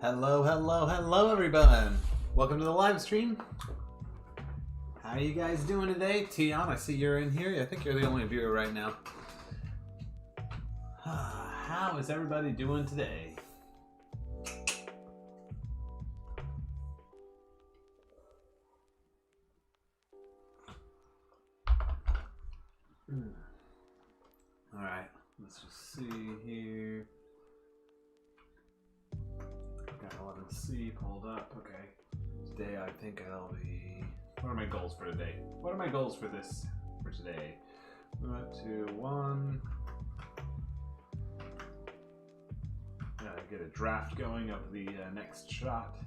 Hello, hello, hello, everyone. Welcome to the live stream. How are you guys doing today? Tion, I see you're in here. I think you're the only viewer right now. How is everybody doing today? All right, let's just see here. Got 11C pulled up. Okay. Today I think I'll be... What are my goals for today? What are my goals for today? We went to 1. Gotta get a draft going of the next shot.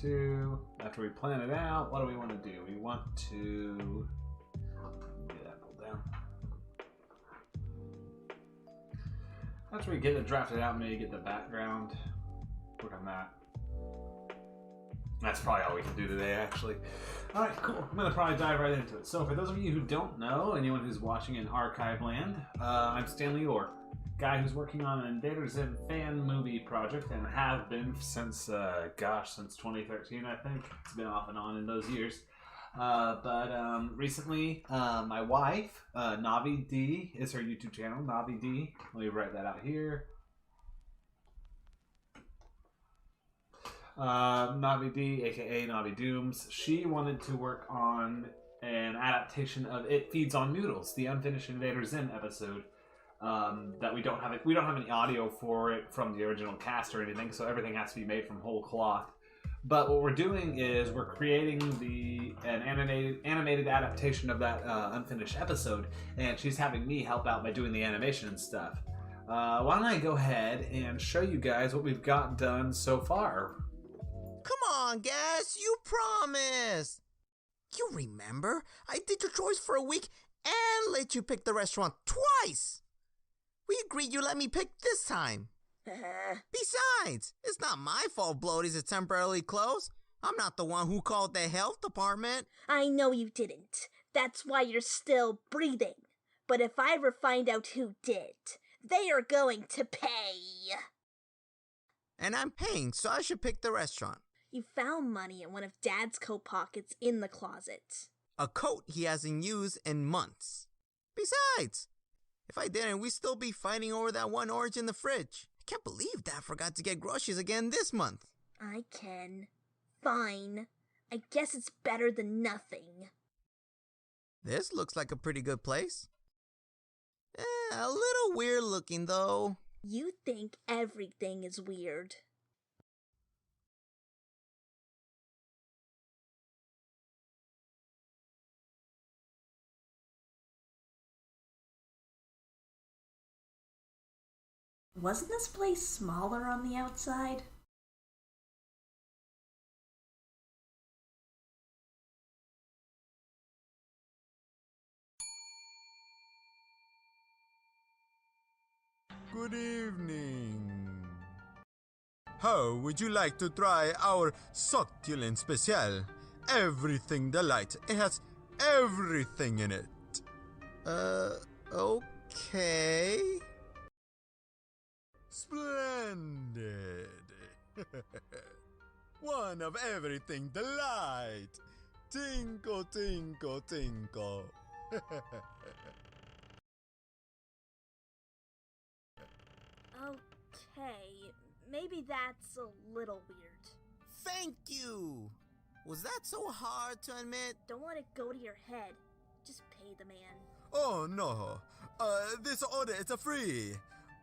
2. After we plan it out, what do we want to do? We want to get that pulled down. After we get it drafted out, maybe get the background. Work on that. That's probably all we can do today, actually. Alright, cool. I'm going to probably dive right into it. So, for those of you who don't know, anyone who's watching in archive land, I'm Stanley Orr, guy who's working on an Invader Zim fan movie project, and have been since, since 2013, I think. It's been off and on in those years. But recently, my wife, Navi D, is her YouTube channel, Navi D. Let me write that out here. Navi D, aka Navi Dooms. She wanted to work on an adaptation of It Feeds on Noodles, the unfinished Invader Zim episode. That we don't have any audio for it from the original cast or anything, so everything has to be made from whole cloth. But what we're doing is we're creating an animated adaptation of that unfinished episode, and she's having me help out by doing the animation and stuff. Why don't I go ahead and show you guys what we've got done so far? Come on, guys, you promised. You remember? I did your chores for a week and let you pick the restaurant twice. We agreed you let me pick this time. Besides, it's not my fault Bloaties is temporarily closed. I'm not the one who called the health department. I know you didn't. That's why you're still breathing. But if I ever find out who did, they are going to pay. And I'm paying, so I should pick the restaurant. You found money in one of Dad's coat pockets in the closet. A coat he hasn't used in months. Besides, if I didn't, we'd still be fighting over that one orange in the fridge. I can't believe Dad forgot to get groceries again this month. I can. Fine. I guess it's better than nothing. This looks like a pretty good place. A little weird looking, though. You think everything is weird. Wasn't this place smaller on the outside? Good evening. How would you like to try our succulent special? Everything delight. It has everything in it. Okay. Splendid. One of everything delight. Tinkle, tinkle, tinkle. Okay, maybe that's a little weird. Thank you. Was that so hard to admit? Don't let it go to your head. Just pay the man. Oh no. This order is a free.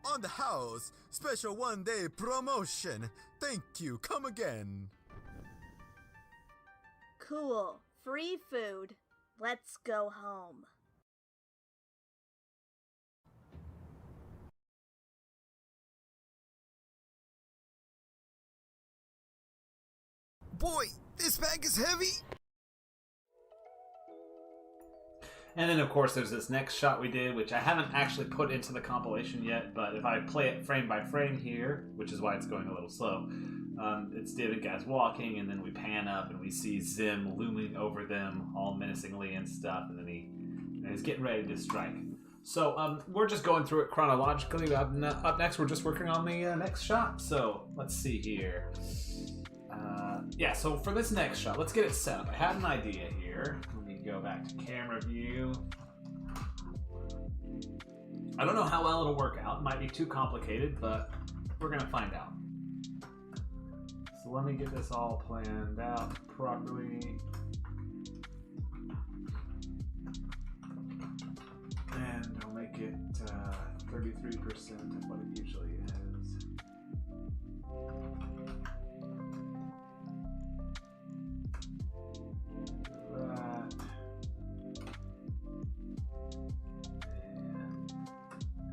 On the house, special one-day promotion. Thank you, come again. Cool. Free food. Let's go home. Boy, this bag is heavy. And then, of course, there's this next shot we did, which I haven't actually put into the compilation yet, but if I play it frame by frame here, which is why it's going a little slow, it's David guys walking, and then we pan up and we see Zim looming over them all menacingly and stuff, and then he's getting ready to strike. So we're just going through it chronologically. Up next, we're just working on the next shot. So let's see here. Yeah, so for this next shot, let's get it set up. I had an idea here. Let me go back to camera view. I don't know how well it'll work out. It might be too complicated, but we're going to find out. So let me get this all planned out properly. And I'll make it 33% of what it usually is. That.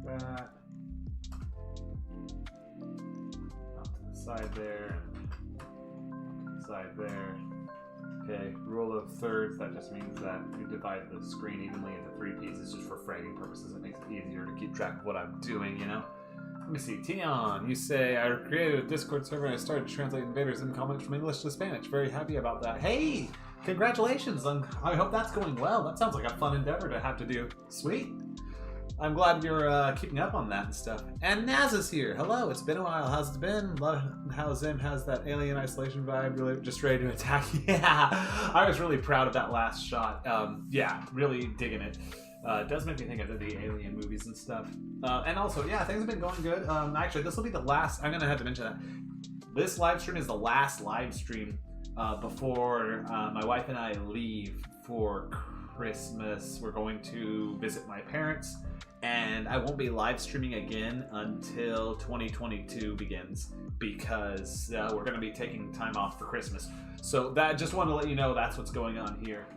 And that. Up to the side there. And side there. Okay, rule of thirds, that just means that you divide the screen evenly into 3 pieces just for framing purposes. It makes it easier to keep track of what I'm doing, you know? Let me see, Tion, you say, I created a Discord server and I started to translate Invader Zim comics from English to Spanish. Very happy about that. Hey, congratulations, I hope that's going well. That sounds like a fun endeavor to have to do. Sweet. I'm glad you're keeping up on that and stuff. And Naz is here. Hello, it's been a while. How's it been? Love how Zim has that alien isolation vibe, really just ready to attack. Yeah, I was really proud of that last shot. Yeah, really digging it. It does make me think of the alien movies and stuff. And also, yeah, things have been going good. Actually, this will be the last, I'm going to have to mention that. This live stream is the last live stream before my wife and I leave for Christmas. We're going to visit my parents. And I won't be live streaming again until 2022 begins because we're going to be taking time off for Christmas. So that just wanted to let you know that's what's going on here.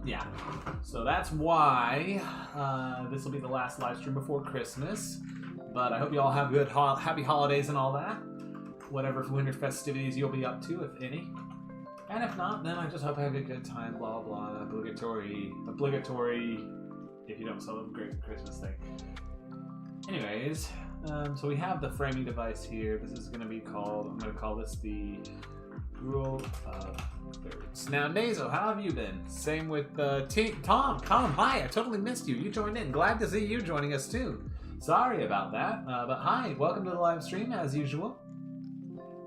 Yeah, so that's why this will be the last live stream before Christmas. But I hope you all have good happy holidays and all that. Whatever winter festivities you'll be up to, if any. And if not, then I just hope I have a good time. Blah blah. Obligatory. If you don't celebrate the Christmas thing. Anyways, so we have the framing device here. This is going to be called, I'm going to call this the rule of thirds. Now, Nazo, how have you been? Same with Tom, hi, I totally missed you. You joined in. Glad to see you joining us too. Sorry about that, but hi, welcome to the live stream as usual.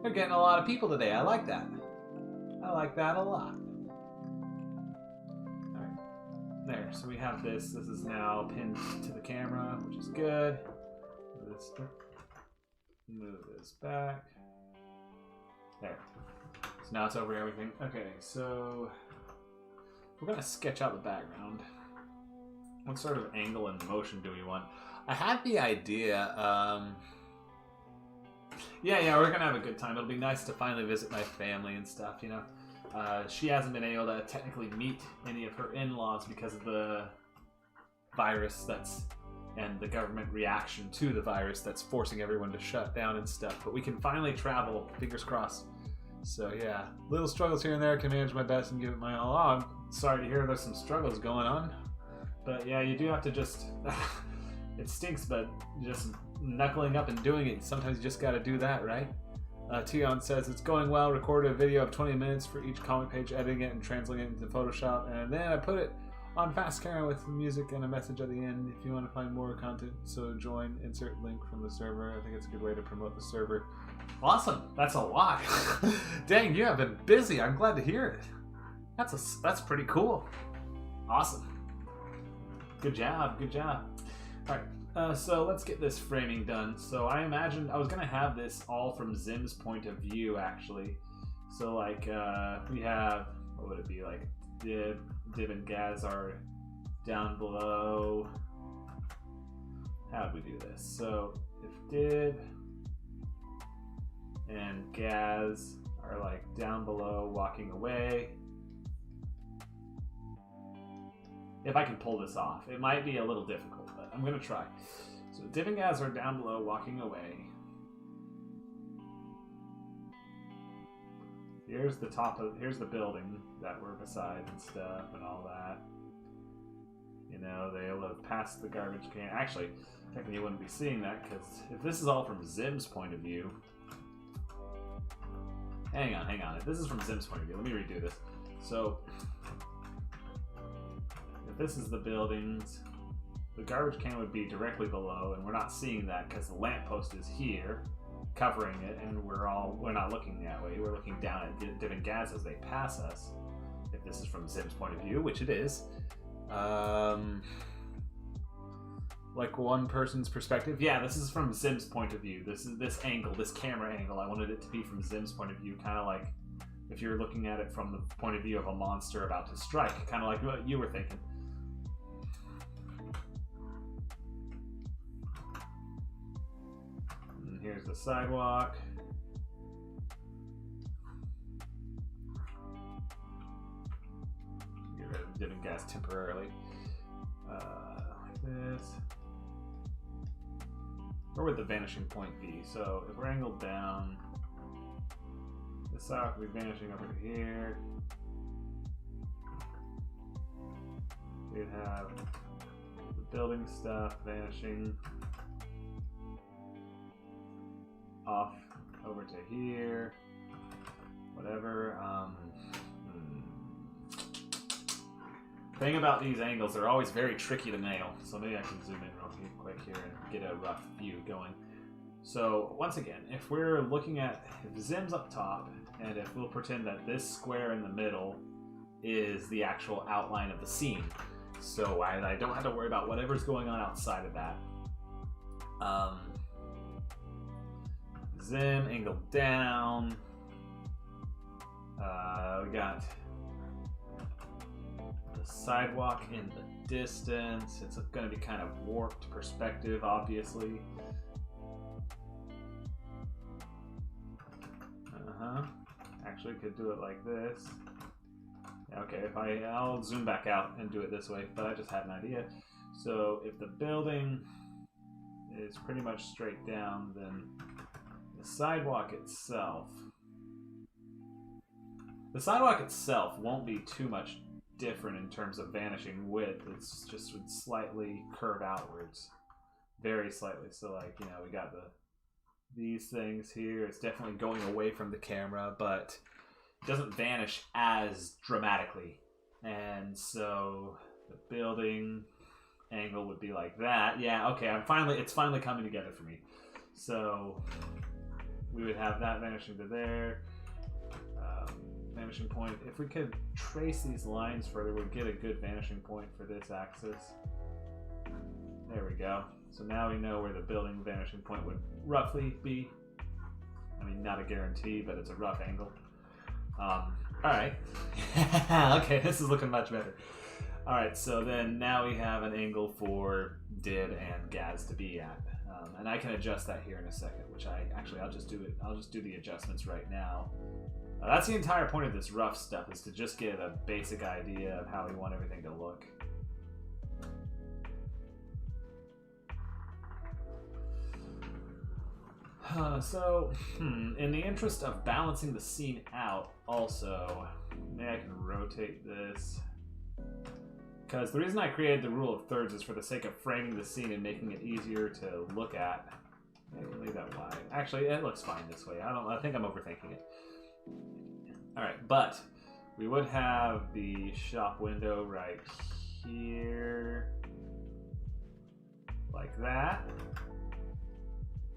We're getting a lot of people today. I like that. I like that a lot. There, so we have this. This is now pinned to the camera, which is good. Move this back. There. So now it's over everything. Okay, so we're gonna sketch out the background. What sort of angle and motion do we want? I had the idea. Yeah, we're gonna have a good time. It'll be nice to finally visit my family and stuff, you know. She hasn't been able to technically meet any of her in-laws because of the virus and the government reaction to the virus that's forcing everyone to shut down and stuff. But we can finally travel, fingers crossed. So yeah, little struggles here and there. I can manage my best and give it my all. Oh, I'm sorry to hear there's some struggles going on. But yeah, you do have to just, it stinks, but just knuckling up and doing it. Sometimes you just gotta do that, right? Tion says, it's going well, recorded a video of 20 minutes for each comic page, editing it and translating it into Photoshop, and then I put it on fast camera with music and a message at the end if you want to find more content. So join, insert link from the server. I think it's a good way to promote the server. Awesome, that's a lot. Dang, you have been busy. I'm glad to hear it. That's pretty cool. Awesome. Good job, good job. All right. So let's get this framing done. So I imagined I was gonna have this all from Zim's point of view, actually. So like we have, what would it be, like Dib and Gaz are down below. How would we do this? So if Dib and Gaz are like down below walking away. If I can pull this off. It might be a little difficult, but I'm gonna try. So Dib and Gaz are down below walking away. Here's the building that we're beside and stuff and all that. You know, they'll have passed the garbage can. Actually, technically you wouldn't be seeing that because if this is all from Zim's point of view. Hang on. If this is from Zim's point of view, let me redo this. So, if this is the buildings, the garbage can would be directly below, and we're not seeing that because the lamppost is here, covering it, and we're not looking that way. We're looking down at Dib and Gaz as they pass us. If this is from Zim's point of view, which it is. Like one person's perspective. Yeah, this is from Zim's point of view. This angle, this camera angle. I wanted it to be from Zim's point of view, kind of like if you're looking at it from the point of view of a monster about to strike, kind of like what you were thinking. And here's the sidewalk. Get rid of Dib and Gaz temporarily. Like this. Where would the vanishing point be? So if we're angled down, the sidewalk would be vanishing over here. We'd have the building stuff vanishing off over to here. Whatever. Thing about these angles, they're always very tricky to nail. So maybe I can zoom in real quick here and get a rough view going. So once again, if we're looking at, if Zim's up top, and if we'll pretend that this square in the middle is the actual outline of the scene, so I don't have to worry about whatever's going on outside of that. Zim angled down. We got the sidewalk in the distance. It's going to be kind of warped perspective, obviously. Actually, could do it like this. Okay, I'll zoom back out and do it this way, but I just had an idea. So if the building is pretty much straight down, then the sidewalk itself won't be too much different in terms of vanishing width. It's just would slightly curve outwards, very slightly. So like, you know, we got these things here. It's definitely going away from the camera, but it doesn't vanish as dramatically. And so the building angle would be like that. Yeah, okay, it's finally coming together for me. So we would have that vanishing to there. Vanishing point. If we could trace these lines further, we'd get a good vanishing point for this axis. There we go. So now we know where the building vanishing point would roughly be. I mean, not a guarantee, but it's a rough angle. Alright. Okay, this is looking much better. Alright, so then now we have an angle for Dib and Gaz to be at. And I can adjust that here in a second, which I'll just do it. I'll just do the adjustments right now. That's the entire point of this rough stuff, is to just get a basic idea of how we want everything to look. In the interest of balancing the scene out, also, maybe I can rotate this. Because the reason I created the rule of thirds is for the sake of framing the scene and making it easier to look at. I can leave that wide. Actually, it looks fine this way. I think I'm overthinking it. Alright, but we would have the shop window right here. Like that.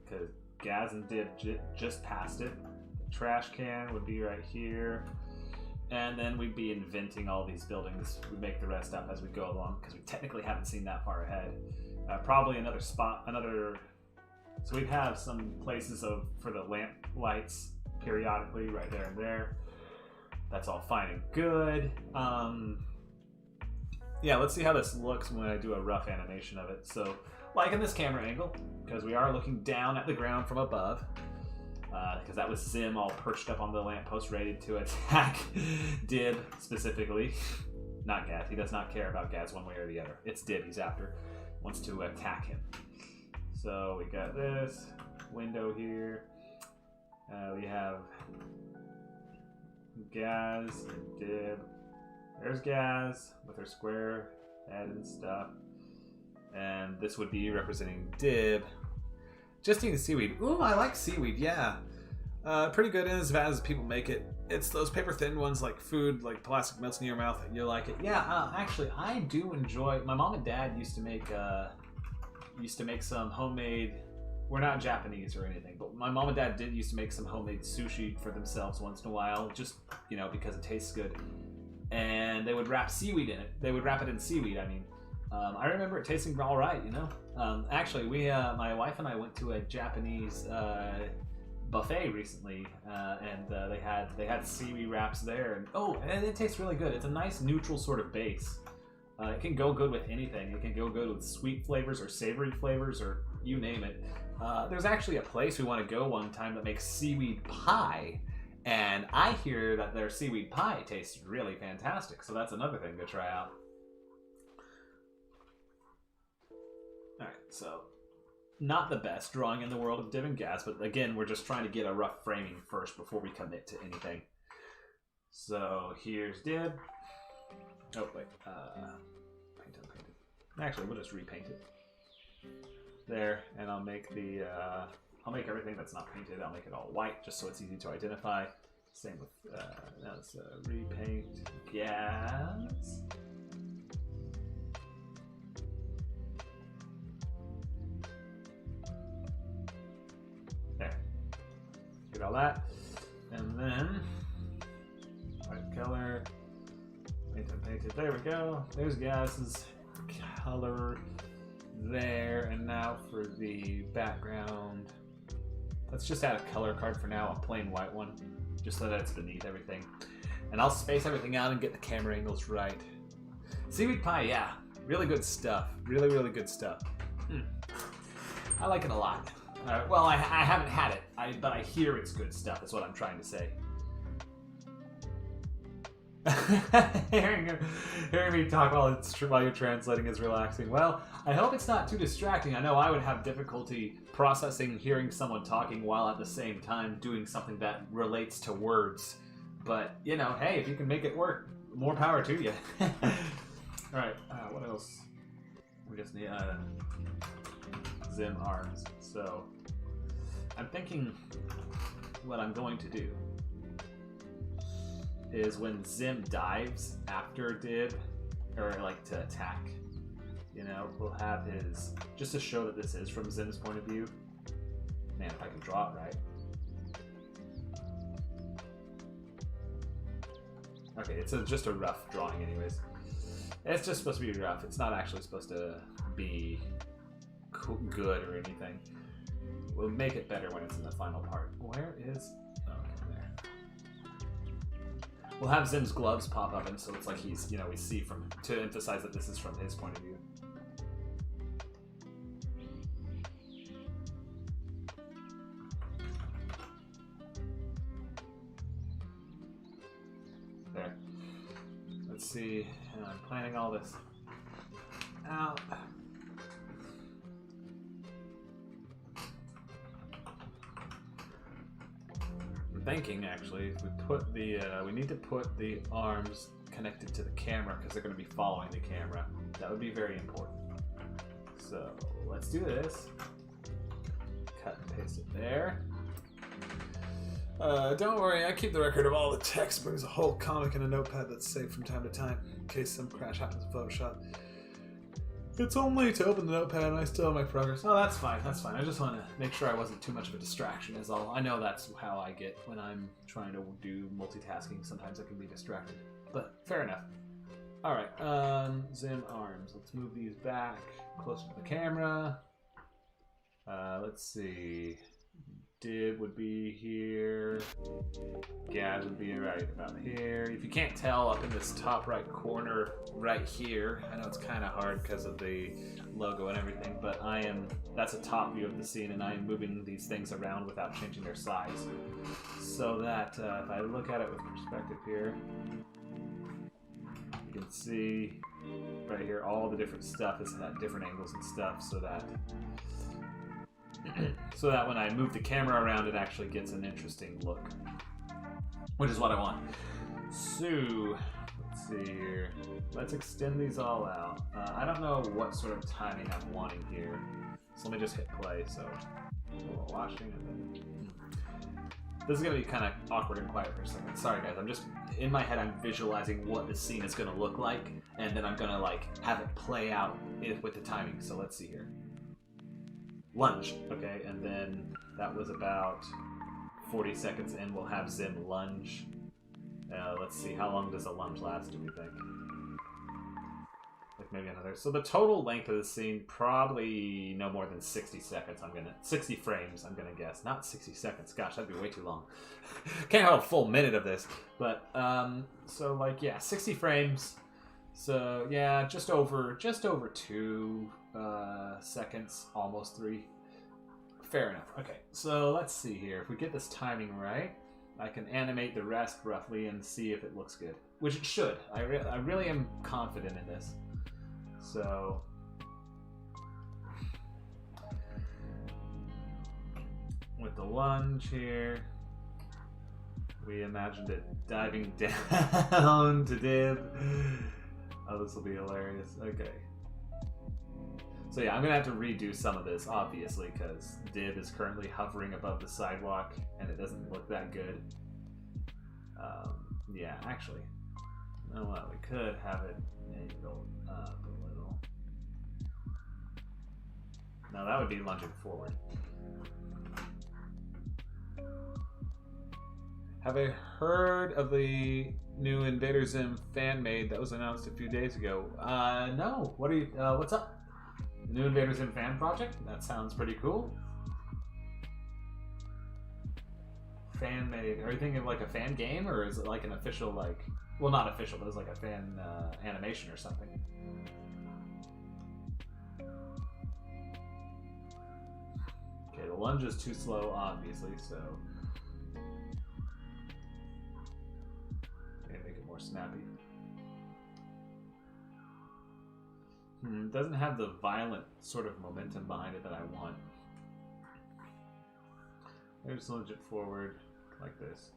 Because Gaz and Dib just passed it. The trash can would be right here. And then we'd be inventing all these buildings. We make the rest up as we go along, because we technically haven't seen that far ahead. Probably another spot, so we'd have some places for the lamp lights periodically right there and there. That's all fine and good. Yeah, let's see how this looks when I do a rough animation of it. So, like in this camera angle, because we are looking down at the ground from above, because that was Zim all perched up on the lamppost ready to attack Dib specifically. Not Gaz. He does not care about Gaz one way or the other. It's Dib he's after. Wants to attack him. So we got this window here. We have Gaz and Dib. There's Gaz with her square head and stuff. And this would be representing Dib. Just eating seaweed. Ooh, I like seaweed, yeah. Pretty good in as bad as people make it. it's those paper thin ones like food, like plastic melts in your mouth. You like it? Yeah. Actually, I do enjoy. My mom and dad used to make some homemade. We're not Japanese or anything, but my mom and dad used to make some homemade sushi for themselves once in a while, just because it tastes good. And they would wrap seaweed in it. They would wrap it in seaweed. I mean, I remember it tasting all right. Actually, my wife and I went to a Japanese buffet recently, and they had seaweed wraps there, and it tastes really good. It's a nice neutral sort of base. It can go good with anything. It can go good with sweet flavors or savory flavors or you name it. There's actually a place we want to go one time that makes seaweed pie, and I hear that their seaweed pie tastes really fantastic, so that's another thing to try out. Alright, so not the best drawing in the world of Div and Gas, but again, we're just trying to get a rough framing first before we commit to anything. So here's Div. Oh, wait. Paint unpainted. Actually, we'll just repaint it. There, and I'll make I'll make everything that's not painted, I'll make it all white, just so it's easy to identify. Same with, now let's repaint Gas. There. Get all that. And then, white color. Paint unpainted. There we go. There's Gas's color there. And now for the background. Let's just add a color card for now, a plain white one. Just so that it's beneath everything. And I'll space everything out and get the camera angles right. Seaweed pie, yeah. Really good stuff. Really, really good stuff. I like it a lot. Well, I haven't had it, but I hear it's good stuff, is what I'm trying to say. hearing me talk while you're translating is relaxing. Well, I hope it's not too distracting. I know I would have difficulty processing hearing someone talking while at the same time doing something that relates to words. But, hey, if you can make it work, more power to you. Alright, what else? We just need Zim arms. So, I'm thinking what I'm going to do is when Zim dives after Dib, or like to attack, we'll have his, just to show that this is from Zim's point of view. Man, if I can draw it right. Okay, it's just a rough drawing anyways. It's just supposed to be rough. It's not actually supposed to be good or anything. We'll make it better when it's in the final part. Where is... We'll have Zim's gloves pop up, and so it's like he's, we see from, to emphasize that this is from his point of view. There. Let's see. I'm planning all this out. Thinking actually, if we put the we need to put the arms connected to the camera because they're going to be following the camera. That would be very important. So let's do this. Cut and paste it there. Don't worry, I keep the record of all the text. Brings a whole comic in a notepad that's saved from time to time in case some crash happens in Photoshop. It's only to open the notepad and I still have my progress. Oh, that's fine, that's fine. I just want to make sure I wasn't too much of a distraction is all. I know that's how I get when I'm trying to do multitasking. Sometimes I can be distracted, but fair enough. All right, Zim arms. Let's move these back closer to the camera. Let's see. Dib would be here. Gaz would be right about here. If you can't tell, up in this top right corner right here, I know it's kind of hard because of the logo and everything, but that's a top view of the scene, and I am moving these things around without changing their size. So that if I look at it with perspective here, you can see right here all the different stuff is at different angles and stuff, so that when I move the camera around, it actually gets an interesting look, which is what I want. So, let's see here. Let's extend these all out. I don't know what sort of timing I'm wanting here, so let me just hit play. So, a little washing and then This is gonna be kind of awkward and quiet for a second. Sorry, guys. I'm just in my head. I'm visualizing what the scene is gonna look like, and then I'm gonna like have it play out with the timing. So let's see here. Lunge. Okay, and then that was about 40 seconds in. We'll have Zim lunge. Let's see. How long does a lunge last? Do we think? Like maybe another. So the total length of the scene probably no more than 60 seconds. 60 frames. I'm gonna guess. Not 60 seconds. Gosh, that'd be way too long. Can't have a full minute of this. But so like yeah, 60 frames. So yeah, just over 2 seconds, almost 3. Fair enough. Okay, so let's see here. If we get this timing right, I can animate the rest roughly and see if it looks good, which it should. I really am confident in this. So with the lunge here, we imagined it diving down to dib. Oh, this will be hilarious. Okay. So yeah, I'm gonna have to redo some of this, obviously, because dib is currently hovering above the sidewalk, and it doesn't look that good. Yeah, actually, you know what? We could have it angled up a little. No, that would be lunging forward. Have I heard of the new Invader Zim fan made that was announced a few days ago? No. What are you? What's up? The new Invader Zim fan project? That sounds pretty cool. Fan made. Are you thinking of like a fan game, or is it like an official, like, well, not official, but it's like a fan animation or something? Okay, the lunge is too slow, obviously, so maybe make it more snappy. It doesn't have the violent sort of momentum behind it that I want. Maybe just lunge it forward like this.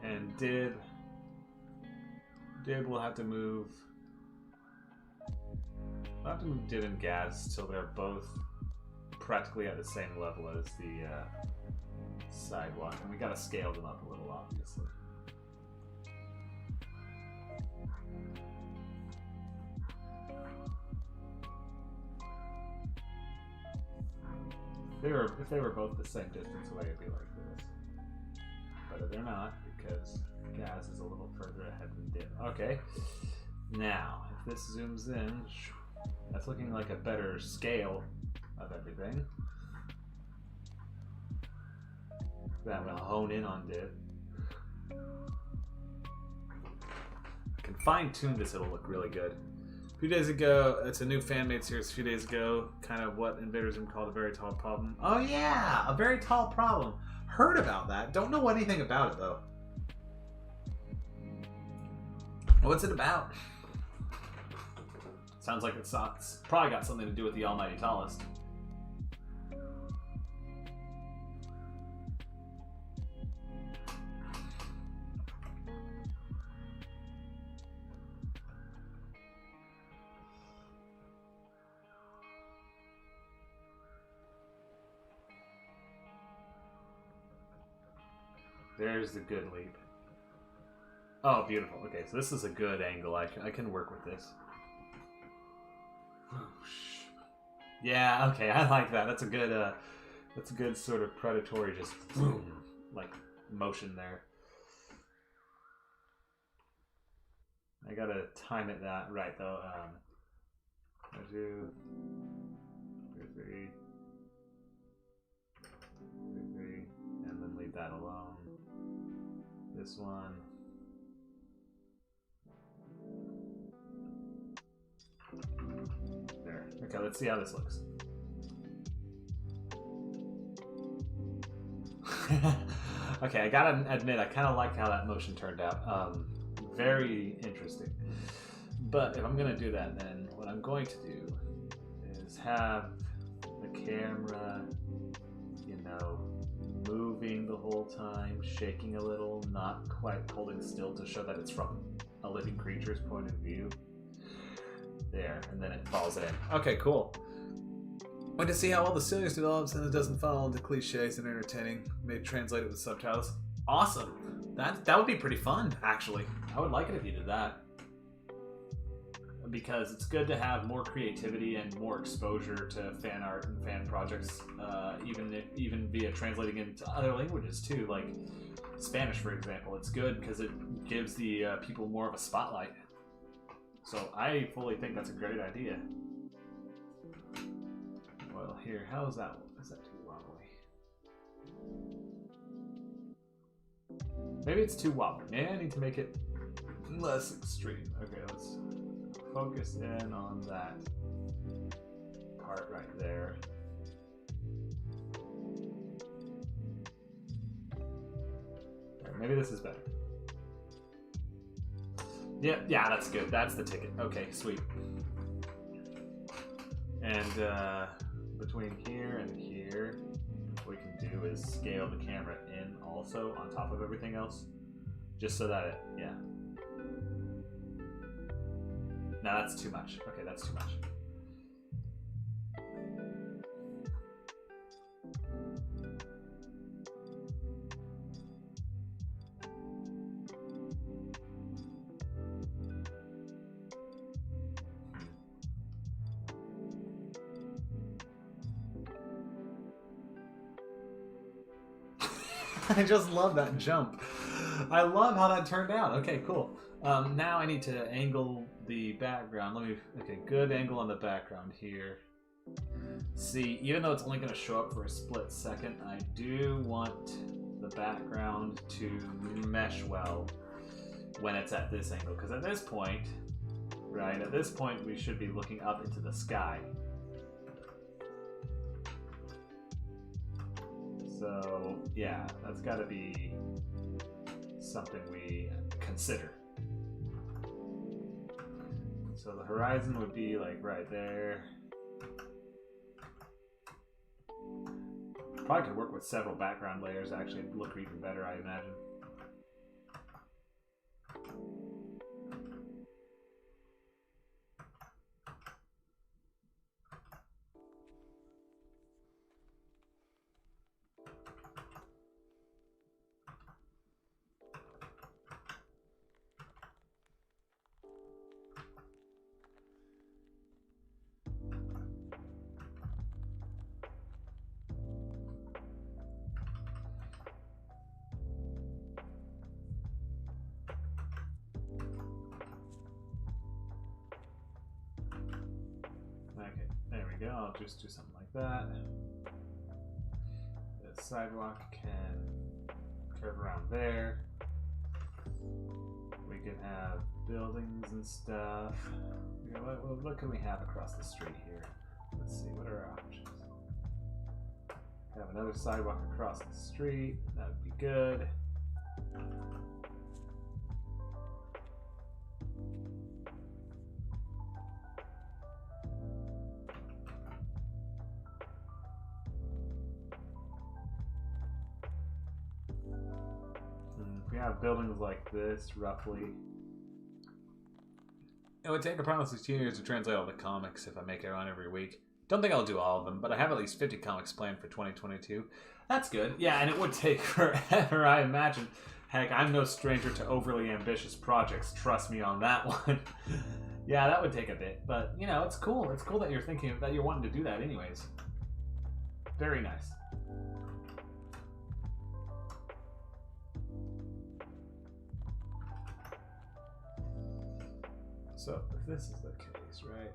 And dib will have to move. I'll have to move dib and gas till they're both practically at the same level as the sidewalk, and we gotta scale them up a little, obviously. If they were both the same distance away, it'd be like this. But they're not, because gas is a little further ahead than dib. Okay, now if this zooms in, that's looking like a better scale of everything. That will hone in on dib. I can fine tune this, it'll look really good. A few days ago, it's a new fan-made series a few days ago, kind of what Invader Zim called a very tall problem. Oh yeah, a very tall problem. Heard about that. Don't know anything about it though. What's it about? Sounds like it's probably got something to do with the Almighty Tallest. There's the good leap. Oh, beautiful. Okay, so this is a good angle. I can work with this. Yeah, okay, I like that. That's a good sort of predatory, just like motion there. I gotta time it that right though. 2, 3, and then leave that alone. This one. There. Okay, let's see how this looks. Okay, I gotta admit, I kind of like how that motion turned out. Very interesting. But if I'm gonna do that, then what I'm going to do is have the camera, you know, moving the whole time, shaking a little, not quite holding still to show that it's from a living creature's point of view. there, and then it falls in. Okay, cool. Want to see how all the series develops and it doesn't fall into cliches and entertaining. Maybe translate it with subtitles. Awesome. That would be pretty fun, actually. I would like it if you did that. Because it's good to have more creativity and more exposure to fan art and fan projects, even via translating into other languages too, like Spanish, for example. It's good because it gives the people more of a spotlight. So I fully think that's a great idea. Well, here, how is that? Is that too wobbly? Maybe it's too wobbly. Maybe I need to make it less extreme. Okay, let's focus in on that part right there. There, maybe this is better. Yeah, that's good. That's the ticket. Okay, sweet. And between here and here, what we can do is scale the camera in also on top of everything else, just so that it, yeah. No, that's too much. Okay, that's too much. I just love that jump. I love how that turned out. Okay, cool. Now I need to angle the background. Okay, good angle on the background here. See, even though it's only going to show up for a split second, I do want the background to mesh well when it's at this angle. Because at this point, right, at this point we should be looking up into the sky. So, yeah, that's got to be something we consider. So the horizon would be like right there. Probably could work with several background layers, actually it'd look even better, I imagine. Okay, there we go. I'll just do something like that. The sidewalk can curve around there. We can have buildings and stuff. What can we have across the street here? Let's see, what are our options? Have another sidewalk across the street. That would be good. If we have buildings like this, roughly. It would take approximately 16 years to translate all the comics if I make it on every week. Don't think I'll do all of them, but I have at least 50 comics planned for 2022. That's good. Yeah, and it would take forever, I imagine. Heck, I'm no stranger to overly ambitious projects. Trust me on that one. Yeah, that would take a bit, but you know, it's cool. It's cool that you're thinking that you're wanting to do that anyways. Very nice. So if this is the case, right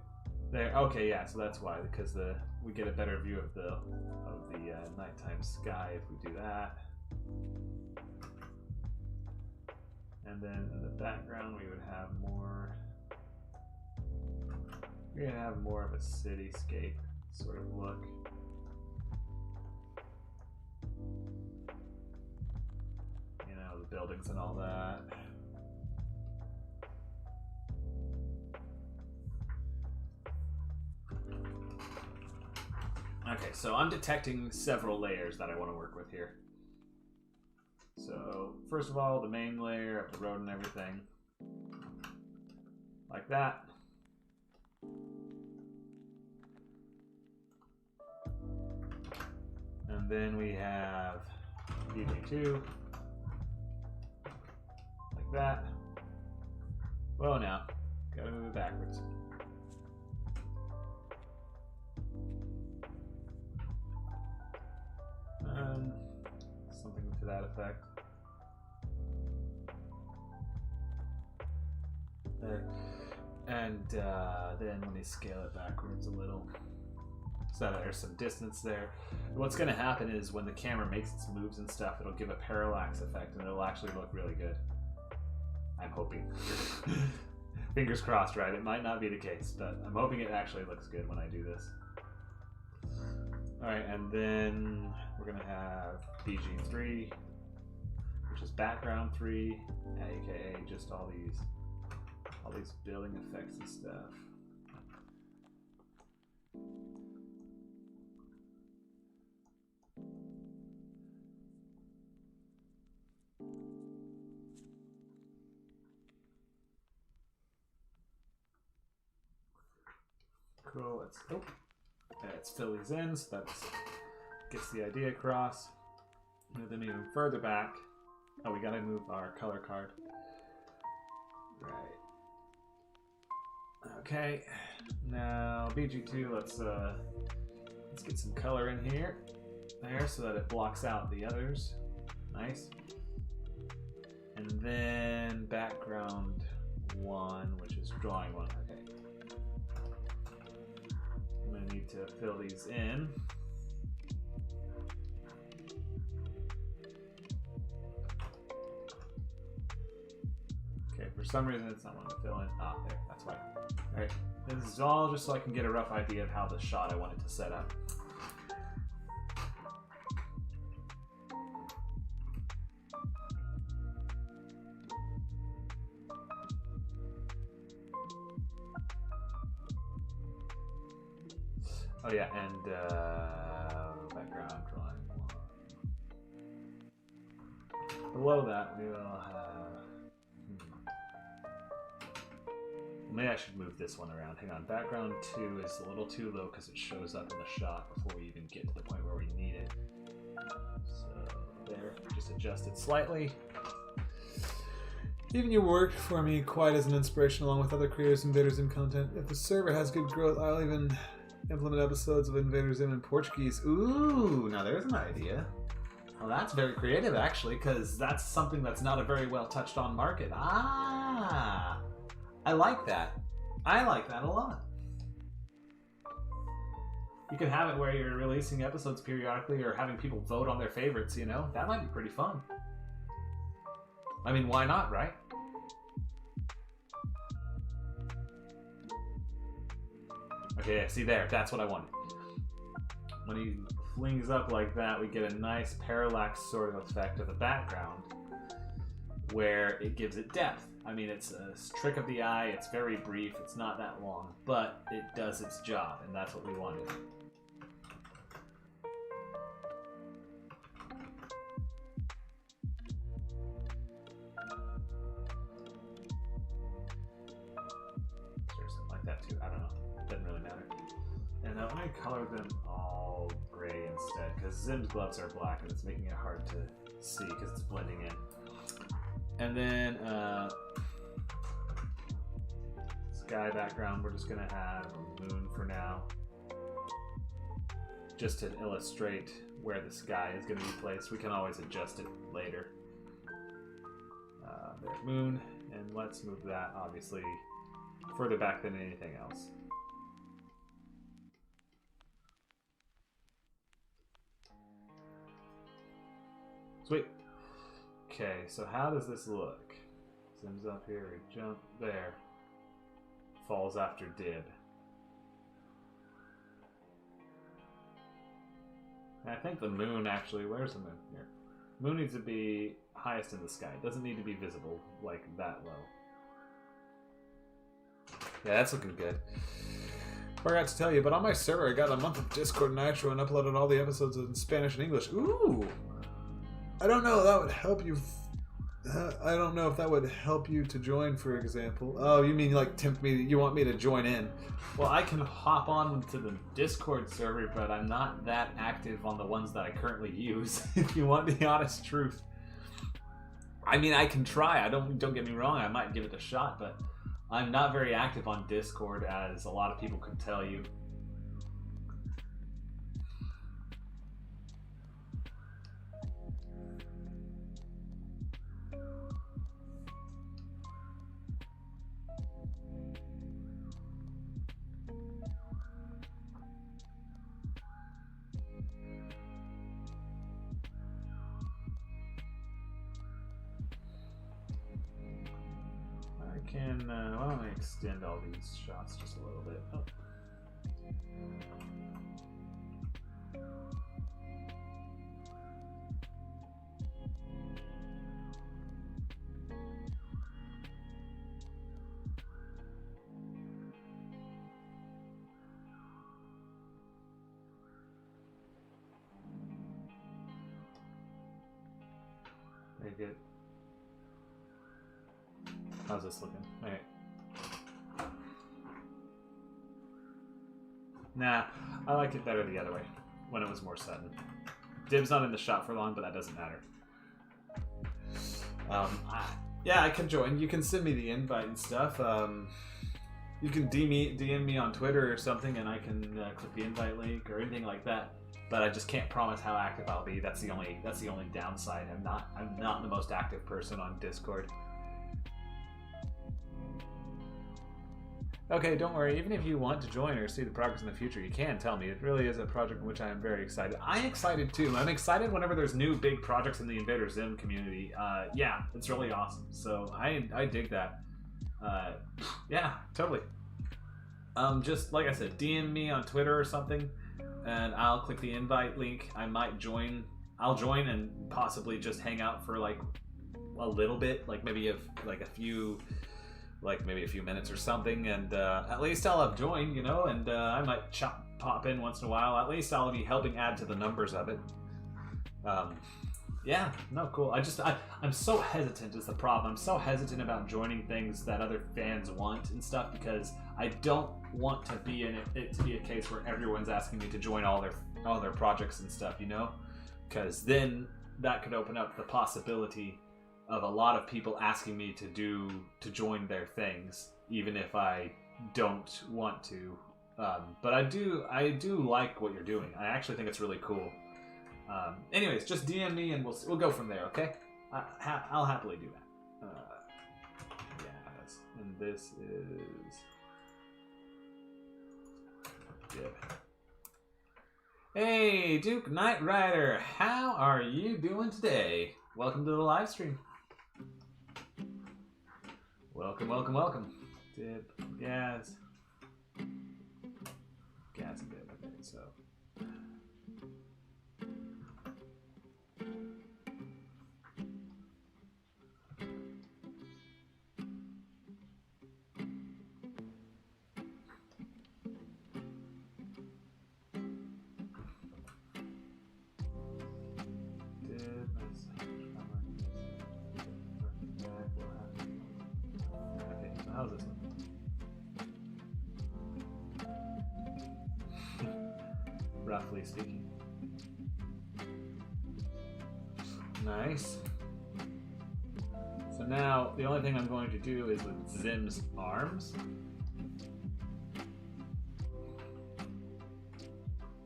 there, okay, yeah. So that's why, because we get a better view of the nighttime sky if we do that. And then in the background, we would have more. We're gonna have more of a cityscape sort of look. You know, the buildings and all that. Okay, so I'm detecting several layers that I want to work with here. So, first of all, the main layer of the road and everything. Like that. then we have DJ2. Like that. Whoa, now. Gotta move it backwards. Something to that effect. There. And then let me scale it backwards a little so that there's some distance there. What's going to happen is when the camera makes its moves and stuff, it'll give a parallax effect and it'll actually look really good. I'm hoping. Fingers crossed, right? It might not be the case, but I'm hoping it actually looks good when I do this. Alright, and then we're going to have BG3, which is background 3, aka just all these building effects and stuff. Cool. Let's fill these in so that gets the idea across. Move them even further back. Oh, we gotta move our color card. Right. Okay. Now BG2. Let's get some color in here. There, so that it blocks out the others. Nice. And then background 1, which is drawing 1. Okay. I'm gonna need to fill these in. Okay, for some reason it's not wanting to fill in. Ah, there, that's why. Alright, this is all just so I can get a rough idea of how the shot I want it to set up. Oh yeah, and background drawing 1. Below that we will have... Maybe I should move this one around. Hang on, background 2 is a little too low because it shows up in the shot before we even get to the point where we need it. So there, just adjust it slightly. Even you worked for me quite as an inspiration along with other creators and Invader Zim content. If the server has good growth, I'll even implement episodes of Invader Zim in Portuguese. Ooh, now there's an idea. Well, that's very creative, actually, because that's something that's not a very well touched on market. Ah, I like that. I like that a lot. You can have it where you're releasing episodes periodically or having people vote on their favorites, you know? That might be pretty fun. I mean, why not, right? Okay, see there, that's what I wanted. When he flings up like that, we get a nice parallax sort of effect of the background where it gives it depth. I mean, it's a trick of the eye, it's very brief, it's not that long, but it does its job, and that's what we wanted. Sure, something like that too, I don't know. Doesn't really matter. And I'm going to color them all gray instead, because Zim's gloves are black and it's making it hard to see because it's blending in. And then sky background, we're just going to have a moon for now, just to illustrate where the sky is going to be placed. We can always adjust it later. There's moon, and let's move that obviously further back than anything else. Sweet. Okay, so how does this look? Zooms up here, jump there. Falls after dib. And I think the moon actually, where's the moon? Here. Moon needs to be highest in the sky. It doesn't need to be visible like that low. Yeah, that's looking good. Forgot to tell you, but on my server I got a month of Discord Nitro and uploaded all the episodes in Spanish and English. Ooh! I don't know, that would help you I don't know if that would help you to join, for example. Oh, you mean like tempt me? You want me to join in? Well, I can hop on to the Discord server, but I'm not that active on the ones that I currently use. If you want the honest truth, I mean, I can try. Don't get me wrong. I might give it a shot, but I'm not very active on Discord, as a lot of people could tell you. Why don't I extend all these shots just a little bit? Oh. Make it. How's this looking? Alright. Nah, I like it better the other way, when it was more sudden. Dib's not in the shot for long, but that doesn't matter. Yeah, I can join. You can send me the invite and stuff. You can DM me on Twitter or something, and I can click the invite link or anything like that. But I just can't promise how active I'll be. That's the only downside. I'm not the most active person on Discord. Okay, don't worry. Even if you want to join or see the progress in the future, you can tell me. It really is a project in which I am very excited. I'm excited too. I'm excited whenever there's new big projects in the Invader Zim community. Yeah, it's really awesome. So I dig that. Yeah, totally. Just like I said, DM me on Twitter or something, and I'll click the invite link. I might join. I'll join and possibly just hang out for like a little bit, like maybe a few minutes or something, and at least I'll have joined, you know, and I might pop in once in a while. At least I'll be helping add to the numbers of it. Yeah, no, cool. I'm so hesitant is the problem. I'm so hesitant about joining things that other fans want and stuff, because I don't want to be in it to be a case where everyone's asking me to join all their projects and stuff, you know, because then that could open up the possibility of a lot of people asking me to join their things, even if I don't want to. But I do like what you're doing. I actually think it's really cool. Anyways, just DM me and we'll go from there. Okay, I'll happily do that. Yes, and this is good. Hey, Duke Knight Rider, how are you doing today? Welcome to the live stream. Welcome, welcome, welcome. Dip, Gaz. Gaz and Dip, okay, so. How's this look? Roughly speaking. Nice. So now, the only thing I'm going to do is with Zim's arms.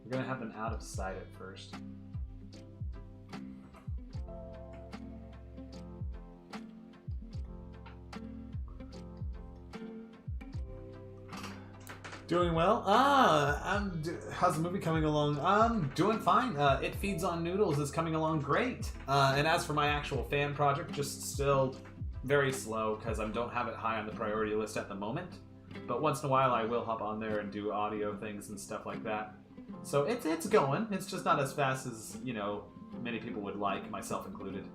We're going to have them out of sight at first. Doing well. How's the movie coming along? I'm doing fine. It Feeds on Noodles is coming along great. And as for my actual fan project, just still very slow because I don't have it high on the priority list at the moment. But once in a while, I will hop on there and do audio things and stuff like that. So it's going. It's just not as fast as, you know, many people would like, myself included.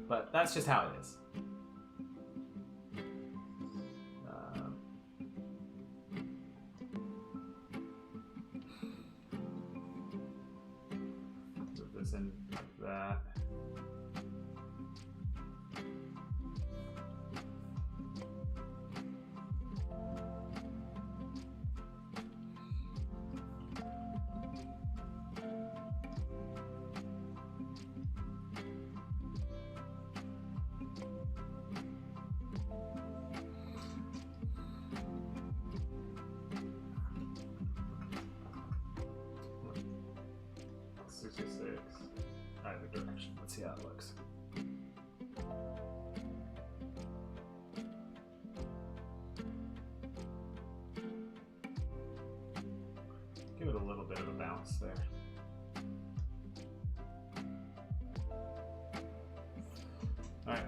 But that's just how it is. Move this in that. see how it looks. Give it a little bit of a bounce there. Alright.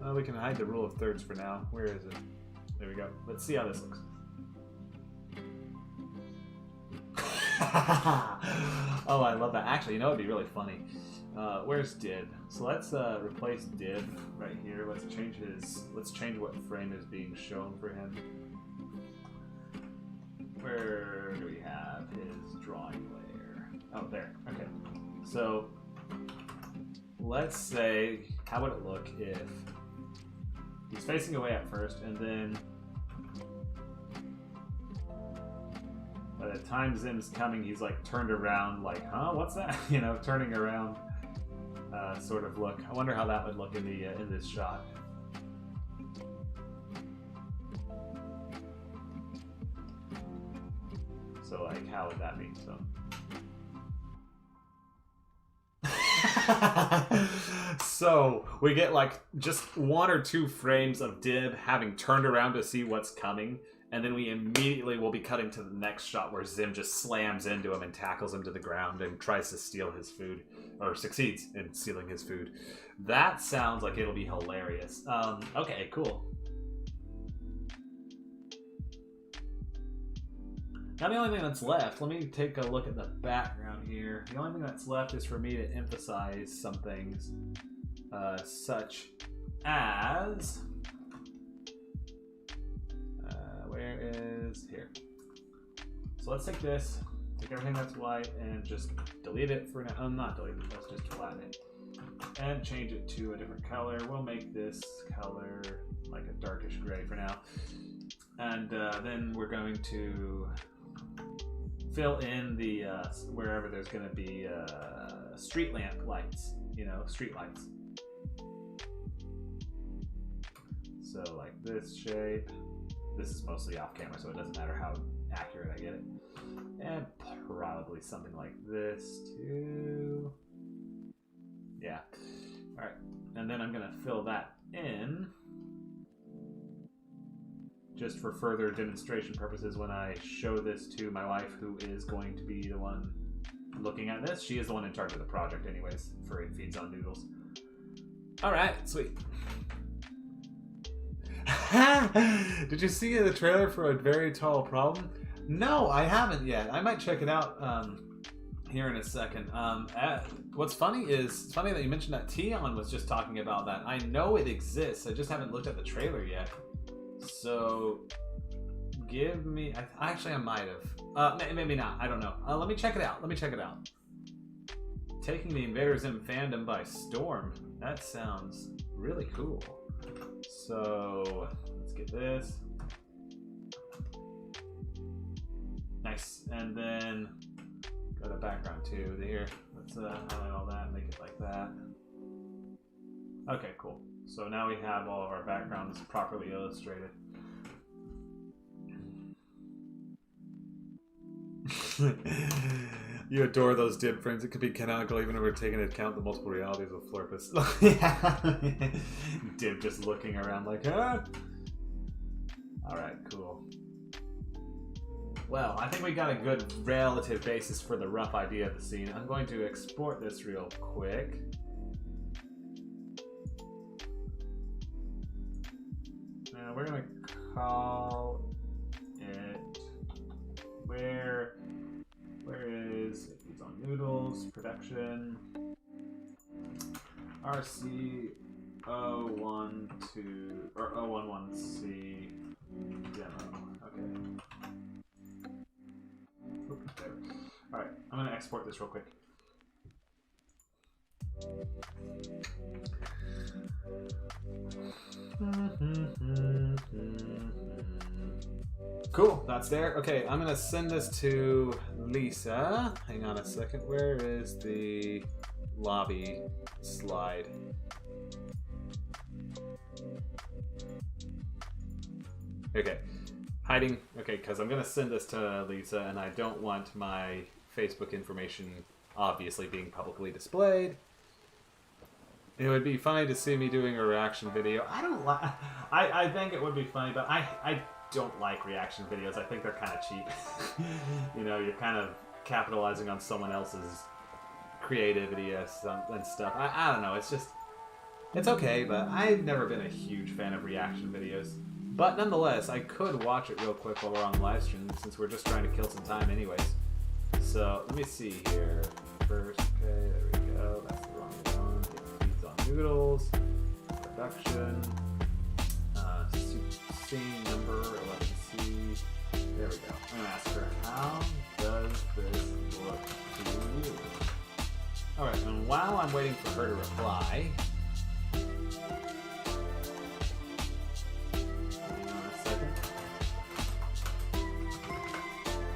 Well, we can hide the rule of thirds for now. Where is it? There we go. Let's see how this looks. Oh, I love that. Actually, you know it'd be really funny. Where's Dib? So let's replace Dib right here. Let's change what frame is being shown for him. Where do we have his drawing layer? Oh, there. Okay. So let's say, how would it look if he's facing away at first, and then by the time Zim's coming, he's like turned around, like, huh, what's that? You know, turning around, sort of look. I wonder how that would look in the in this shot. So, like, how would that be? So, so we get like just 1 or 2 frames of Dib having turned around to see what's coming. And then we immediately will be cutting to the next shot where Zim just slams into him and tackles him to the ground and tries to steal his food, or succeeds in stealing his food. That sounds like it'll be hilarious. Okay, cool. Now the only thing that's left, let me take a look at the background here. The only thing that's left is for me to emphasize some things, such as... where is here? So let's take this, take everything that's white, and just delete it for now. Not delete it, let's just flatten it. And change it to a different color. We'll make this color like a darkish gray for now. And then we're going to fill in the wherever there's going to be street lamp lights, you know, street lights. So like this shape. This is mostly off camera, so it doesn't matter how accurate I get it. And probably something like this too. Yeah. All right. And then I'm going to fill that in just for further demonstration purposes when I show this to my wife, who is going to be the one looking at this. She is the one in charge of the project anyways, for It Feeds on Noodles. All right. Sweet. Did you see the trailer for A Very Tall Problem? No, I haven't yet. I might check it out here in a second. What's funny is, it's funny that you mentioned that Tion was just talking about that. I know it exists. I just haven't looked at the trailer yet. So, give me... Actually, I might have. Maybe not. I don't know. Let me check it out. Taking the Invader Zim fandom by storm. That sounds really cool. So, let's get this. Nice. And then, go to background too. Here, let's highlight all that, make it like that. Okay, cool. So now we have all of our backgrounds properly illustrated. You adore those Dib frames. It could be canonical even if we're taking into account the multiple realities of Florpus. Yeah. Dib just looking around like, ah. Alright, cool. Well, I think we got a good relative basis for the rough idea of the scene. I'm going to export this real quick. Now we're going to call it... Where is It Feeds on Noodles, production, RC 012 or 011C demo. Okay. Oop, there. All right, I'm gonna export this real quick. Cool, that's there. Okay, I'm gonna send this to Lisa. Hang on a second. Where is the lobby slide? Okay, hiding. Okay, because I'm gonna send this to Lisa, and I don't want my Facebook information obviously being publicly displayed. It would be funny to see me doing a reaction video. I don't like. I think it would be funny, but I don't like reaction videos. I think they're kind of cheap. You know, you're kind of capitalizing on someone else's creativity and stuff. I don't know. It's just, it's okay, but I've never been a huge fan of reaction videos. But nonetheless, I could watch it real quick while we're on live stream, since we're just trying to kill some time anyways. So let me see here. First, okay, there we go. That's the wrong one. Feeds on noodles. Production. Scene number. Let's see. There we go. I'm gonna ask her, how does this look to you? Alright, and while I'm waiting for her to reply, hang on a second.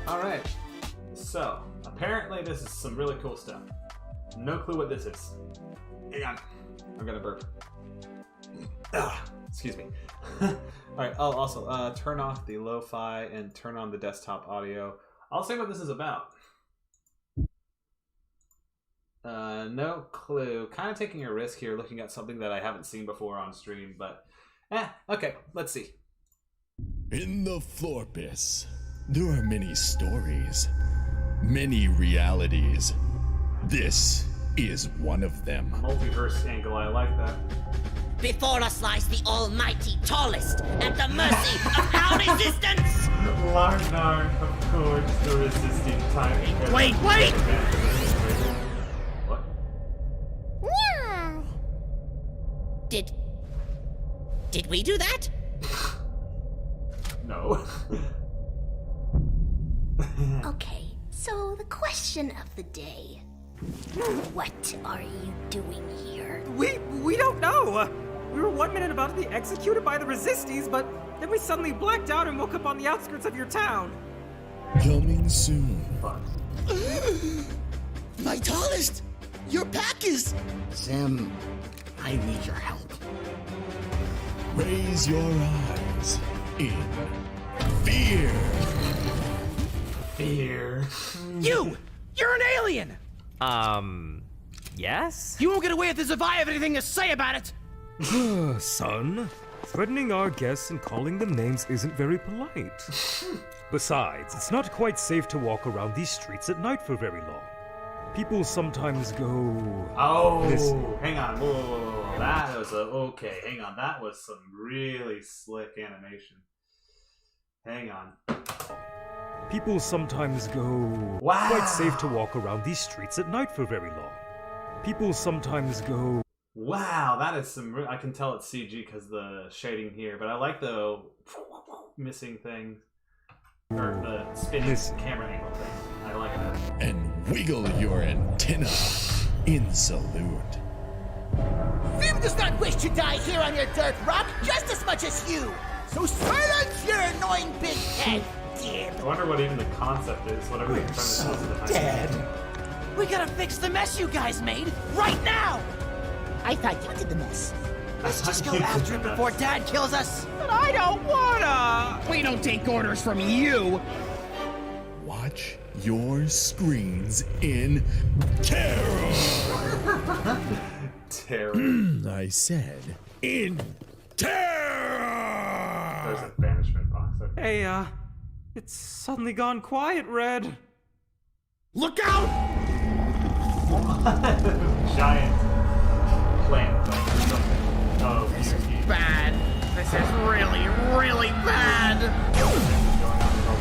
Alright, so apparently this is some really cool stuff. No clue what this is. Hang on, I'm gonna burp. Excuse me. Alright, I'll also turn off the lo-fi and turn on the desktop audio. I'll say what this is about. No clue. Kind of taking a risk here looking at something that I haven't seen before on stream, but okay, let's see. In the Florpus, there are many stories, many realities. This is one of them. Multiverse angle, I like that. Before us lies the almighty tallest, at the mercy of our resistance! Larnar, of course, the resisting time. Wait! What? Yeah. Did we do that? No. Okay, so the question of the day. What are you doing here? We don't know. We were 1 minute about to be executed by the resisties, but then we suddenly blacked out and woke up on the outskirts of your town. Coming soon. Fuck. My tallest! Your pack is... Zim, I need your help. Raise your eyes in fear. Fear. You're an alien! Yes? You won't get away with this if I have anything to say about it! Son, threatening our guests and calling them names isn't very polite. Besides, it's not quite safe to walk around these streets at night for very long. People sometimes go... Oh, Listen. hang on. Whoa. That was okay. Hang on. That was some really slick animation. Hang on. People sometimes go... Wow. Quite safe to walk around these streets at night for very long. People sometimes go... Wow, that is some... I can tell it's CG because the shading here, but I like the missing thing. Or the spinning camera angle thing. I like that. And wiggle your antenna in salute. Zim does not wish to die here on your dirt rock just as much as you! So silence your annoying big head, Gib! I wonder what even the concept is, whatever the premise was behind it. We gotta fix the mess you guys made right now! I thought you did the mess. Let's just go after it before Dad kills us! But I don't wanna! We don't take orders from you! Watch your screens in terror. Terror. I said in terror. There's a banishment box. Okay. Hey, it's suddenly gone quiet, Red. Look out! Giant plant thing or something. Oh, this is Bad. This is really, really bad! going on with all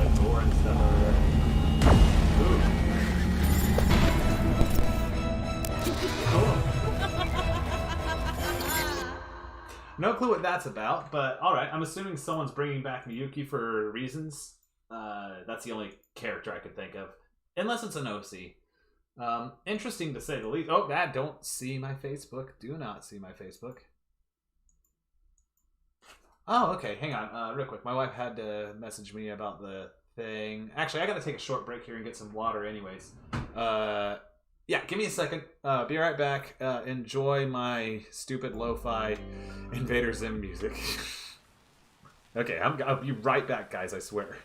the door and stuff over there. Ooh. Cool. No clue what that's about, but alright, I'm assuming someone's bringing back Miyuki for reasons. That's the only character I could think of. Unless it's an OC. Interesting to say the least. Oh, don't see my Facebook. Do not see my Facebook. Oh, okay. Hang on. Real quick. My wife had to message me about the thing. Actually, I gotta take a short break here and get some water anyways. Yeah, give me a second. Be right back. Enjoy my stupid lo-fi Invader Zim music. Okay, I'll be right back, guys, I swear.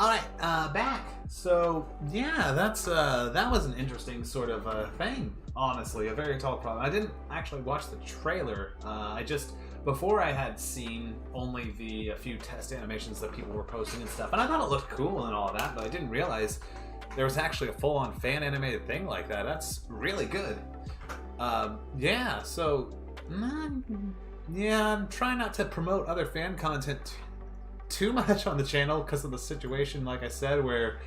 All right, back. So yeah, that was an interesting sort of thing. Honestly, a very tall problem. I didn't actually watch the trailer. Before I had seen only a few test animations that people were posting and stuff, and I thought it looked cool and all of that, but I didn't realize there was actually a full-on fan animated thing like that. That's really good. Yeah. So yeah, I'm trying not to promote other fan content too much on the channel because of the situation, like I said, where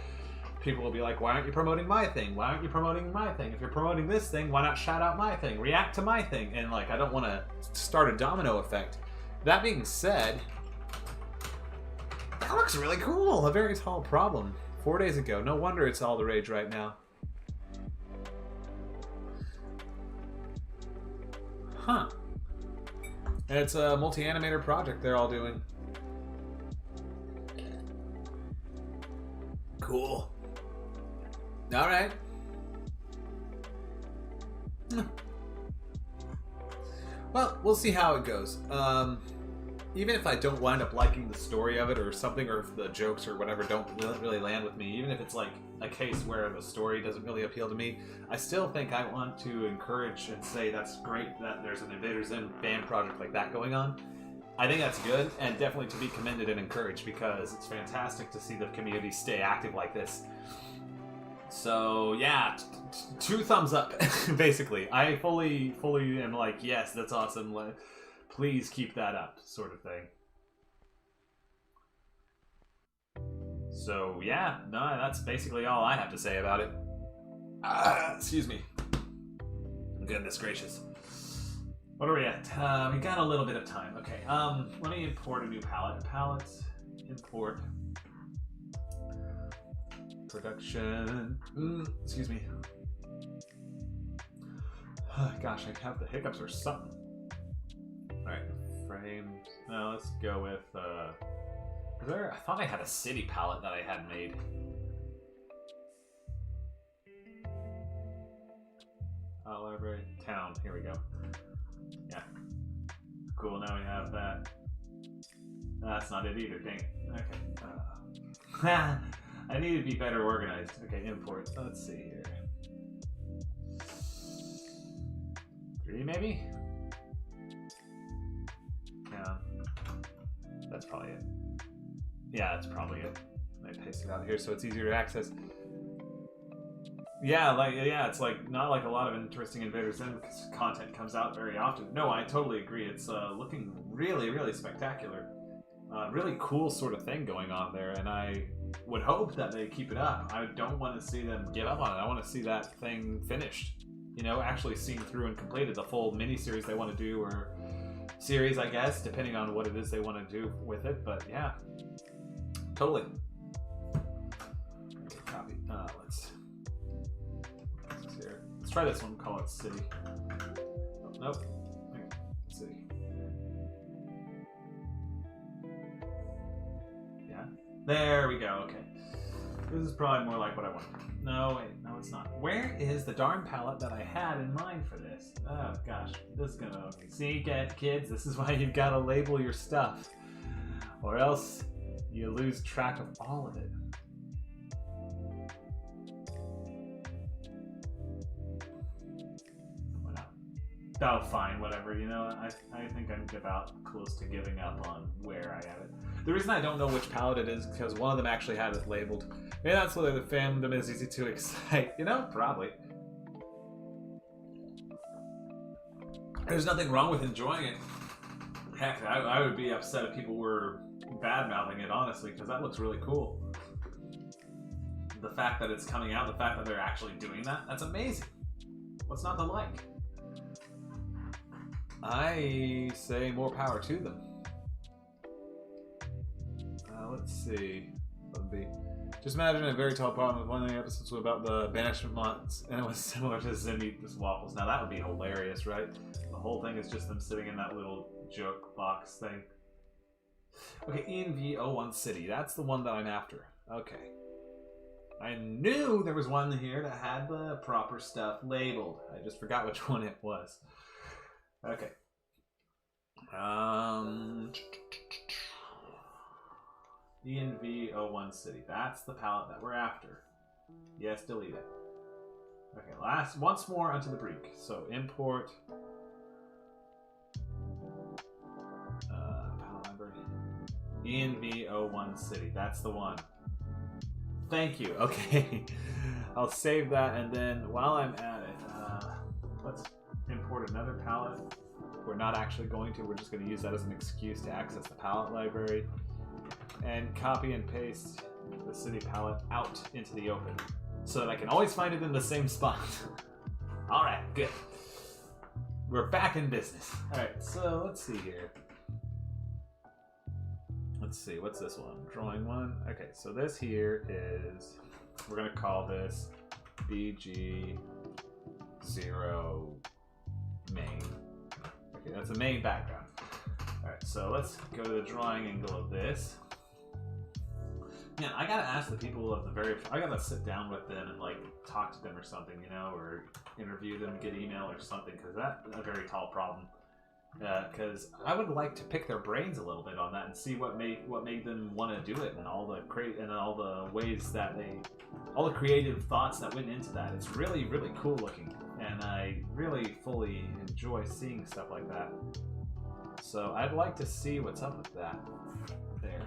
people will be like, why aren't you promoting my thing? Why aren't you promoting my thing? If you're promoting this thing, why not shout out my thing? React to my thing. And like, I don't want to start a domino effect. That being said, that looks really cool. A very tall problem. 4 days ago. No wonder it's all the rage right now. Huh. And it's a multi-animator project they're all doing. Cool. All right. Well, we'll see how it goes. Even if I don't wind up liking the story of it or something, or if the jokes or whatever don't really land with me, even if it's like a case where the story doesn't really appeal to me, I still think I want to encourage and say that's great that there's an Invader Zim fan project like that going on. I think that's good and definitely to be commended and encouraged because it's fantastic to see the community stay active like this. So yeah, 2 thumbs up, basically. I fully am like, yes, that's awesome. Please keep that up, sort of thing. So yeah, no, that's basically all I have to say about it. Excuse me. Goodness gracious. What are we at? We got a little bit of time. Okay, let me import a new palette. Palette, import. Production. Excuse me. Gosh, I have the hiccups or something. Alright, frames. Now let's go with, I thought I had a city palette that I had made. Library, town, here we go. Yeah. Cool, now we have that. That's not it either, dang it. Okay. I need to be better organized. Okay, import. Let's see here. 3 maybe? Yeah. That's probably it. Yeah, that's probably it. I paste it out here so it's easier to access. Yeah, it's like not like a lot of interesting Invader Zim content comes out very often. No, I totally agree. It's looking really, really spectacular. Really cool sort of thing going on there, and I would hope that they keep it up. I don't want to see them give up on it. I want to see that thing finished. You know, actually seen through and completed, the full mini-series they want to do, or series, I guess, depending on what it is they want to do with it. But yeah, totally. Okay, copy. Let's try this one. Call it city. Oh, nope. Okay. City. Yeah. There we go. Okay. This is probably more like what I want. No, wait. No, it's not. Where is the darn palette that I had in mind for this? Oh gosh, this is gonna. See, kids. This is why you've got to label your stuff, or else you lose track of all of it. Oh, fine, whatever. You know, I think I'm about close to giving up on where I have it. The reason I don't know which palette it is because one of them actually had it labeled. Maybe that's whether the fandom is easy to excite. You know, probably. There's nothing wrong with enjoying it. Heck, I would be upset if people were bad-mouthing it, honestly, because that looks really cool. The fact that it's coming out, the fact that they're actually doing that, that's amazing. What's not to like? I say more power to them. Let's see. Just imagine a very tall problem with one of the episodes was about the banishment mods, and it was similar to Zim Eat This Waffles. Now that would be hilarious, right? The whole thing is just them sitting in that little joke box thing. Okay, ENV01 City. That's the one that I'm after. Okay. I knew there was one here that had the proper stuff labeled. I just forgot which one it was. Okay. ENV01 City. That's the palette that we're after. Yes, delete it. Okay, once more onto the break. So import palette library. ENV01 City. That's the one. Thank you. Okay. I'll save that, and then while I'm at it, let's import another palette. We're not actually going to. We're just going to use that as an excuse to access the palette library and copy and paste the city palette out into the open so that I can always find it in the same spot. Alright, good. We're back in business. Alright, so let's see here. Let's see, what's this one? Drawing one? Okay, so this here is, we're going to call this BG0 main. Okay, that's the main background. Alright, so let's go to the drawing angle of this. Man, I gotta ask the people of the I gotta sit down with them and like talk to them or something, you know, or interview them, get email or something, because that's a very tall problem. Because I would like to pick their brains a little bit on that and see what made them want to do it, and all the ways that all the creative thoughts that went into that. It's really, really cool looking, and I really fully enjoy seeing stuff like that. So I'd like to see what's up with that. There.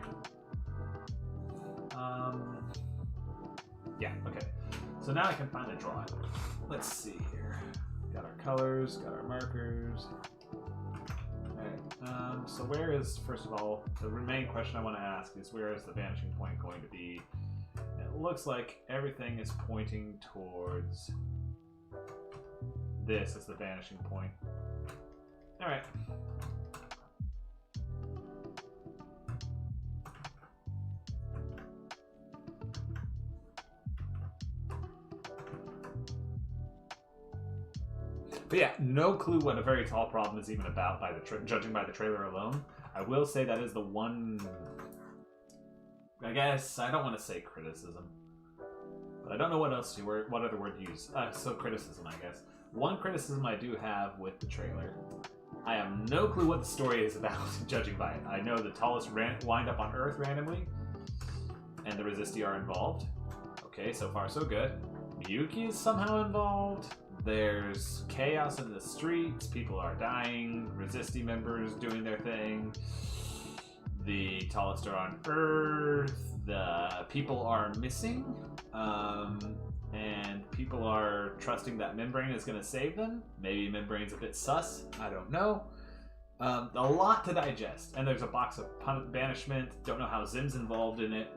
Yeah, okay. So now I can finally draw it. Let's see here. Got our colors, got our markers. Alright, so where is, first of all, the main question I want to ask is, where is the vanishing point going to be? It looks like everything is pointing towards this as the vanishing point. Alright. But yeah, no clue what a very tall problem is even about, judging by the trailer alone. I will say that is the one, I guess, I don't want to say criticism, but I don't know what other word to use. So criticism, I guess. One criticism I do have with the trailer, I have no clue what the story is about, judging by it. I know the tallest wind up on Earth randomly, and the Resisti are involved. Okay, so far so good. Miyuki is somehow involved. There's chaos in the streets, people are dying, Resisti members doing their thing, the tallest are on Earth, the people are missing, and people are trusting that Membrane is going to save them. Maybe Membrane's a bit sus, I don't know. A lot to digest, and there's a box of banishment, don't know how Zim's involved in it,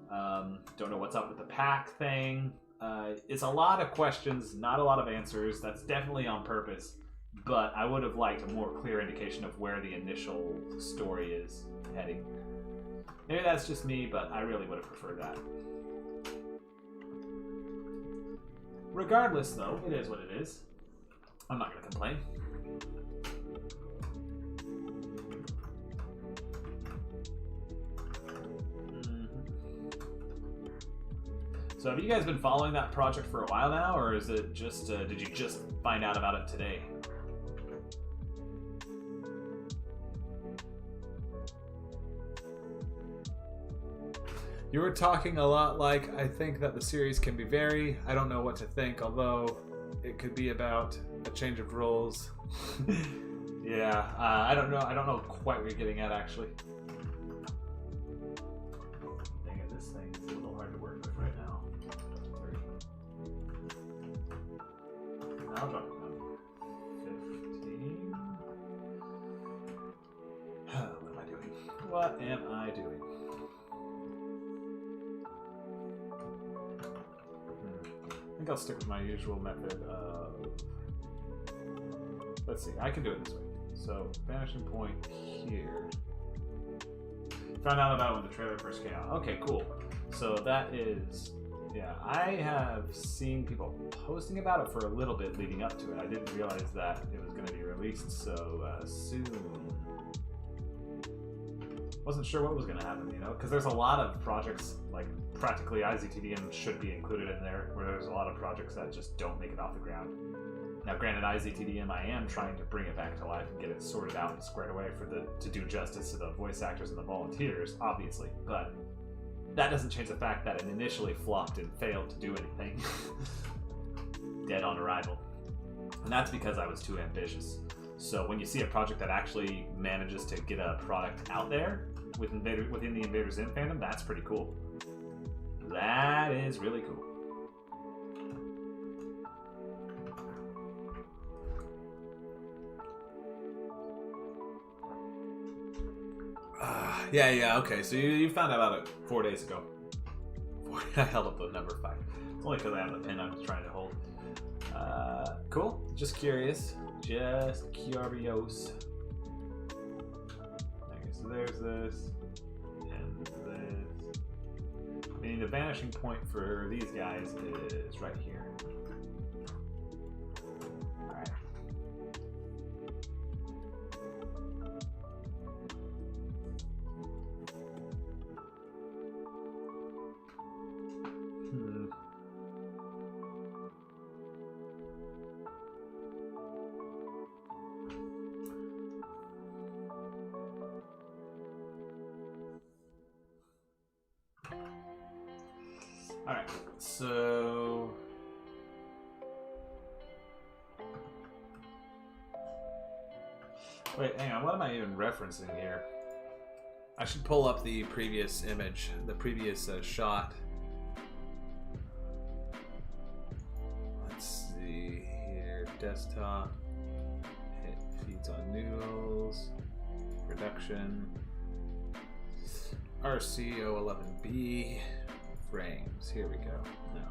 don't know what's up with the pack thing. It's a lot of questions, not a lot of answers. That's definitely on purpose, but I would have liked a more clear indication of where the initial story is heading. Maybe that's just me, but I really would have preferred that. Regardless, though, it is what it is. I'm not going to complain. So have you guys been following that project for a while now, or is it just, did you just find out about it today? You were talking a lot like, I think that the series can be very, I don't know what to think, although it could be about a change of roles. Yeah, I don't know quite what you're getting at, actually. Dang it, this thing is a little hard to work with right now. I'll drop it down. 15. What am I doing? What am I doing? I think I'll stick with my usual method of... Let's see, I can do it this way. So, vanishing point here. Found out about when the trailer first came out. Okay, cool. So that is... Yeah, I have seen people posting about it for a little bit leading up to it. I didn't realize that it was going to be released so soon. Wasn't sure what was going to happen, you know? Because there's a lot of projects, like practically IZTDM should be included in there, where there's a lot of projects that just don't make it off the ground. Now, granted, IZTDM, I am trying to bring it back to life and get it sorted out and squared away to do justice to the voice actors and the volunteers, obviously, but that doesn't change the fact that it initially flopped and failed to do anything. Dead on arrival. And that's because I was too ambitious. So when you see a project that actually manages to get a product out there within the Invader Zim fandom, that's pretty cool. That is really cool. Yeah, okay. So you found out about it 4 days ago. I held up the number 5. It's only because I have the pin I'm trying to hold. Cool. Just curious. Just curious. Okay, so there's this. And this. I mean, the vanishing point for these guys is right here. Alright. Alright, so... Wait, hang on, what am I even referencing here? I should pull up the previous image, the previous shot. Let's see here, desktop, hit feeds on noodles, production, RCO11B. Frames. Here we go. No.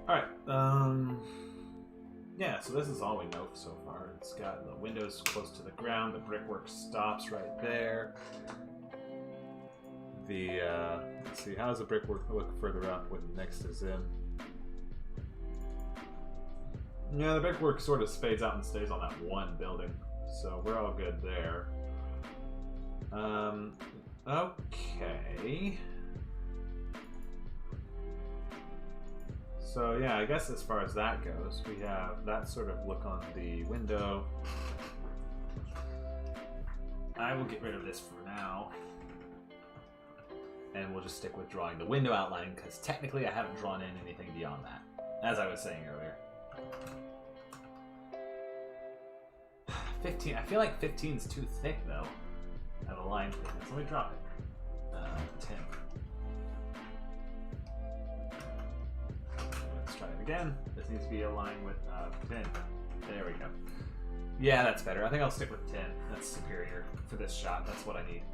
Alright, yeah, so this is all we know so far. It's got the windows close to the ground, the brickwork stops right there. Let's see, how does the brickwork look further up with next to Zim? Yeah, the brickwork sort of fades out and stays on that one building, so we're all good there. Okay. So yeah, I guess as far as that goes, we have that sort of look on the window. I will get rid of this for now. And we'll just stick with drawing the window outline, because technically I haven't drawn in anything beyond that, as I was saying earlier. 15, I feel like 15 is too thick though. Of a line thickness. Let me drop it. 10. Let's try it again. This needs to be aligned with 10. There we go. Yeah, that's better. I think I'll stick with 10. That's superior for this shot. That's what I need.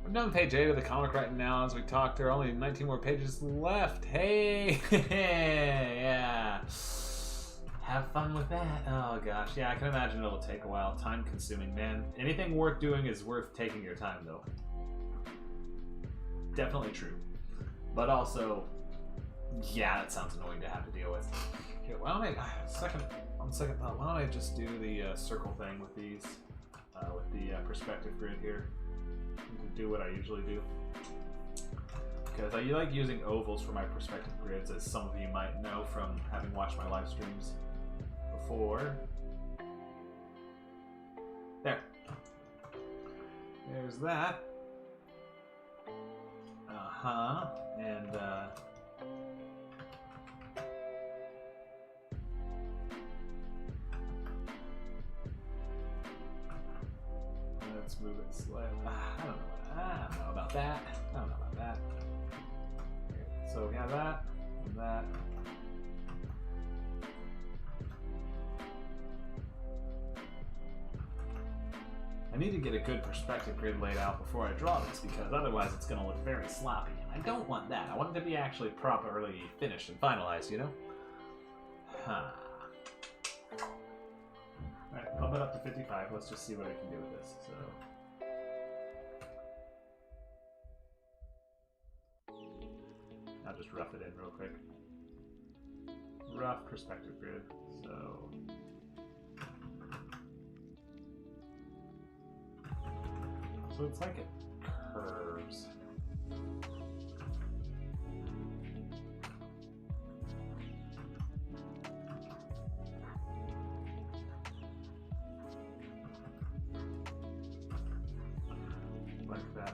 We're done page 8 of the comic right now. As we talk, there are only 19 more pages left. Hey! Yeah. Have fun with that. Oh gosh, yeah, I can imagine it'll take a while. Time consuming, man. Anything worth doing is worth taking your time though. Definitely true. But also, yeah, that sounds annoying to have to deal with. Here, why don't I, on second thought, why don't I just do the circle thing with these, with the perspective grid here. To do what I usually do. Because I like using ovals for my perspective grids, as some of you might know from having watched my live streams before. There. There's that. And let's move it slightly. I don't know about that. Okay, so we have that and that. I need to get a good perspective grid laid out before I draw this, because otherwise it's going to look very sloppy. And I don't want that. I want it to be actually properly finished and finalized, you know? Alright, pump it up to 55. Let's just see what I can do with this. So I'll just rough it in real quick. Rough perspective grid. So it's like it curves.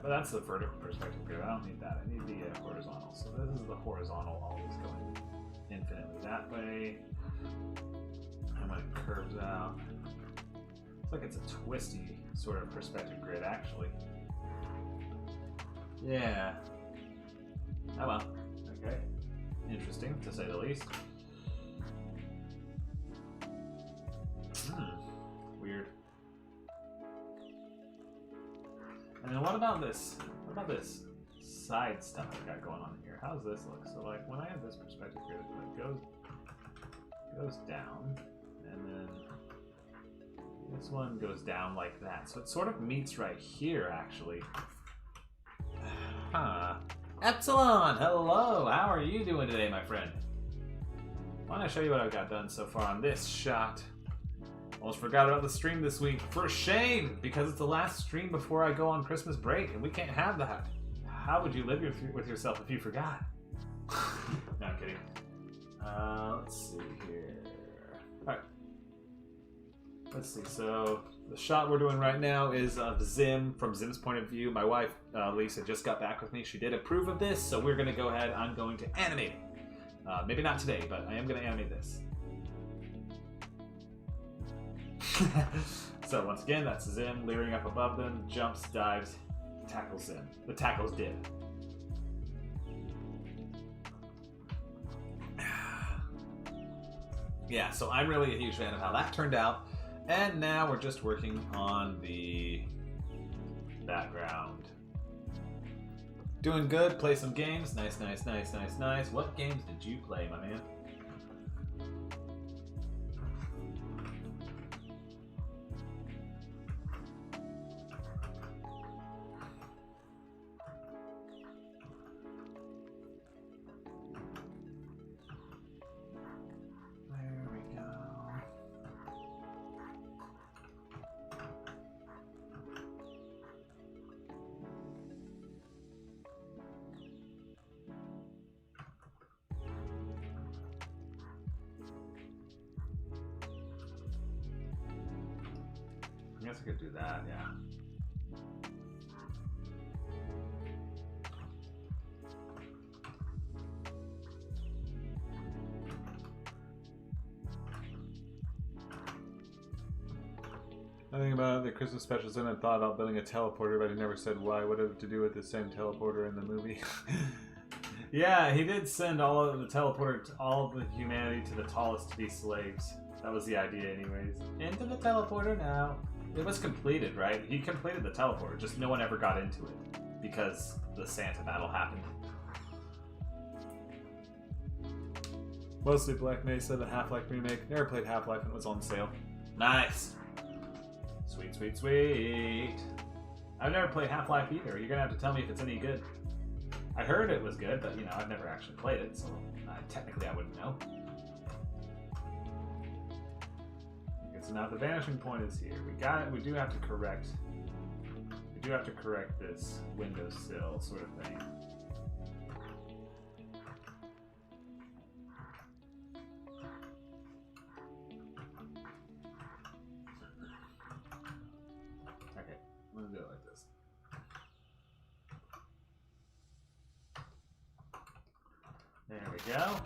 but that's the vertical perspective grid. I don't need that. I need the horizontal. So this is the horizontal, always going infinitely that way. And when it curves out, it's like it's a twisty sort of perspective grid, actually. Yeah. Oh well. Okay. Interesting, to say the least. Weird. And then what about this? What about this side stuff I've got going on here? How does this look? So like when I have this perspective grid, it goes down, and then this one goes down like that. So it sort of meets right here, actually. Huh. Epsilon, hello! How are you doing today, my friend? Why don't I show you what I've got done so far on this shot? Almost forgot about the stream this week. For shame! Because it's the last stream before I go on Christmas break, and we can't have that. How would you live with yourself if you forgot? No, I'm kidding. Let's see here. Alright. Let's see, so the shot we're doing right now is of Zim, from Zim's point of view. My wife, Lisa, just got back with me. She did approve of this, so we're going to go ahead. I'm going to animate it. Maybe not today, but I am going to animate this. So once again, that's Zim leering up above them, jumps, dives, tackles Zim. The tackle's dead. Yeah, so I'm really a huge fan of how that turned out. And now we're just working on the background. Doing good, play some games. Nice, nice, nice, nice, nice. What games did you play, my man? I guess I could do that, yeah. I think about the Christmas specials and I thought about building a teleporter, but he never said why. What have to do with the same teleporter in the movie? Yeah, he did send all of the teleporter, all of the humanity to the tallest to be slaves. That was the idea anyways. Into the teleporter now. It was completed, right? He completed the teleporter, just no one ever got into it because the Santa battle happened. Mostly Black Mesa, the Half-Life remake. Never played Half-Life and it was on sale. Nice! Sweet, sweet, sweet. I've never played Half-Life either. You're gonna have to tell me if it's any good. I heard it was good, but you know, I've never actually played it, so technically I wouldn't know. So now the vanishing point is here. We got it. We do have to correct. We do have to correct this windowsill sort of thing. Okay, I'm gonna do it like this. There we go.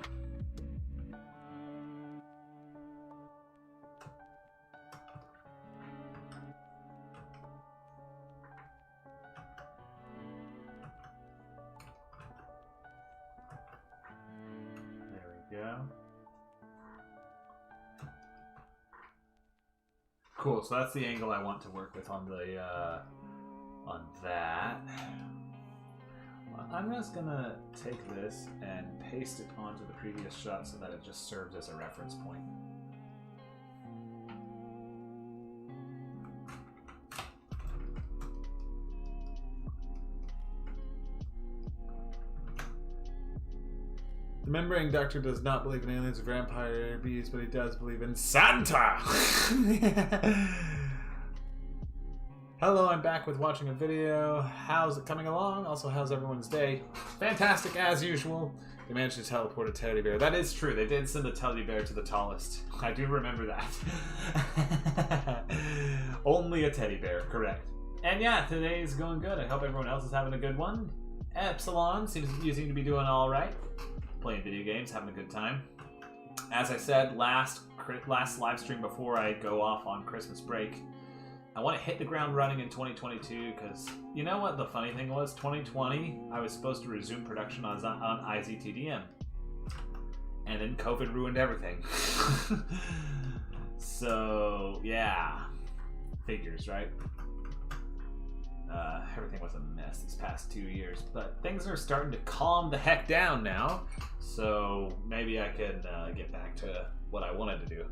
Cool, so that's the angle I want to work with on the on that. I'm just gonna take this and paste it onto the previous shot so that it just serves as a reference point. The membrane doctor does not believe in aliens or vampire bees, but he does believe in Santa! Hello, I'm back with watching a video. How's it coming along? Also, how's everyone's day? Fantastic as usual. They managed to teleport a teddy bear. That is true. They did send a teddy bear to the tallest. I do remember that. Only a teddy bear, correct. And yeah, today's going good. I hope everyone else is having a good one. Epsilon you seem to be doing all right. Playing video games, having a good time. As I said last live stream before I go off on Christmas break, I want to hit the ground running in 2022 because you know what the funny thing was? 2020, I was supposed to resume production on IZTDM. And then COVID ruined everything. So, yeah. Figures, right? Everything was a mess these past 2 years, but things are starting to calm the heck down now. So maybe I can get back to what I wanted to do.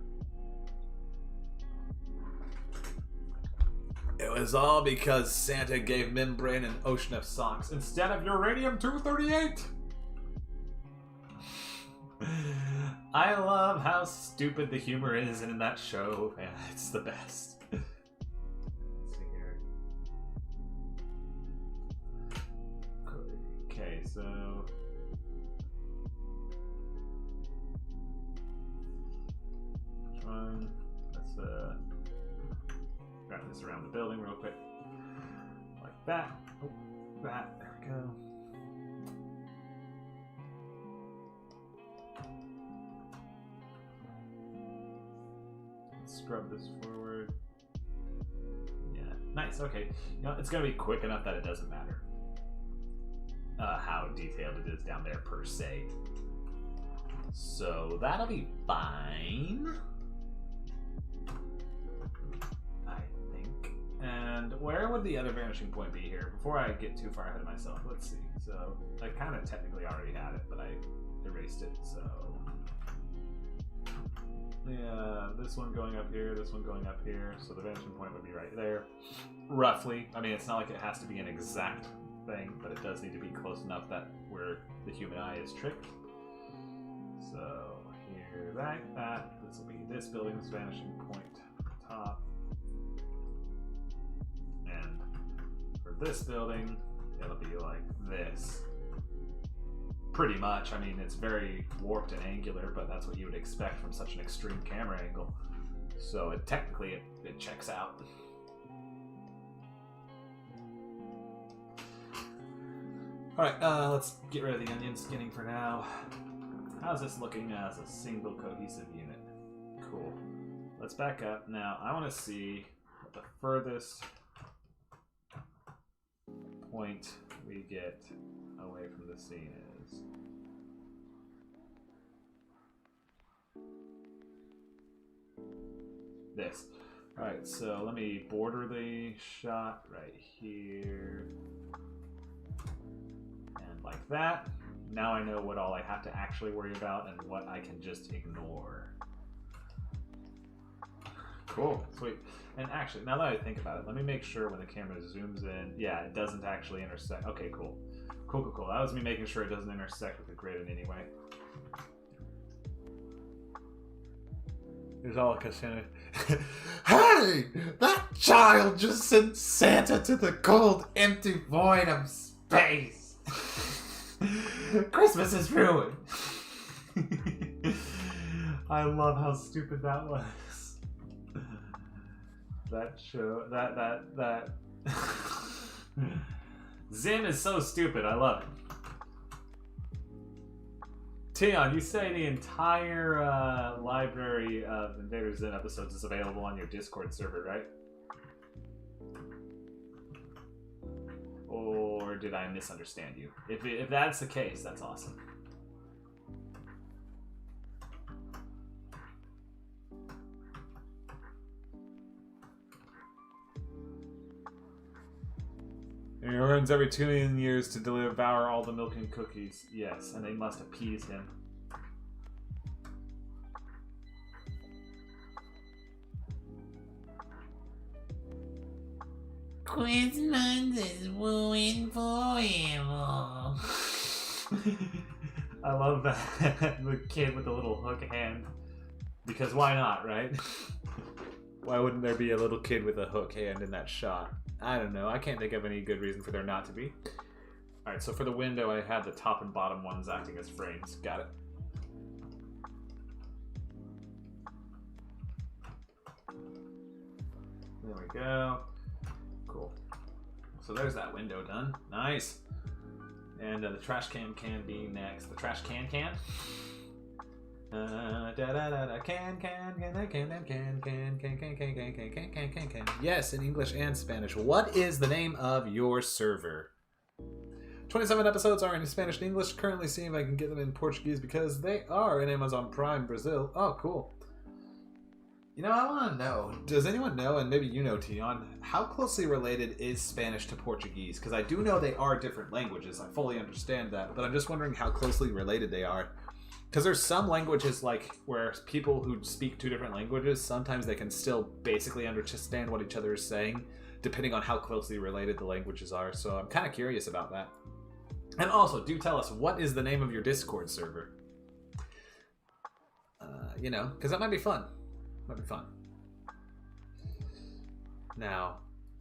It was all because Santa gave Membrane an ocean of socks instead of uranium-238. I love how stupid the humor is in that show, and it's the best. Okay, so let's wrap this around the building real quick, like that. Oh, that. There we go. Let's scrub this forward. Yeah, nice. Okay, you know it's gonna be quick enough that it doesn't matter. How detailed it is down there per se. So that'll be fine, I think. And where would the other vanishing point be here? Before I get too far ahead of myself, let's see. So I kind of technically already had it, but I erased it. So yeah, this one going up here, this one going up here. So the vanishing point would be right there, roughly. I mean, it's not like it has to be an exact thing, but it does need to be close enough that where the human eye is tricked. So here, that. This will be this building's vanishing point at the top. And for this building, it'll be like this. Pretty much. I mean, it's very warped and angular, but that's what you would expect from such an extreme camera angle. So it technically it checks out. Alright, let's get rid of the onion skinning for now. How's this looking as a single cohesive unit? Cool. Let's back up. Now, I want to see what the furthest point we get away from the scene is. This. Alright, so let me border the shot right here. Like that. Now I know what all I have to actually worry about and what I can just ignore. Cool, sweet. And actually, now that I think about it, let me make sure when the camera zooms in, yeah, it doesn't actually intersect. Okay, cool. Cool. That was me making sure it doesn't intersect with the grid in any way. Here's all Cassandra. Hey! That child just sent Santa to the cold, empty void of space! Christmas is ruined. I love how stupid that was. That show, that Zim is so stupid. I love it. Tion, you say the entire library of Invader Zim episodes is available on your Discord server, right? Or did I misunderstand you? If that's the case, that's awesome. He returns every 2 million years to devour all the milk and cookies. Yes, and they must appease him. Christmas is ruined forever. I love that. The kid with the little hook hand. Because why not, right? Why wouldn't there be a little kid with a hook hand in that shot? I don't know. I can't think of any good reason for there not to be. Alright, so for the window, I had the top and bottom ones acting as frames. Got it. There we go. Cool. So there's that window done. Nice. And the trash can be next. The trash can. Can. Yes, in English and Spanish. What is the name of your server? 27 episodes are in Spanish and English. Currently seeing if I can get them in Portuguese because they are in Amazon Prime Brazil. Oh, cool. You know, I want to know, does anyone know, and maybe you know, Tion, how closely related is Spanish to Portuguese? Because I do know they are different languages. I fully understand that, but I'm just wondering how closely related they are. Because there's some languages, like, where people who speak two different languages, sometimes they can still basically understand what each other is saying, depending on how closely related the languages are. So I'm kind of curious about that. And also, do tell us, what is the name of your Discord server? You know, because that might be fun. Might be fun. Now,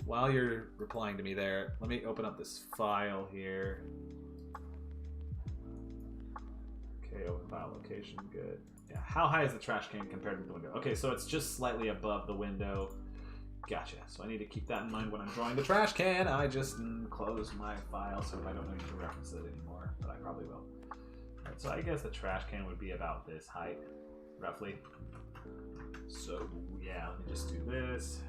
while you're replying to me there, let me open up this file here. Okay, open file location, good. Yeah, how high is the trash can compared to the window? Okay, so it's just slightly above the window. Gotcha. So I need to keep that in mind when I'm drawing the trash can. I just closed my file so I don't need to reference it anymore, but I probably will. Alright, so I guess the trash can would be about this height, roughly. So, yeah, let me just do this.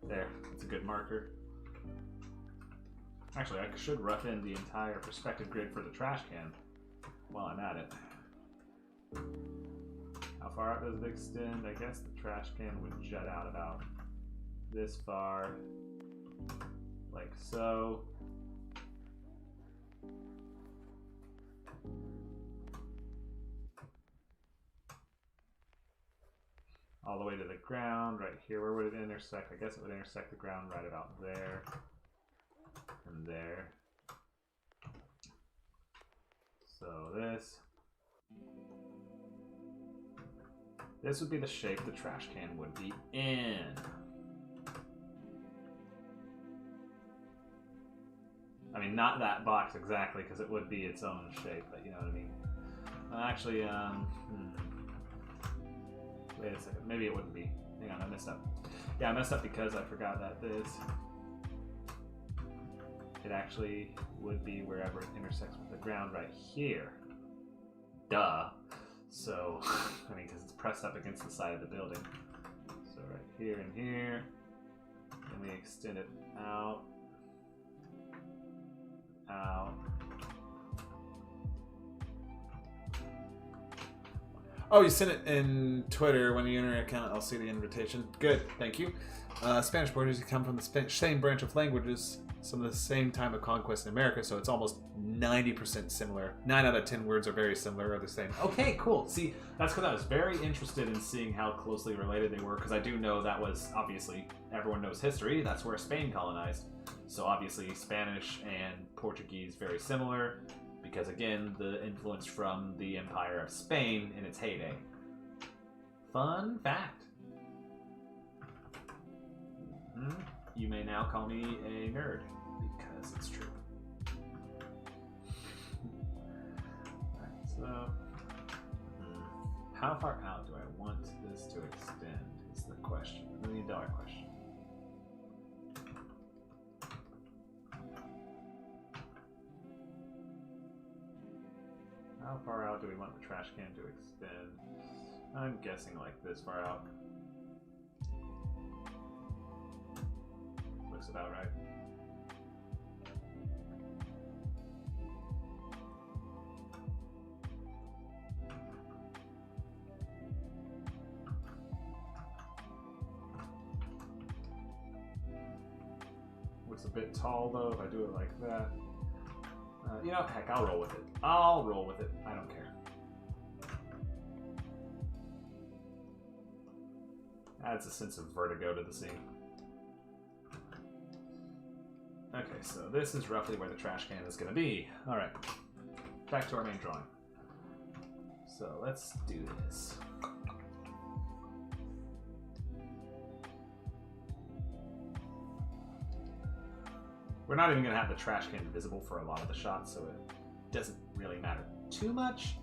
There, that's a good marker. Actually, I should rough in the entire perspective grid for the trash can while I'm at it. How far out does it extend? I guess the trash can would jut out about this far, like so. All the way to the ground, right here. Where would it intersect? I guess it would intersect the ground right about there. And there. So this would be the shape the trash can would be in. I mean, not that box exactly, because it would be its own shape, but you know what I mean. Actually, wait a second. Maybe it wouldn't be. Hang on, I messed up. Yeah, I messed up because I forgot that it actually would be wherever it intersects with the ground right here. Duh. So, I mean, because it's pressed up against the side of the building. So right here and here. And we extend it out. Out. Oh, you sent it in Twitter. When you enter an account, I'll see the invitation. Good, thank you. Spanish Portuguese come from the same branch of languages, some of the same time of conquest in America, so it's almost 90% similar. 9 out of 10 words are very similar or the same. Okay, cool. See, that's because I was very interested in seeing how closely related they were, because I do know that was, obviously, everyone knows history. That's where Spain colonized. So obviously Spanish and Portuguese very similar, because again, the influence from the Empire of Spain in its heyday. Fun fact. You may now call me a nerd, because it's true. Alright, so how far out do I want this to extend is the question. $1 million question. How far out do we want the trash can to extend? I'm guessing like this far out. Looks about right. Looks a bit tall though if I do it like that. You know, heck, I'll roll with it. I'll roll with it. I don't care. Adds a sense of vertigo to the scene. Okay, so this is roughly where the trash can is going to be. Alright, back to our main drawing. So let's do this. We're not even going to have the trash can visible for a lot of the shots, so it doesn't really matter too much.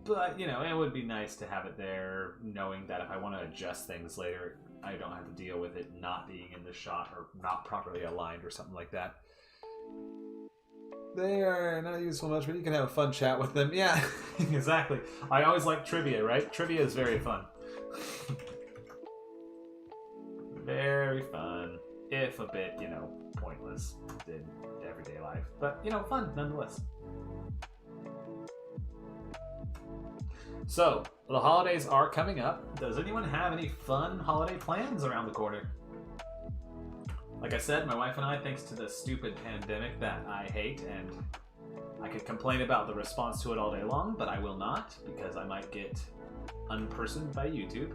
But, you know, it would be nice to have it there, knowing that if I want to adjust things later, I don't have to deal with it not being in the shot or not properly aligned or something like that. They are not useful much, but you can have a fun chat with them. Yeah, exactly. I always like trivia, right? Trivia is very fun. Very fun. If a bit, you know, pointless in everyday life. But, you know, fun nonetheless. So, the holidays are coming up. Does anyone have any fun holiday plans around the corner? Like I said, my wife and I, thanks to the stupid pandemic that I hate, and I could complain about the response to it all day long, but I will not, because I might get unpersoned by YouTube.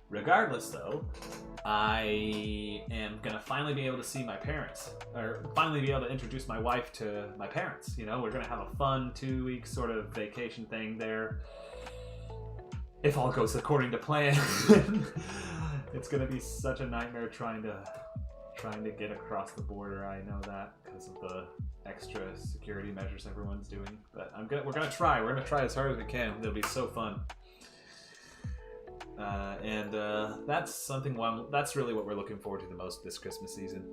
Regardless, though, I am going to finally be able to see my parents, or finally be able to introduce my wife to my parents. You know, we're going to have a fun 2-week sort of vacation thing there. If all goes according to plan. It's going to be such a nightmare trying to get across the border. I know that because of the extra security measures everyone's doing. But we're gonna try. We're gonna try as hard as we can. It'll be so fun. That's something. That's really what we're looking forward to the most this Christmas season.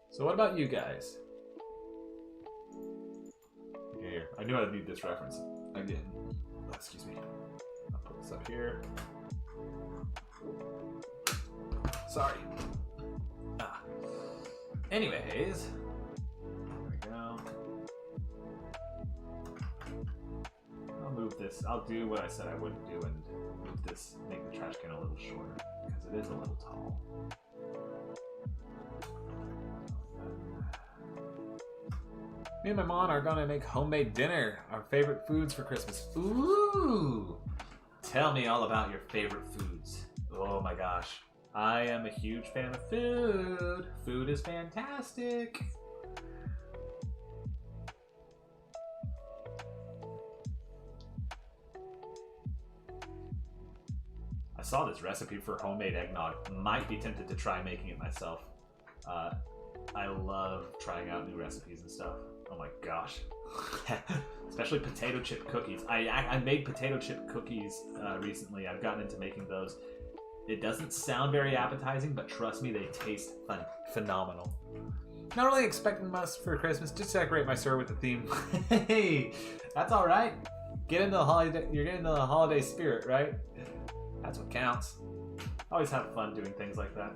So what about you guys? Okay, here. I knew I'd need this reference again. Excuse me. I'll put this up here. Sorry. Anyways. There we go. I'll move this. I'll do what I said I wouldn't do and move this, make the trash can a little shorter, because it is a little tall. Me and my mom are gonna make homemade dinner. Our favorite foods for Christmas. Ooh! Tell me all about your favorite foods. Oh my gosh. I am a huge fan of food. Food is fantastic. I saw this recipe for homemade eggnog. Might be tempted to try making it myself. I love trying out new recipes and stuff. Oh my gosh. Especially potato chip cookies. I made potato chip cookies recently. I've gotten into making those. It doesn't sound very appetizing, but trust me, they taste phenomenal. Not really expecting much for Christmas. Just decorate my store with the theme. Hey, that's all right. Get into the holiday. You're getting into the holiday spirit, right? That's what counts. Always have fun doing things like that.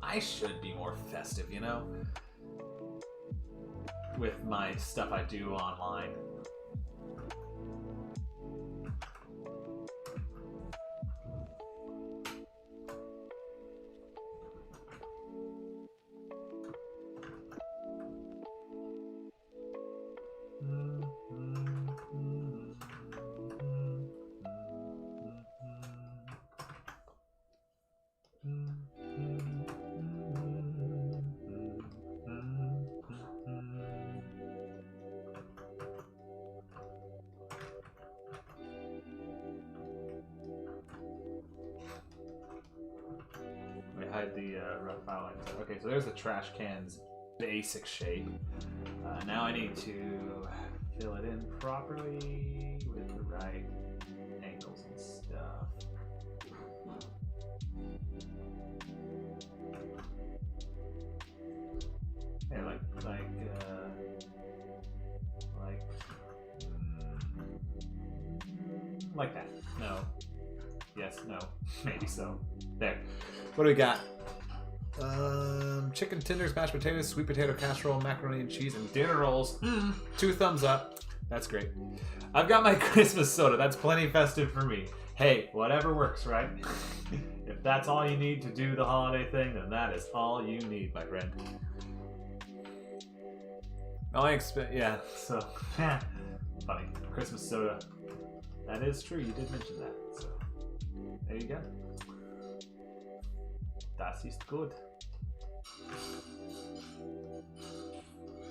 I should be more festive, you know, with my stuff I do online. Hide the rough outlines. Okay, so there's the trash can's basic shape. Now I need to fill it in properly with the right angles and stuff. Yeah, like that. No. Yes, no. Maybe so. There. What do we got? Chicken tenders, mashed potatoes, sweet potato casserole, macaroni and cheese, and dinner rolls. 2 thumbs up. That's great. I've got my Christmas soda. That's plenty festive for me. Hey, whatever works, right? If that's all you need to do the holiday thing, then that is all you need, my friend. Yeah, so, funny. Christmas soda. That is true, you did mention that, so, there you go. Das ist good.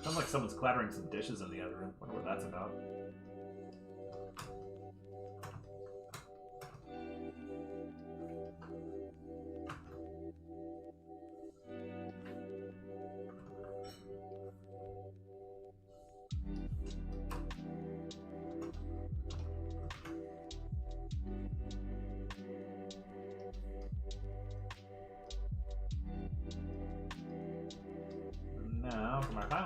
Sounds like someone's clattering some dishes in the other room. Wonder what that's about.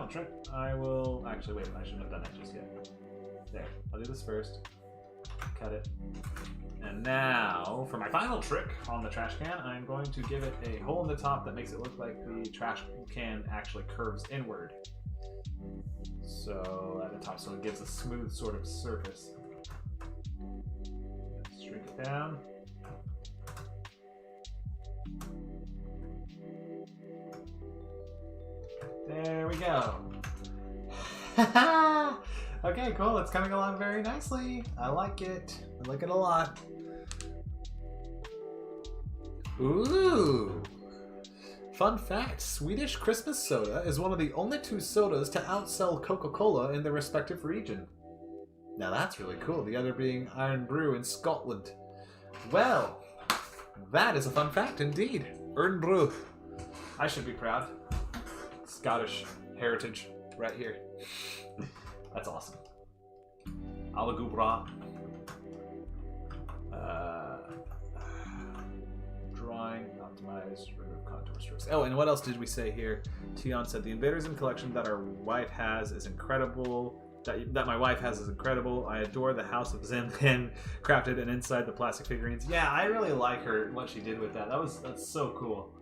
final trick, I will... Actually, wait, I shouldn't have done that just yet. There, I'll do this first. Cut it. And now, for my final trick on the trash can, I'm going to give it a hole in the top that makes it look like the trash can actually curves inward. So, at the top, so it gives a smooth sort of surface. Shrink it down. There we go. Okay, cool. It's coming along very nicely. I like it. I like it a lot. Ooh. Fun fact, Swedish Christmas soda is one of the only 2 sodas to outsell Coca-Cola in their respective region. Now that's really cool, the other being Iron Brew in Scotland. Well, that is a fun fact indeed. Iron Brew. I should be proud. Scottish heritage right here. That's awesome. Alagubra. Drawing, optimize, remove contour strokes. Oh, and what else did we say here? Tion said the Invader Zim collection that our wife has is incredible. That my wife has is incredible. I adore the House of Zim and crafted and inside the plastic figurines. Yeah, I really like what she did with that. That's so cool,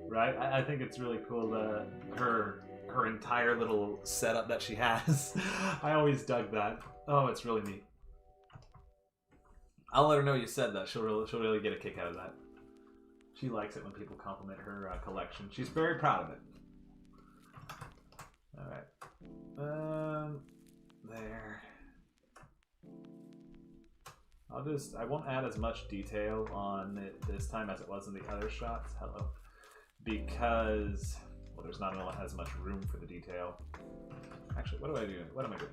right? I think it's really cool that her entire little setup that she has. I always dug that. Oh, it's really neat. I'll let her know you said that. She'll really get a kick out of that. She likes it when people compliment her collection. She's very proud of it. All right. There. I won't add as much detail on it this time as it was in the other shots. Hello. Because, well, there's not as much room for the detail. Actually, what do I do? What am I doing?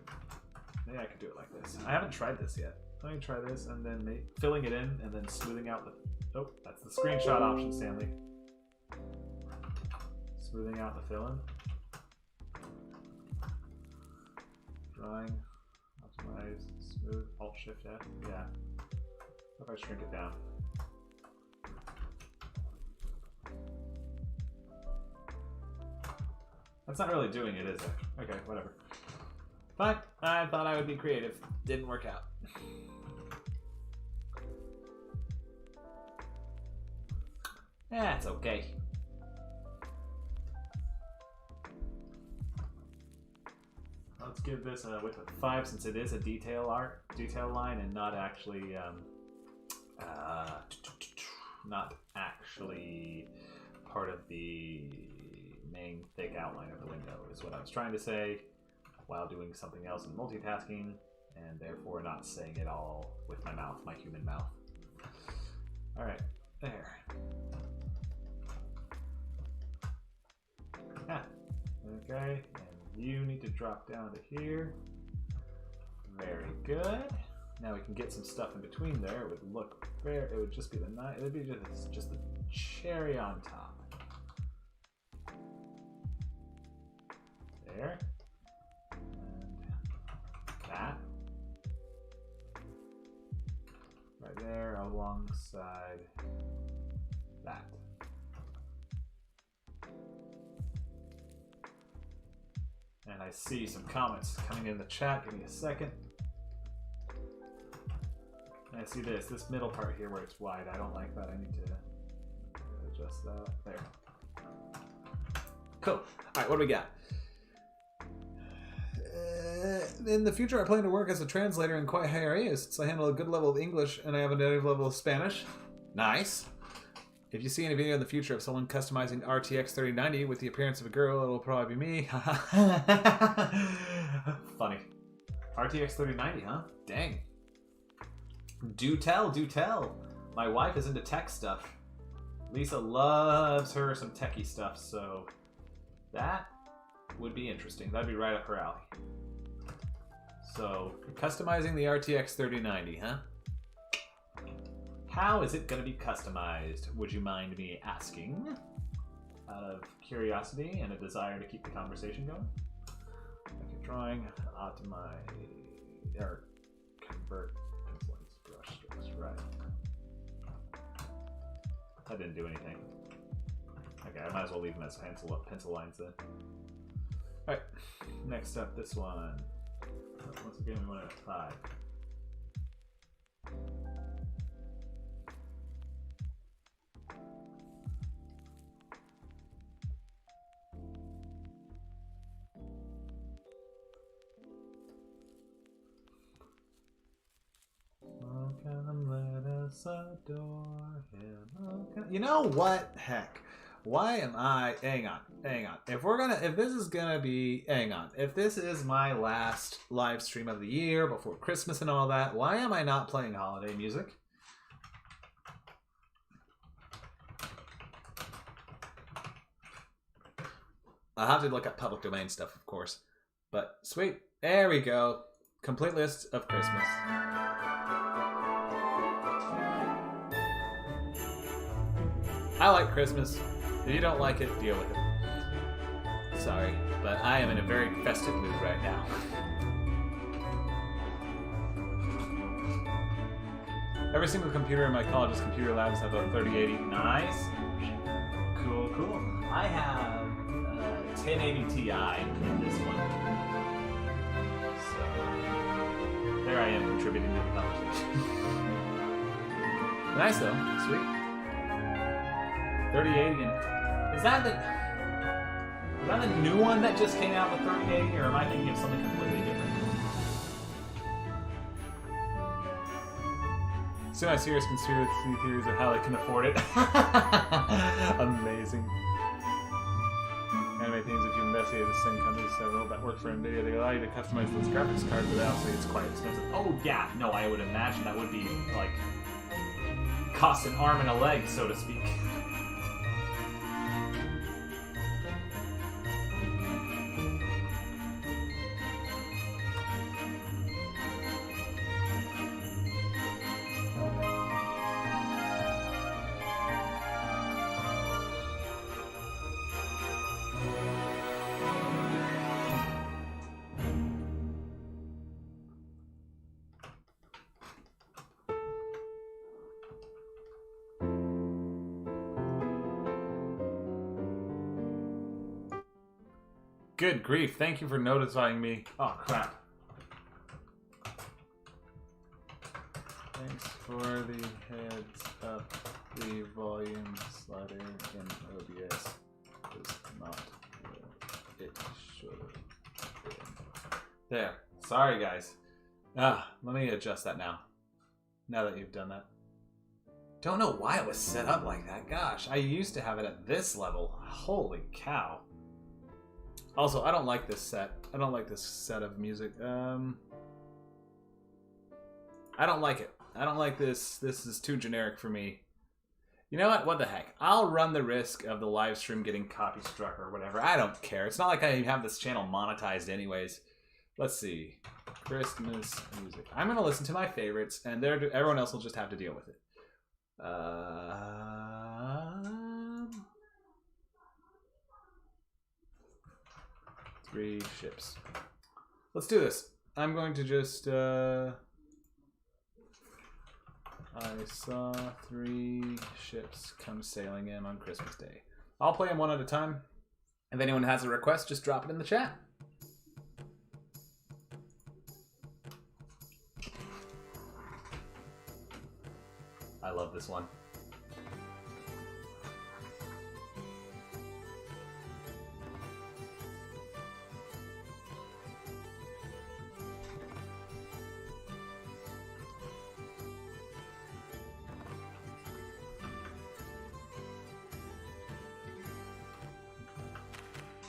Maybe I could do it like this. I haven't tried this yet. Let me try this and then filling it in and then smoothing out the... Oh, that's the screenshot option, Stanley. Smoothing out the fill-in. Drawing, optimize, smooth, Alt-Shift-F. Yeah. What if I shrink it down? That's not really doing it, is it? Okay, whatever. Fine. I thought I would be creative. Didn't work out. That's okay. Let's give this a width of 5 since it is a detail line and not actually part of the main thick outline of the window is what I was trying to say while doing something else in multitasking and therefore not saying it all with my mouth, my human mouth. Alright, there. Yeah. Okay, and you need to drop down to here. Very good. Now we can get some stuff in between there. It would look fair. It would just be it would be just the cherry on top. There. And that. Right there alongside that. And I see some comments coming in the chat. Give me a second. And I see this middle part here where it's wide. I don't like that. I need to adjust that. There. Cool. All right, what do we got? In the future, I plan to work as a translator in quite high areas since I handle a good level of English and I have a native level of Spanish. Nice. If you see any video in the future of someone customizing RTX 3090 with the appearance of a girl, it'll probably be me. Funny. RTX 3090, huh? Dang. Do tell, do tell. My wife is into tech stuff. Lisa loves her some techie stuff, so that would be interesting. That'd be right up her alley. So, customizing the RTX 3090, huh? How is it going to be customized? Would you mind me asking? Out of curiosity and a desire to keep the conversation going. Okay, drawing, optimize, or convert pencil lines, brush strokes, right. That didn't do anything. Okay, I might as well leave them as pencil lines then. Alright, next up, this one. Once again, we want to 5. Oh, come let us adore him. Oh, you know what? Heck. Why am I... Hang on. If this is gonna be... Hang on. If this is my last live stream of the year before Christmas and all that, why am I not playing holiday music? I'll have to look at public domain stuff, of course. But, sweet. There we go. Complete list of Christmas. I like Christmas. If you don't like it, deal with it. Sorry, but I am in a very festive mood right now. Every single computer in my college's computer labs have a 3080. Nice. Cool, cool. I have 1080 Ti in this one. So, there I am contributing to the conversation. Nice though. Sweet. 3080 and is that the new one that just came out with 3080, or am I thinking of something completely different? Semi-serious conspiracy theories of how they can afford it. Amazing. Anime themes, if you investigate the same companies several that work for Nvidia, they allow you to customize those graphics cards without saying it's quite expensive. Oh yeah, no, I would imagine that would be like cost an arm and a leg, so to speak. Good grief, thank you for notifying me. Oh, crap. Thanks for the heads up. The volume slider in OBS is not where it should have been. There. Sorry, guys. Let me adjust that now. Now that you've done that. Don't know why it was set up like that. Gosh, I used to have it at this level. Holy cow. Also, I don't like this set. I don't like this set of music. I don't like it. I don't like this. This is too generic for me. You know what? What the heck? I'll run the risk of the live stream getting copy struck or whatever. I don't care. It's not like I have this channel monetized anyways. Let's see. Christmas music. I'm going to listen to my favorites, and everyone else will just have to deal with it. 3 ships. Let's do this. I'm going to just, I saw 3 ships come sailing in on Christmas Day. I'll play them one at a time. If anyone has a request, just drop it in the chat. I love this one.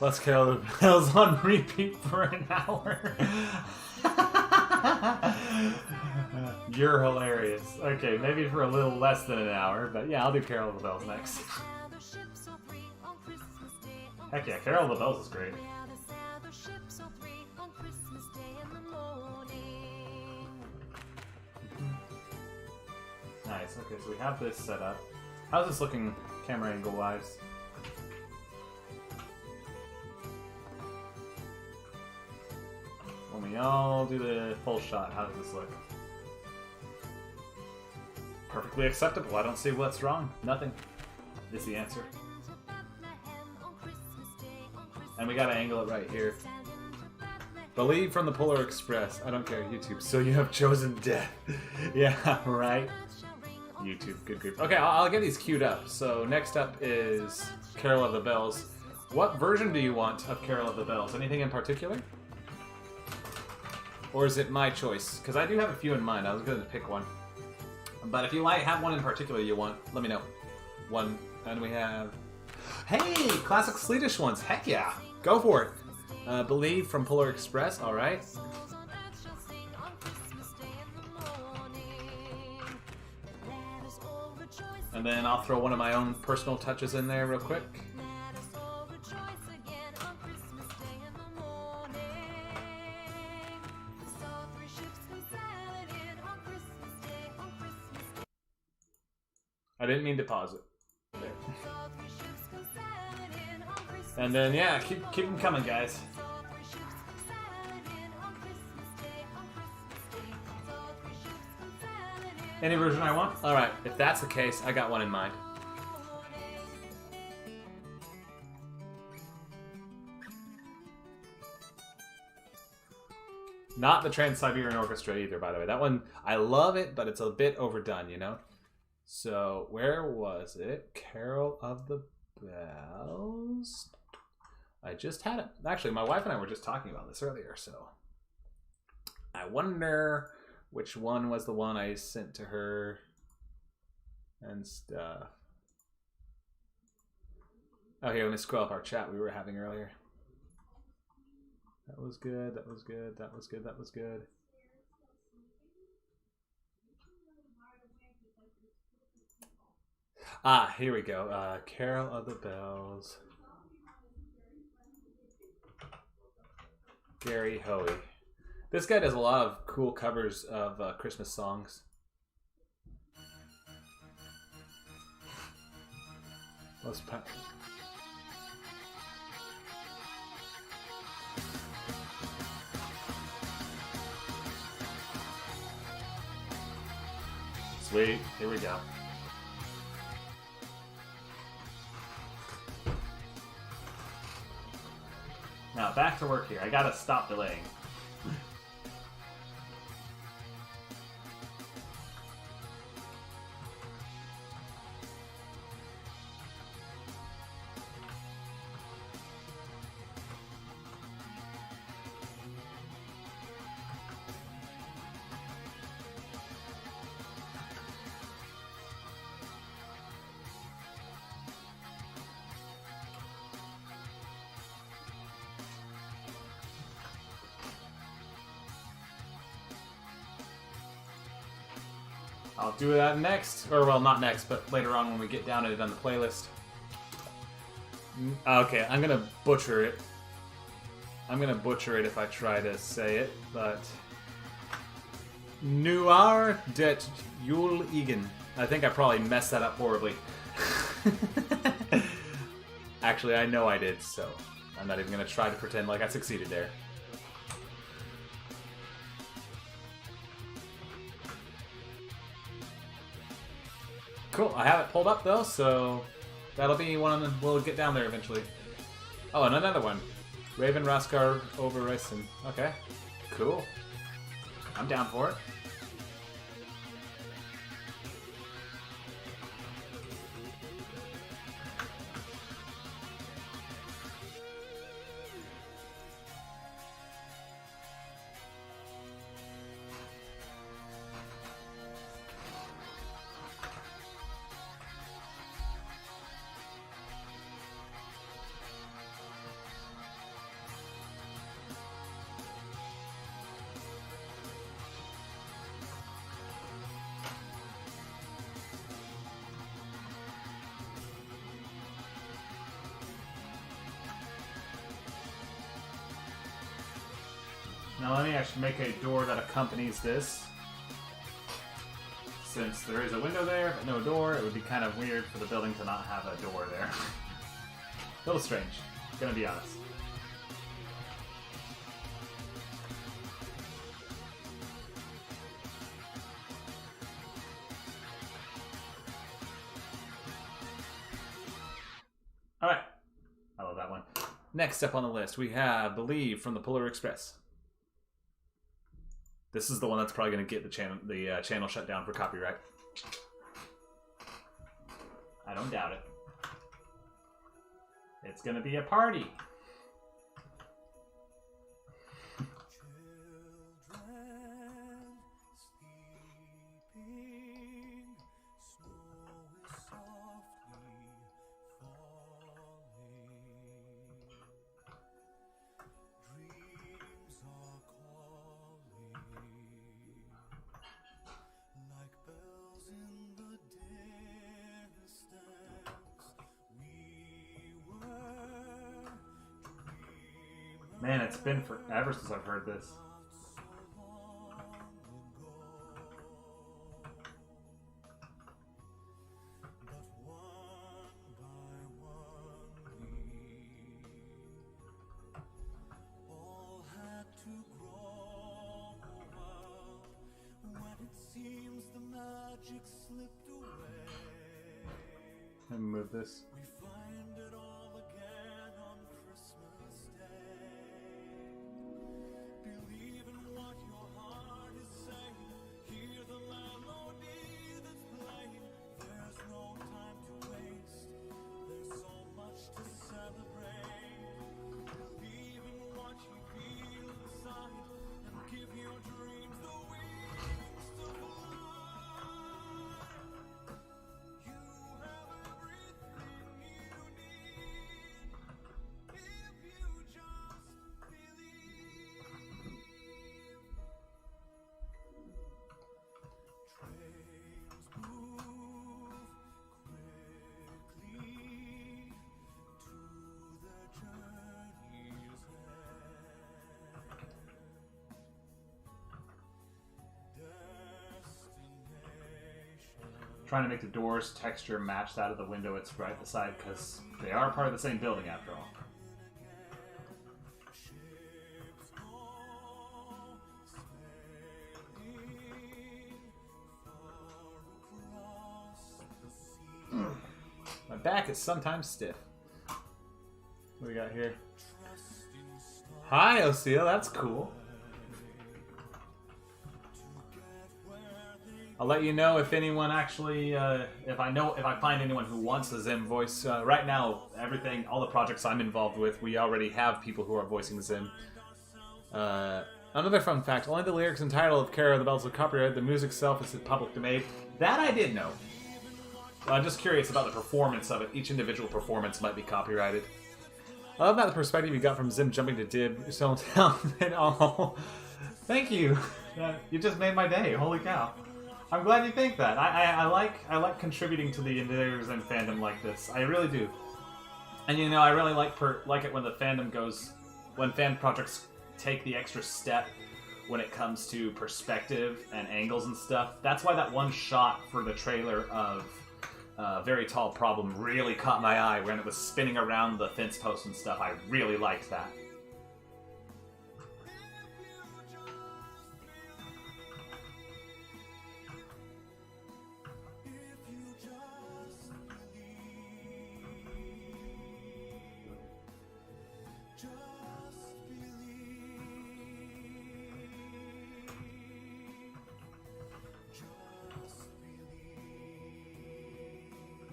Let's Carol the Bells on repeat for an hour. You're hilarious. Okay, maybe for a little less than an hour, but yeah, I'll do Carol of the Bells next. Heck yeah, Carol of the Bells is great. Nice, okay, so we have this set up. How's this looking camera angle wise? When we all do the full shot, how does this look? Perfectly acceptable. I don't see what's wrong. Nothing is the answer. And we gotta angle it right here. Believe from the Polar Express. I don't care, YouTube. So you have chosen death. Yeah, right? YouTube, good grief. Okay, I'll get these queued up. So next up is Carol of the Bells. What version do you want of Carol of the Bells? Anything in particular? Or is it my choice? Because I do have a few in mind. I was going to pick one. But if you have one in particular you want, let me know. One, and we have... Hey! Classic Swedish ones. Heck yeah! Go for it. Believe from Polar Express. Alright. And then I'll throw one of my own personal touches in there real quick. I didn't mean to pause it. There. And then, yeah, keep them coming, guys. Any version I want? Alright, if that's the case, I got one in mind. Not the Trans-Siberian Orchestra either, by the way. That one, I love it, but it's a bit overdone, you know? So, where was it? Carol of the Bells? I just had it. Actually, my wife and I were just talking about this earlier, so... I wonder... which one was the one I sent to her and stuff. Oh, here, let me scroll up our chat we were having earlier. That was good, that was good, that was good, that was good. Ah, here we go. Carol of the Bells. Gary Hoey. This guy does a lot of cool covers of Christmas songs. Sweet, here we go. Now back to work here. I gotta stop delaying. I'll do that next. Or, well, not next, but later on when we get down to it on the playlist. Okay, I'm gonna butcher it. I'm gonna butcher it if I try to say it, but... Nuar det Jul Igen. I think I probably messed that up horribly. Actually, I know I did, so I'm not even gonna try to pretend like I succeeded there. Cool, I have it pulled up though, so that'll be one we'll get down there eventually. Oh, and another one. Raven Raskar Overreisen. Okay, cool. I'm down for it. Now let me actually make a door that accompanies this. Since there is a window there, but no door, it would be kind of weird for the building to not have a door there. A little strange, gonna be honest. Alright. I love that one. Next up on the list, we have Believe from the Polar Express. This is the one that's probably going to get the channel shut down for copyright. I don't doubt it. It's going to be a party. Man, it's been forever since I've heard this. Let me move this. Trying to make the doors texture match that of the window it's right beside, because they are part of the same building after all. My back is sometimes stiff. What do we got here? Hi, Osea, that's cool. I'll let you know if anyone actually, if I find anyone who wants a Zim voice. Right now, all the projects I'm involved with, we already have people who are voicing the Zim. Another fun fact, only the lyrics and title of Care of the Bells of Copyright, the music itself is public domain. That I did know. I'm just curious about the performance of it. Each individual performance might be copyrighted. I love that the perspective you got from Zim jumping to Dib. You're so talented. Oh, thank you. You just made my day. Holy cow. I'm glad you think that. I like contributing to the Invader Zim fandom like this. I really do. And you know, I really like it when the fandom when fan projects take the extra step when it comes to perspective and angles and stuff. That's why that one shot for the trailer of Very Tall Problem really caught my eye when it was spinning around the fence post and stuff. I really liked that.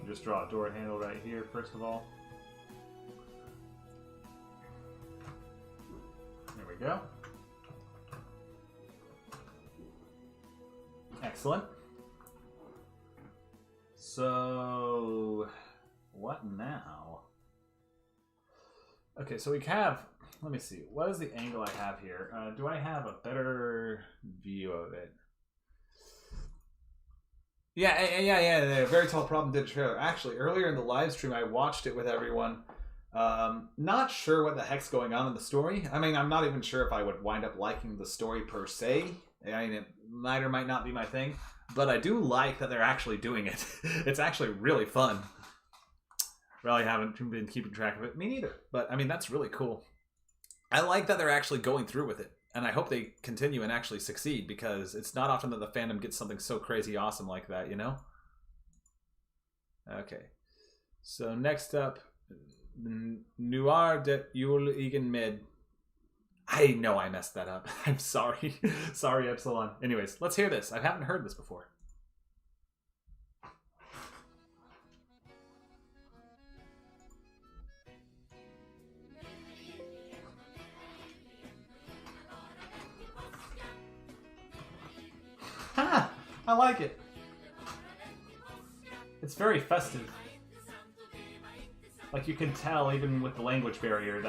Just draw a door handle right here, first of all. There we go. Excellent. So, what now? Okay, so we have, let me see, what is the angle I have here? Do I have a better view of it? Yeah. Very Tall Problem did a trailer. Actually, earlier in the live stream, I watched it with everyone. Not sure what the heck's going on in the story. I mean, I'm not even sure if I would wind up liking the story per se. I mean, it might or might not be my thing. But I do like that they're actually doing it. It's actually really fun. Really haven't been keeping track of it. Me neither. But, I mean, that's really cool. I like that they're actually going through with it. And I hope they continue and actually succeed, because it's not often that the fandom gets something so crazy awesome like that, you know? Okay. So next up, Noir det jul igen med. I know I messed that up. I'm sorry. Sorry, Epsilon. Anyways, let's hear this. I haven't heard this before. Ha! I like it. It's very festive. Like you can tell, even with the language barrier,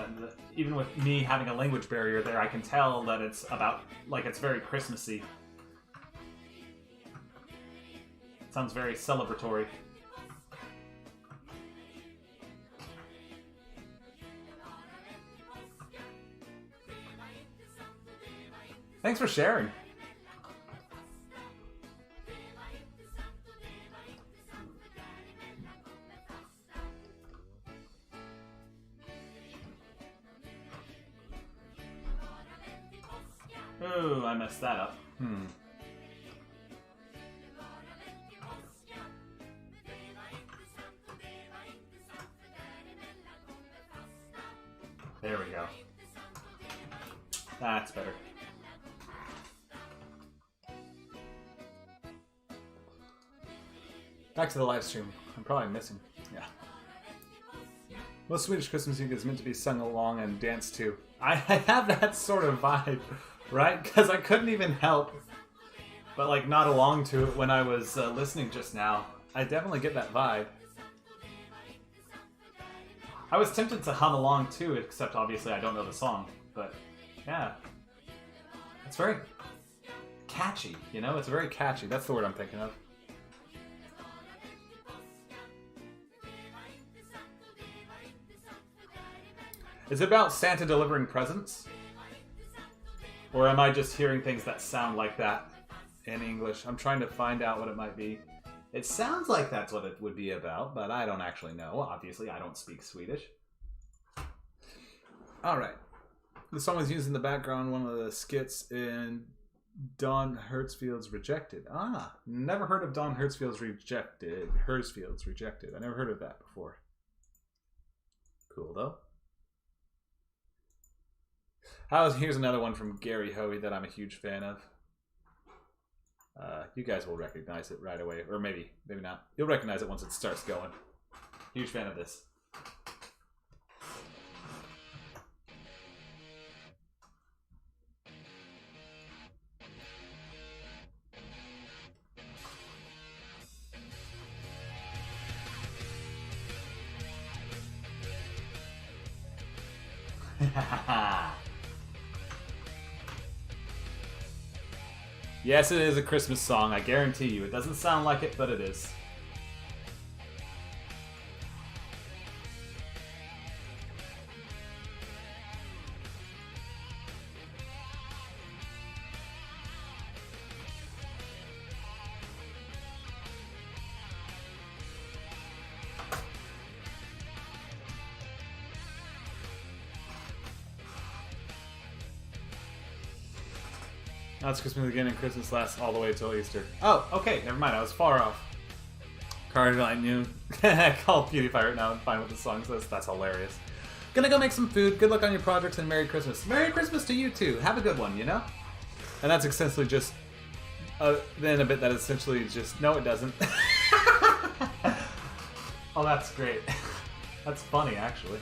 even with me having a language barrier there, I can tell that it's about, like, it's very Christmassy. It sounds very celebratory. Thanks for sharing. Oh, I messed that up. There we go. That's better. Back to the live stream. I'm probably missing. Yeah. Most Swedish Christmas music is meant to be sung along and danced to. I have that sort of vibe, right? Because I couldn't even help but like nod along to it when I was listening just now. I definitely get that vibe. I was tempted to hum along too, except obviously I don't know the song. But yeah, it's very catchy, you know? It's very catchy. That's the word I'm thinking of. Is it about Santa delivering presents? Or am I just hearing things that sound like that in English? I'm trying to find out what it might be. It sounds like that's what it would be about, but I don't actually know. Obviously, I don't speak Swedish. Alright. The song was used in the background, one of the skits in Don Hertzfeld's Rejected. Ah, never heard of Don Hertzfeld's Rejected. Hertzfeld's Rejected. I never heard of that before. Cool, though. Here's another one from Gary Hoey that I'm a huge fan of. You guys will recognize it right away. Or maybe not. You'll recognize it once it starts going. Huge fan of this. Yes, it is a Christmas song, I guarantee you. It doesn't sound like it, but it is. Now it's Christmas again, and Christmas lasts all the way till Easter. Oh, okay, never mind. I was far off. Cardline knew. Call PewDiePie right now and find what the song says. That's hilarious. Gonna go make some food. Good luck on your projects and Merry Christmas. Merry Christmas to you too. Have a good one, you know? And that's essentially just... then a bit that essentially just... No, it doesn't. Oh, that's great. That's funny, actually.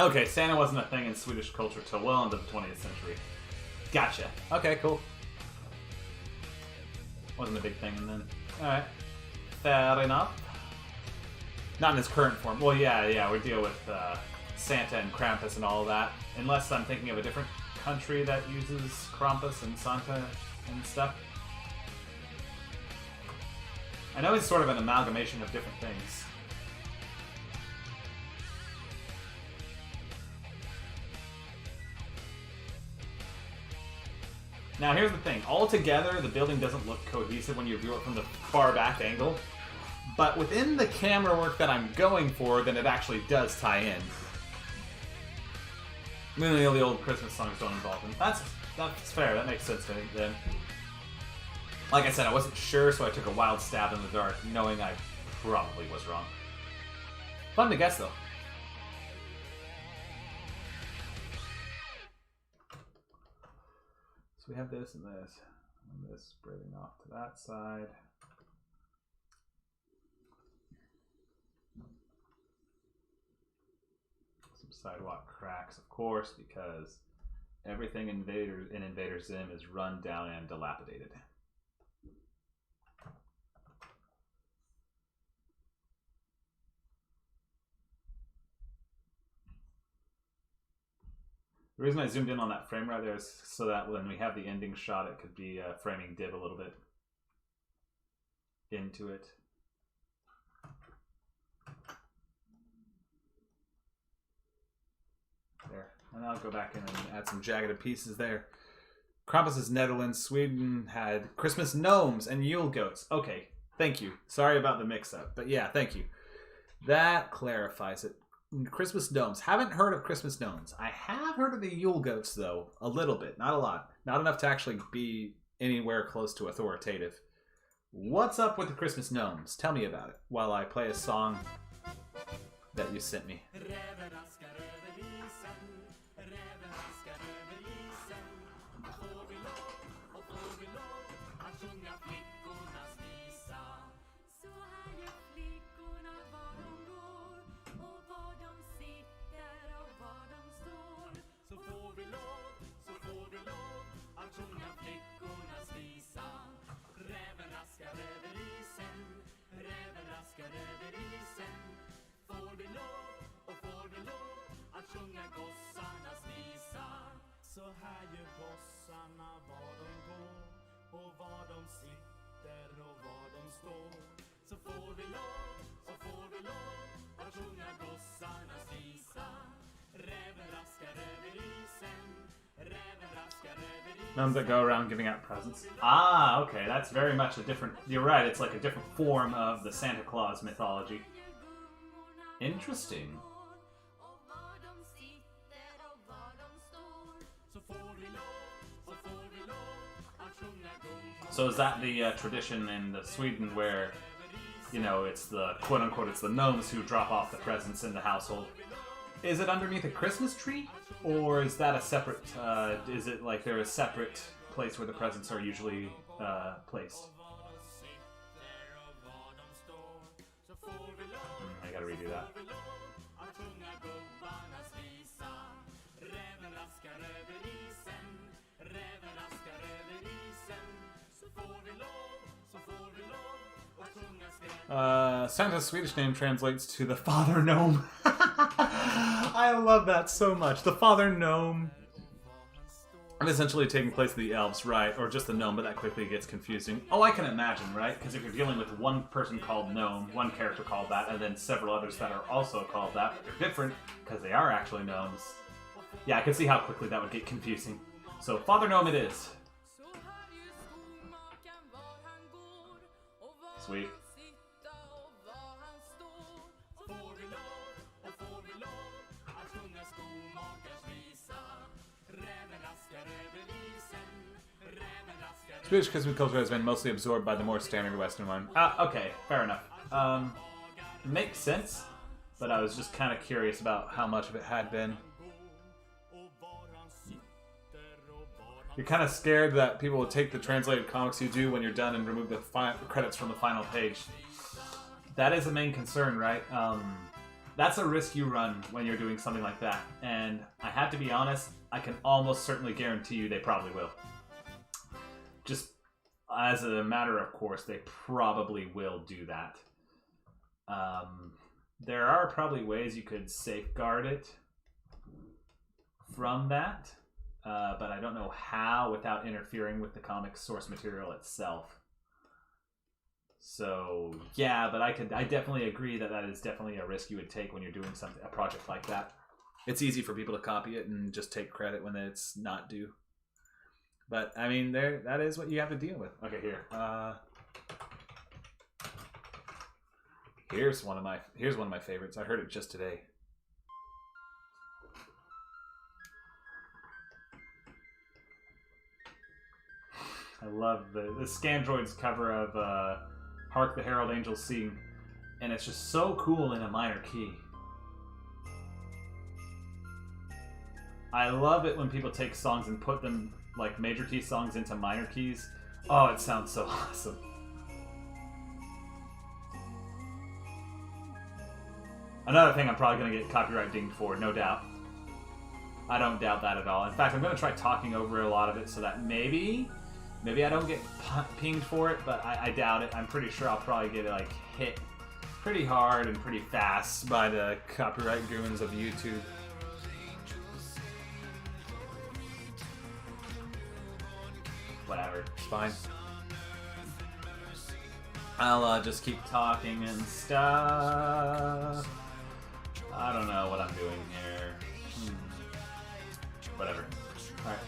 Okay, Santa wasn't a thing in Swedish culture till well into the 20th century. Gotcha. Okay, cool. Wasn't a big thing and then. Alright. Fair enough. Not in his current form. Well, yeah, we deal with Santa and Krampus and all of that. Unless I'm thinking of a different country that uses Krampus and Santa and stuff. I know it's sort of an amalgamation of different things. Now here's the thing. Altogether, the building doesn't look cohesive when you view it from the far back angle. But within the camera work that I'm going for, then it actually does tie in. Mainly all the old Christmas songs don't involve them. That's fair. That makes sense to me then. Like I said, I wasn't sure, so I took a wild stab in the dark, knowing I probably was wrong. Fun to guess, though. So we have this and this. And this spreading off to that side. Some sidewalk cracks, of course, because everything in Invader Zim is run down and dilapidated. The reason I zoomed in on that frame right there is so that when we have the ending shot, it could be framing dib a little bit into it. There. And I'll go back in and add some jagged pieces there. Krampus is Netherlands. Sweden had Christmas gnomes and Yule goats. Okay, thank you. Sorry about the mix-up, but yeah, thank you. That clarifies it. Christmas gnomes. Haven't heard of Christmas gnomes. I have heard of the Yule goats, though. A little bit. Not a lot. Not enough to actually be anywhere close to authoritative. What's up with the Christmas gnomes? Tell me about it while I play a song that you sent me. Så här gör bossarna var de går och var de sitter och var de står. Så får vi lov att sjunga gossarnas visa. Räven raskar över isen, räven raskar över isen. Gnomes that go around giving out presents. Ah, okay, that's very much a different... You're right, it's like a different form of the Santa Claus mythology. Interesting. So is that the tradition in Sweden where, you know, it's the quote-unquote, it's the gnomes who drop off the presents in the household? Is it underneath a Christmas tree? Or is that a separate, is it like there is a separate place where the presents are usually placed? I gotta redo that. Santa's Swedish name translates to the Father Gnome. I love that so much. The Father Gnome. And essentially taking place of the elves, right? Or just the gnome, but that quickly gets confusing. Oh, I can imagine, right? Because if you're dealing with one person called gnome, one character called that, and then several others that are also called that, but they're different because they are actually gnomes. Yeah, I can see how quickly that would get confusing. So, Father Gnome it is. Sweet. Swedish Christmas culture has been mostly absorbed by the more standard Western one. Okay, fair enough. Makes sense, but I was just kind of curious about how much of it had been. You're kind of scared that people will take the translated comics you do when you're done and remove the credits from the final page. That is a main concern, right? That's a risk you run when you're doing something like that. And I have to be honest, I can almost certainly guarantee you they probably will. Just as a matter of course, they probably will do that. there are probably ways you could safeguard it from that, but I don't know how without interfering with the comic source material itself. So yeah, but I definitely agree that that is definitely a risk you would take when you're doing a project like that. It's easy for people to copy it and just take credit when it's not due. But I mean, that is what you have to deal with. Okay, here. Here's one of my favorites. I heard it just today. I love the Scandroid's cover of Hark the Herald Angels Sing, and it's just so cool in a minor key. I love it when people take songs and put them, like major key songs, into minor keys. Oh, it sounds so awesome. Another thing I'm probably going to get copyright dinged for, no doubt. I don't doubt that at all. In fact, I'm going to try talking over a lot of it so that maybe I don't get pinged for it, but I doubt it. I'm pretty sure I'll probably get like hit pretty hard and pretty fast by the copyright goons of YouTube. Whatever, it's fine. I'll just keep talking and stuff. I don't know what I'm doing here. Whatever. Alright.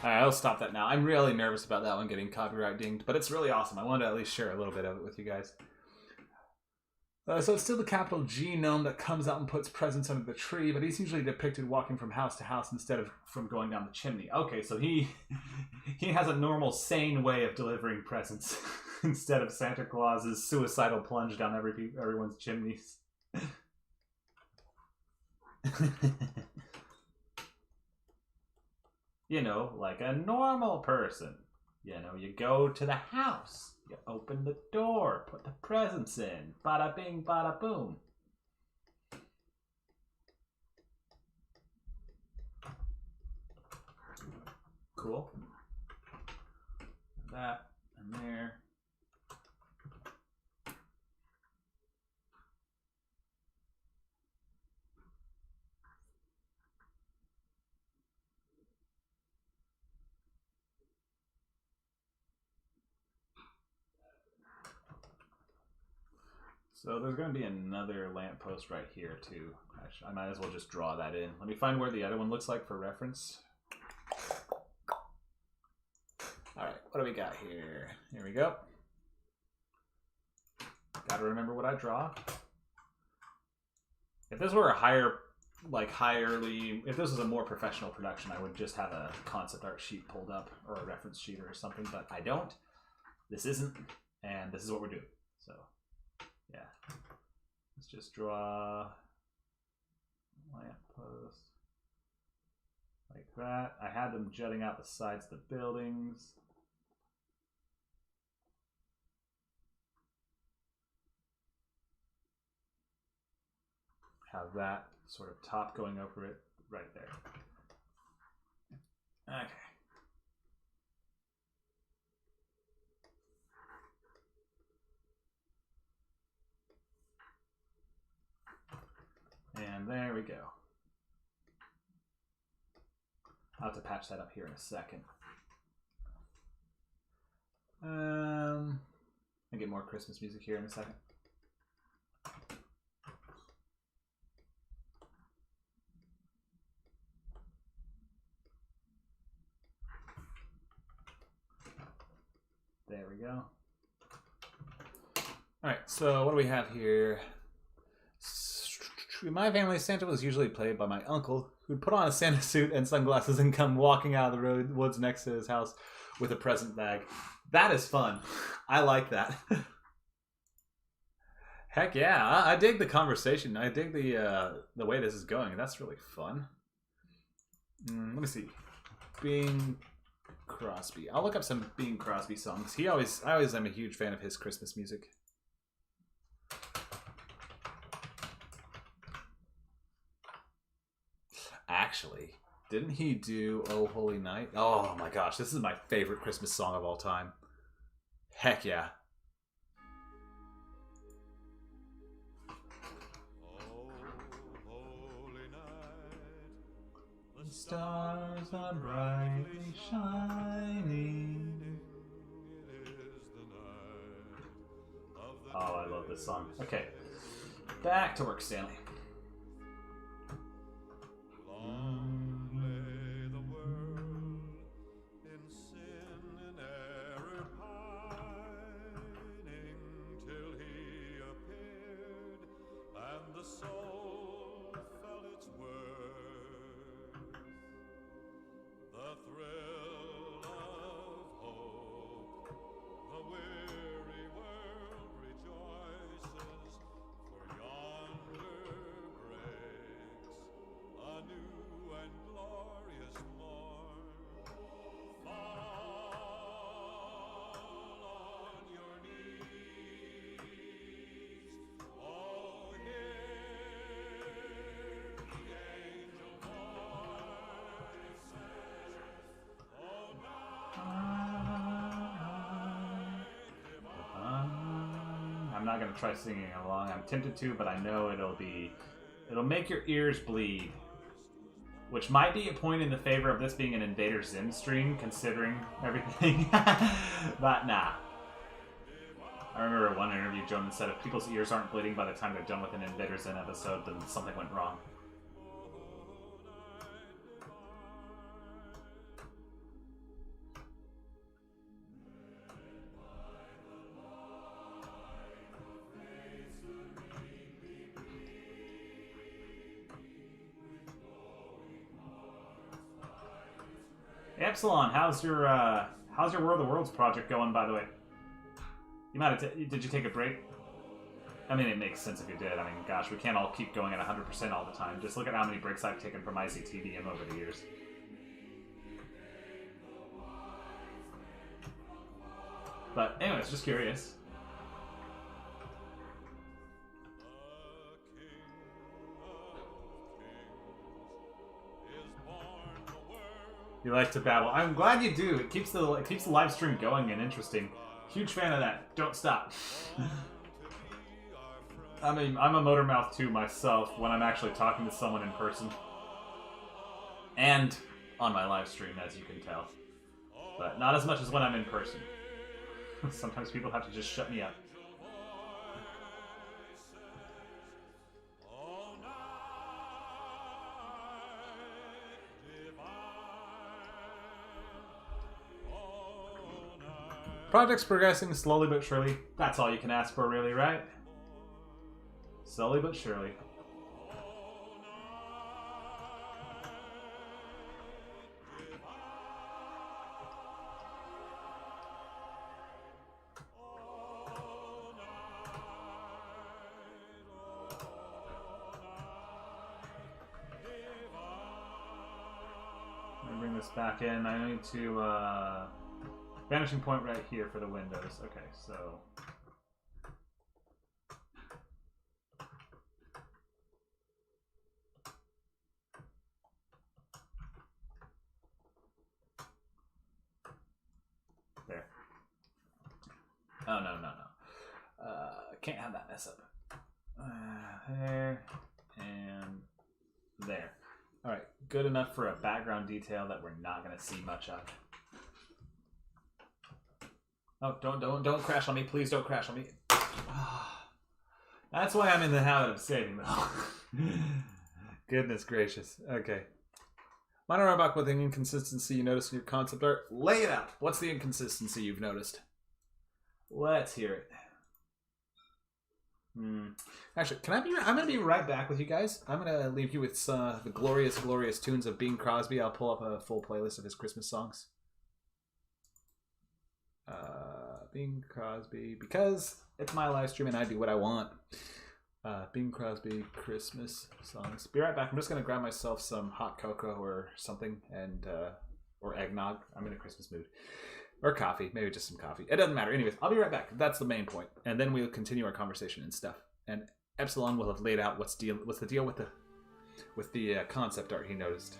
Alright, I'll stop that now. I'm really nervous about that one getting copyright dinged, but it's really awesome. I wanted to at least share a little bit of it with you guys. So it's still the capital G gnome that comes out and puts presents under the tree, but he's usually depicted walking from house to house instead of from going down the chimney. Okay, so he has a normal, sane way of delivering presents instead of Santa Claus's suicidal plunge down everyone's chimneys. You know, like a normal person. You know, you go to the house, you open the door, put the presents in, bada bing, bada boom. Cool. That and there. So there's going to be another lamppost right here too. Actually, I might as well just draw that in. Let me find where the other one looks like for reference. Alright, what do we got here? Here we go. Gotta remember what I draw. If this were a if this was a more professional production, I would just have a concept art sheet pulled up or a reference sheet or something, but I don't. This isn't, and this is what we're doing. So yeah, let's just draw a lamppost like that. I had them jutting out the sides of the buildings. Have that sort of top going over it right there. Okay. And there we go. I'll have to patch that up here in a second. I'll get more Christmas music here in a second. There we go. Alright, so what do we have here? In my family, Santa was usually played by my uncle, who'd put on a Santa suit and sunglasses and come walking out of the woods next to his house with a present bag. That is fun. I like that. Heck yeah, I dig the conversation. I dig the way this is going. That's really fun. Let me see. Being Crosby. I'll look up some Bing Crosby songs. I always am a huge fan of his Christmas music. Actually, didn't he do Oh Holy Night? Oh my gosh, this is my favorite Christmas song of all time. Heck yeah. The stars are brightly shining. Oh, I love this song. Okay, back to work, Stanley. Long lay the world in sin and error pining till he appeared, and the soul felt its worth. The thrill of hope, the weary world rejoices, for yonder breaks a new and glorious morn. Fall on your knees, oh, hear the angel voices, oh, I'm not gonna try singing along. I'm tempted to, but I know it'll make your ears bleed. Which might be a point in the favor of this being an Invader Zim stream, considering everything. But nah. I remember one interview Jonan said if people's ears aren't bleeding by the time they're done with an Invader Zim episode, then something went wrong. Epsilon, how's your War of the Worlds project going, by the way? You might have did you take a break? I mean, it makes sense if you did. I mean, gosh, we can't all keep going at 100% all the time. Just look at how many breaks I've taken from ICTDM over the years. But anyways, just curious. You like to babble. I'm glad you do. It keeps the live stream going and interesting. Huge fan of that. Don't stop. I'm a motor mouth too myself when I'm actually talking to someone in person. And on my live stream, as you can tell. But not as much as when I'm in person. Sometimes people have to just shut me up. Project's progressing slowly but surely. That's all you can ask for, really, right? Slowly but surely. Let me bring this back in. I need to vanishing point right here for the windows. Okay, so there. Oh no. Can't have that mess up. There and there. All right, good enough for a background detail that we're not going to see much of. Oh, don't crash on me. Please don't crash on me. That's why I'm in the habit of saving, though. Goodness gracious. Okay. Minor Roebuck with an inconsistency you noticed in your concept art. Lay it out. What's the inconsistency you've noticed? Let's hear it. Actually, I'm going to be right back with you guys. I'm going to leave you with the glorious, glorious tunes of Bing Crosby. I'll pull up a full playlist of his Christmas songs. Bing Crosby, because it's my live stream and I do what I want. Bing Crosby Christmas songs. Be right back. I'm just gonna grab myself some hot cocoa or something, and or eggnog. I'm in a Christmas mood. Or coffee, maybe just some coffee. It doesn't matter. Anyways, I'll be right back. That's the main point, and then we'll continue our conversation and stuff. And Epsilon will have laid out what's the deal with the concept art he noticed.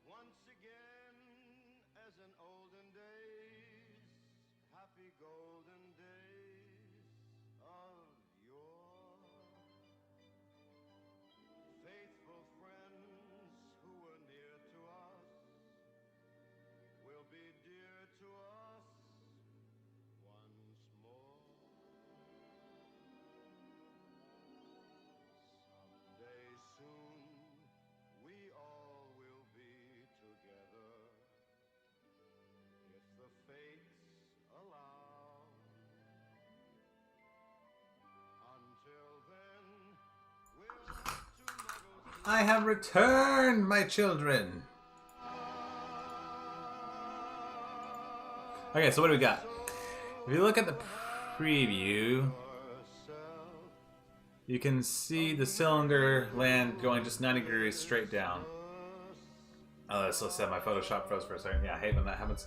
Once again, as in olden days, happy golden days of yore. Faithful friends who were near to us will be dear to us once more. Someday soon, we all will be together if the fates allow. Until then, we'll have to negotiate. I have returned, my children. Okay, so what do we got? If you look at the preview, you can see the cylinder land going just 90 degrees straight down. Oh, so sad. My Photoshop froze for a second. Yeah, I hate when that happens.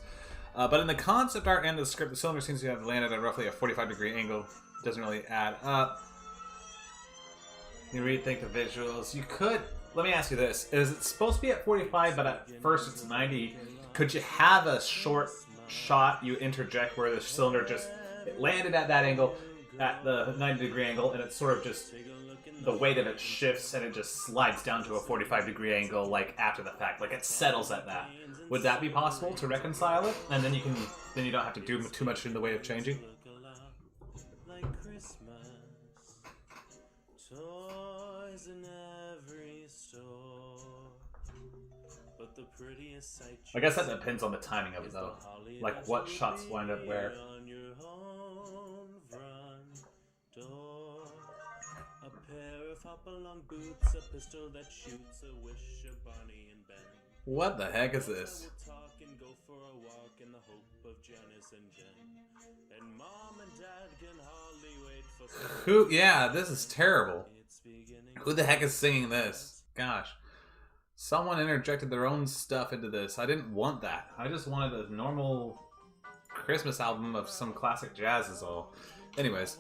But in the concept art and the script, the cylinder seems to have landed at roughly a 45-degree angle. Doesn't really add up. You rethink the visuals. You could. Let me ask you this: is it supposed to be at 45, but at first it's 90? Could you have a short shot you interject where the cylinder just it landed at that angle, at the 90-degree angle, and it's sort of just the weight of it shifts and it just slides down to a 45-degree angle, like after the fact, like it settles at that? Would that be possible to reconcile it? And then you don't have to do too much in the way of changing. Toys in every store, but the prettiest sight I guess that depends on the timing of it, though. Like what shots wind up where. on your own front door. A pair of hop-along boots, a pistol that shoots, a wish of Barney and Ben. What the heck is this? We'll talk and go for a walk in the hope of Janice and Jen. And Mom and Dad can hardly wait for Who? Yeah, this is terrible. Who the heck is singing this? Gosh. Someone interjected their own stuff into this. I didn't want that. I just wanted a normal Christmas album of some classic jazz is all. Anyways,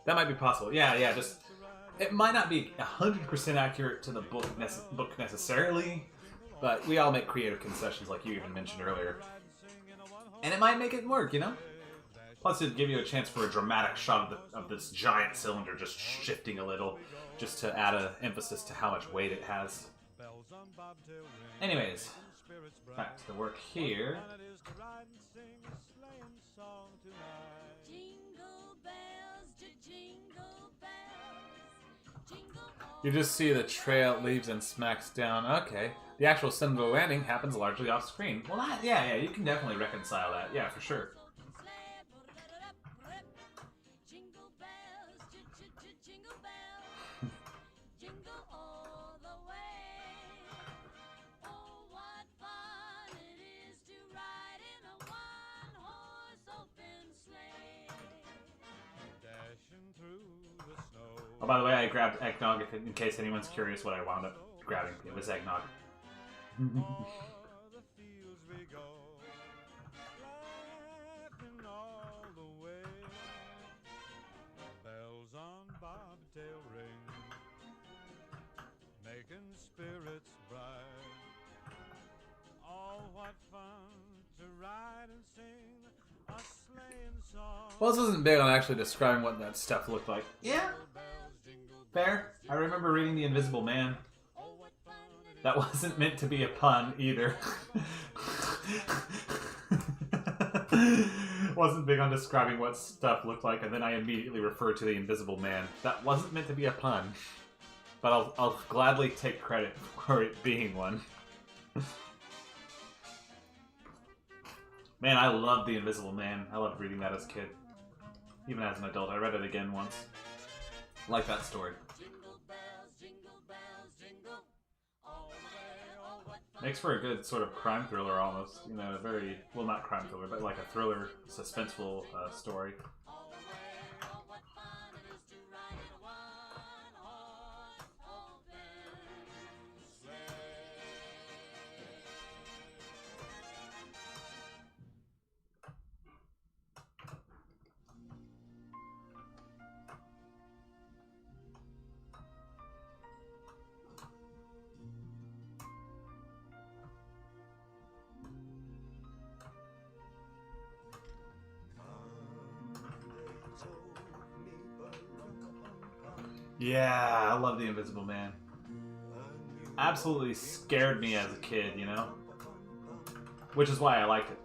that might be possible. Yeah, just... It might not be 100% accurate to the book necessarily, but we all make creative concessions like you even mentioned earlier. And it might make it work, you know? Plus it'd give you a chance for a dramatic shot of this giant cylinder just shifting a little, just to add an emphasis to how much weight it has. Anyways, back to the work here. You just see the trail leaves and smacks down. Okay. The actual cylinder landing happens largely off screen. Well, yeah, you can definitely reconcile that. Yeah, for sure. Oh, by the way, I grabbed eggnog in case anyone's curious what I wound up grabbing. It was eggnog. Bells on bobtail ring, making spirits bright. Oh, what fun to ride and sing a sleighing song. Well, this isn't big on actually describing what that stuff looked like. Yeah. Fair. I remember reading The Invisible Man. That wasn't meant to be a pun either. Wasn't big on describing what stuff looked like, and then I immediately referred to the Invisible Man. That wasn't meant to be a pun, but I'll gladly take credit for it being one. Man, I love the Invisible Man. I loved reading that as a kid. Even as an adult, I read it again once. I like that story. Makes for a good sort of crime thriller almost. You know, a very, well, not crime thriller, but like a thriller, suspenseful story. Yeah, I love the Invisible Man. Absolutely scared me as a kid, you know? Which is why I liked it.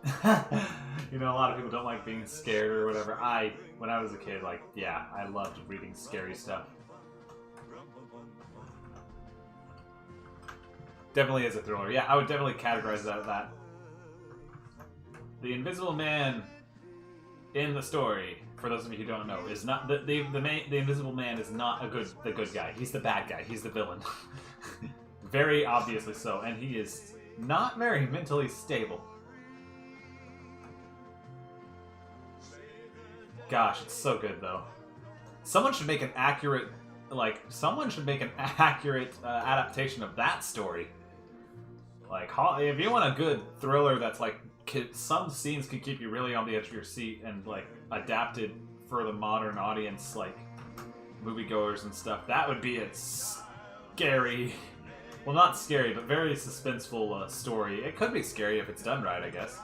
You know, a lot of people don't like being scared or whatever. When I was a kid, like, yeah, I loved reading scary stuff. Definitely as a thriller. Yeah, I would definitely categorize that. The Invisible Man in the story, for those of you who don't know, is not the Invisible Man is not the good guy. He's the bad guy. He's the villain. Very obviously so, and he is not very mentally stable. Gosh, it's so good though. Someone should make an accurate, adaptation of that story. Like, if you want a good thriller that's like, some scenes could keep you really on the edge of your seat and like adapted for the modern audience, like moviegoers and stuff, that would be a scary, well, not scary, but very suspenseful story. It could be scary if it's done right, I guess.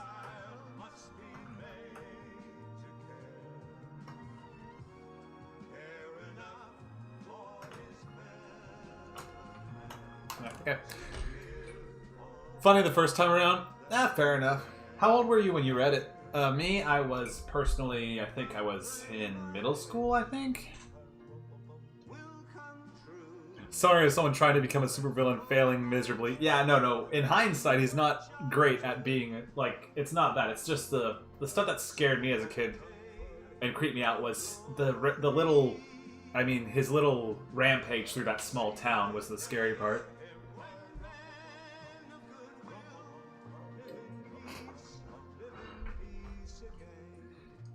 Okay. Funny the first time around? Fair enough. How old were you when you read it? Me, I was personally, I think I was in middle school, I think? Sorry if someone trying to become a supervillain failing miserably. Yeah, no. In hindsight, he's not great at being, like, it's not that. It's just the stuff that scared me as a kid and creeped me out was the little, I mean, his little rampage through that small town was the scary part.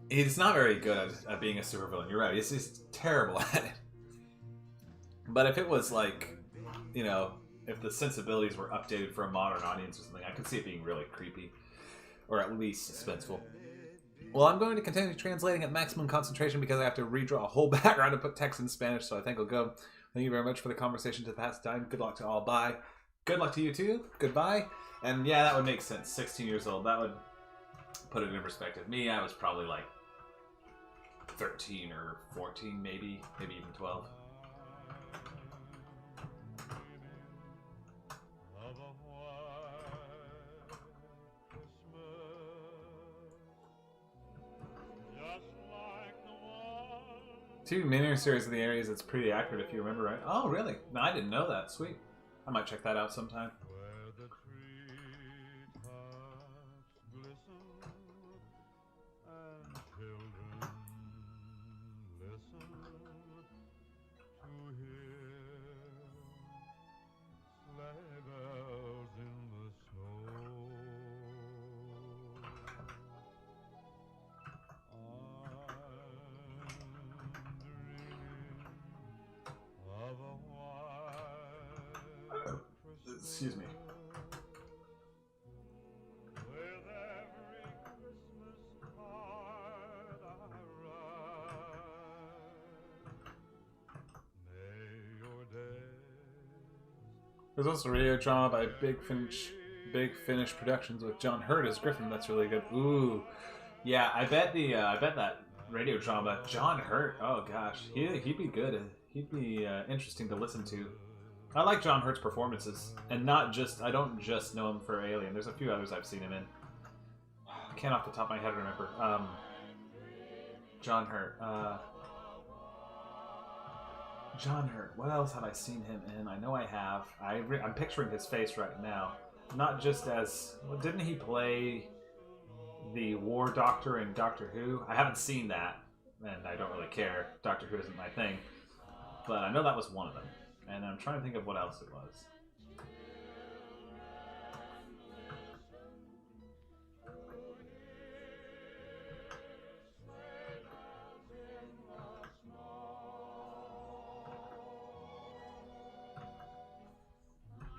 He's not very good at being a supervillain. You're right. He's terrible at it. But if it was like, you know, if the sensibilities were updated for a modern audience or something, I could see it being really creepy. Or at least suspenseful. Well, I'm going to continue translating at maximum concentration because I have to redraw a whole background and put text in Spanish, so I think I'll go. Thank you very much for the conversation to pass time. Good luck to all. Bye. Good luck to you too. Goodbye. And yeah, that would make sense. 16 years old. That would put it in perspective. Me, I was probably like 13 or 14, maybe even 12. Two miniseries of the areas, it's pretty accurate if you remember right. Oh, really? No, I didn't know that. Sweet. I might check that out sometime. Excuse me. There's also a radio drama by Big Finish Productions with John Hurt as Griffin. That's really good. Ooh, yeah. I bet that radio drama, John Hurt. Oh gosh, he'd be good. He'd be interesting to listen to. I like John Hurt's performances, and not just, I don't just know him for Alien. There's a few others I've seen him in. I can't off the top of my head remember. John Hurt. John Hurt. What else have I seen him in? I know I have. I'm picturing his face right now. Not just as... Well, didn't he play the War Doctor in Doctor Who? I haven't seen that, and I don't really care. Doctor Who isn't my thing. But I know that was one of them. And I'm trying to think of what else it was.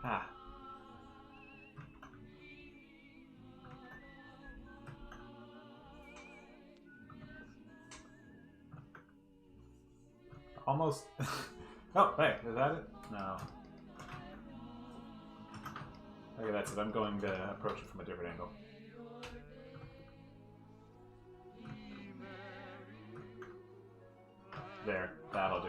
Ah. Almost. Oh, hey, is that it? No. Okay, that's it. I'm going to approach it from a different angle. There, that'll do.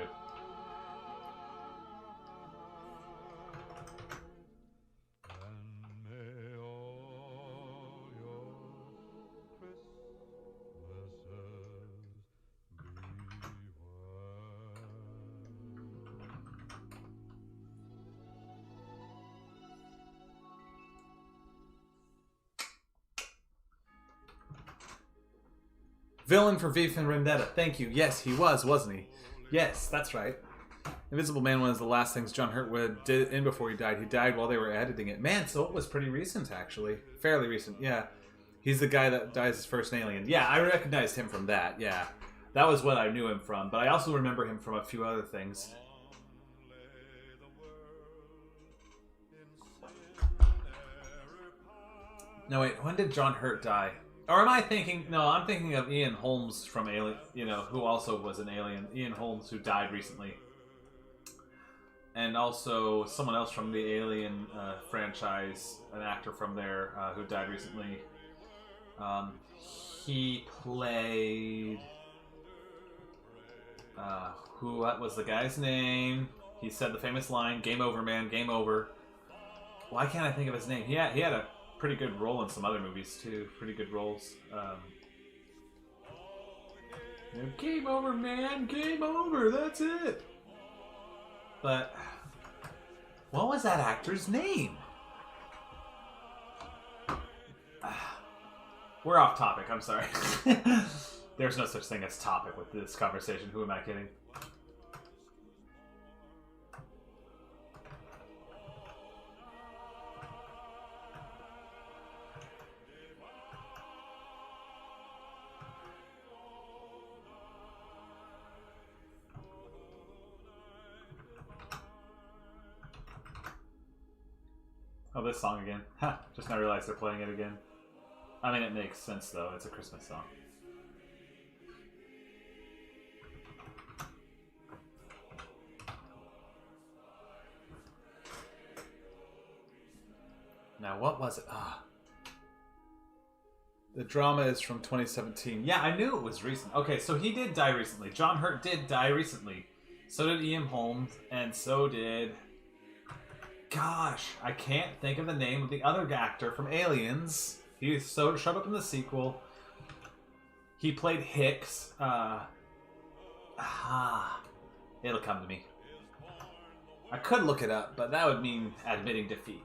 Villain for V for Vendetta. Thank you. Yes, he was, wasn't he? Yes, that's right. Invisible Man was the last things John Hurt did in before he died. He died while they were editing it. Man, so it was pretty recent, actually. Fairly recent, yeah. He's the guy that dies as first alien. Yeah, I recognized him from that, yeah. That was what I knew him from. But I also remember him from a few other things. No, wait, when did John Hurt die? Or am I thinking... No, I'm thinking of Ian Holmes from Alien, you know, who also was an alien. Ian Holmes, who died recently. And also someone else from the Alien franchise, an actor from there who died recently. He played... what was the guy's name? He said the famous line, "Game over, man, game over." Why can't I think of his name? He had a pretty good role in some other movies too. Pretty good roles. Game over, man. Game over. That's it. But what was that actor's name? We're off topic. I'm sorry. There's no such thing as topic with this conversation. Who am I kidding? Oh, this song again. Ha! Just now realized they're playing it again. I mean, it makes sense, though. It's a Christmas song. Now, what was it? The drama is from 2017. Yeah, I knew it was recent. Okay, so he did die recently. John Hurt did die recently. So did Ian Holmes, and so did... Gosh, I can't think of the name of the other actor from Aliens. He showed up in the sequel. He played Hicks. It'll come to me. I could look it up, but that would mean admitting defeat.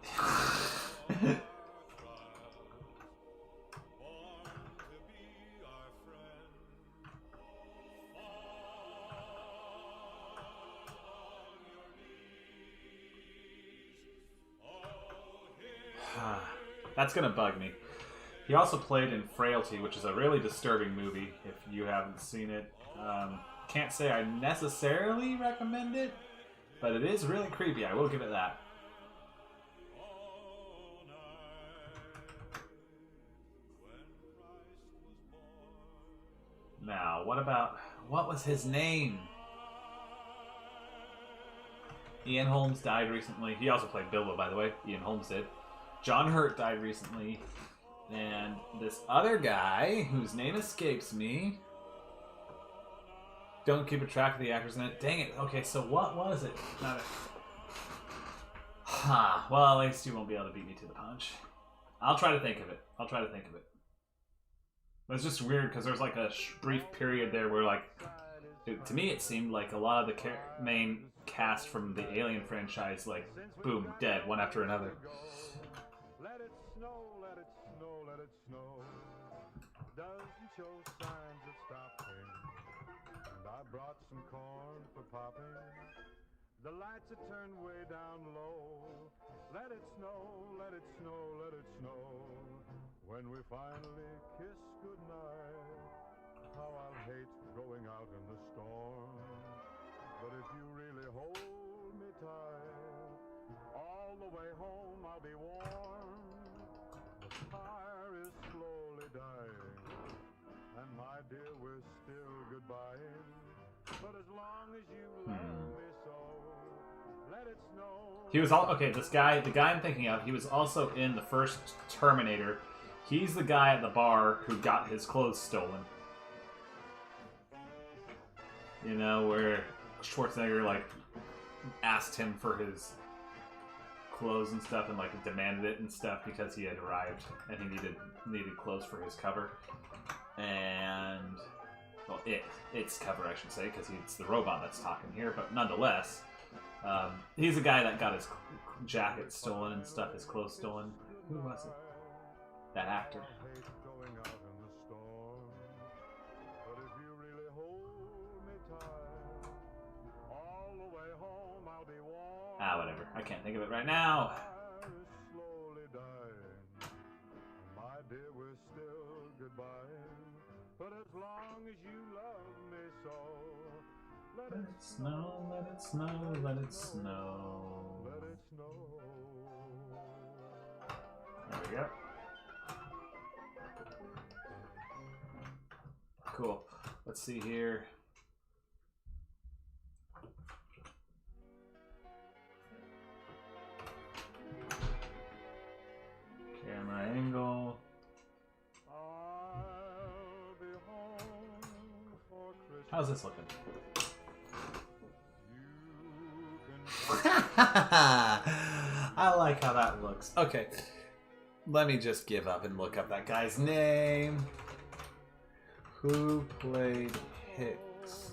That's gonna bug me. He also played in Frailty, which is a really disturbing movie if you haven't seen it. Can't say I necessarily recommend it, but it is really creepy. I will give it that. Now, what was his name? Ian Holmes died recently. He also played Bilbo, by the way. Ian Holmes did. John Hurt died recently. And this other guy, whose name escapes me... Don't keep a track of the actors in it. Dang it. Okay, so what was it? Well, at least you won't be able to beat me to the punch. I'll try to think of it. But it's just weird because there's like a brief period there where, like, to me it seemed like a lot of the main cast from the Alien franchise, like, boom, dead, one after another. Let it snow, let it snow, let it snow. Doesn't show signs of stopping. And I brought some corn for popping. The lights are turned way down low. Let it snow, let it snow, let it snow. When we finally kiss goodnight, how I'll hate going out in the storm. But if you really hold me tight, all the way home I'll be warm. The fire is slowly dying, and my dear, we're still goodbying. But as long as you love me so, let it snow. He was all okay. The guy I'm thinking of, he was also in the first Terminator. He's the guy at the bar who got his clothes stolen. You know, where Schwarzenegger, like, asked him for his clothes and stuff and, like, demanded it and stuff because he had arrived and he needed clothes for his cover. And, well, its cover, I should say, because it's the robot that's talking here, but nonetheless, he's a guy that got his jacket stolen and stuff, his clothes stolen. Who was it? That actor. Whatever. I can't think of it right now. My dear, we're still goodbying. But as long as you love me so, let it snow, let it snow, let it snow. Let it snow. There we go. Cool. Let's see here. Camera angle. How's this looking? I like how that looks. Okay. Let me just give up and look up that guy's name. Who played Hicks?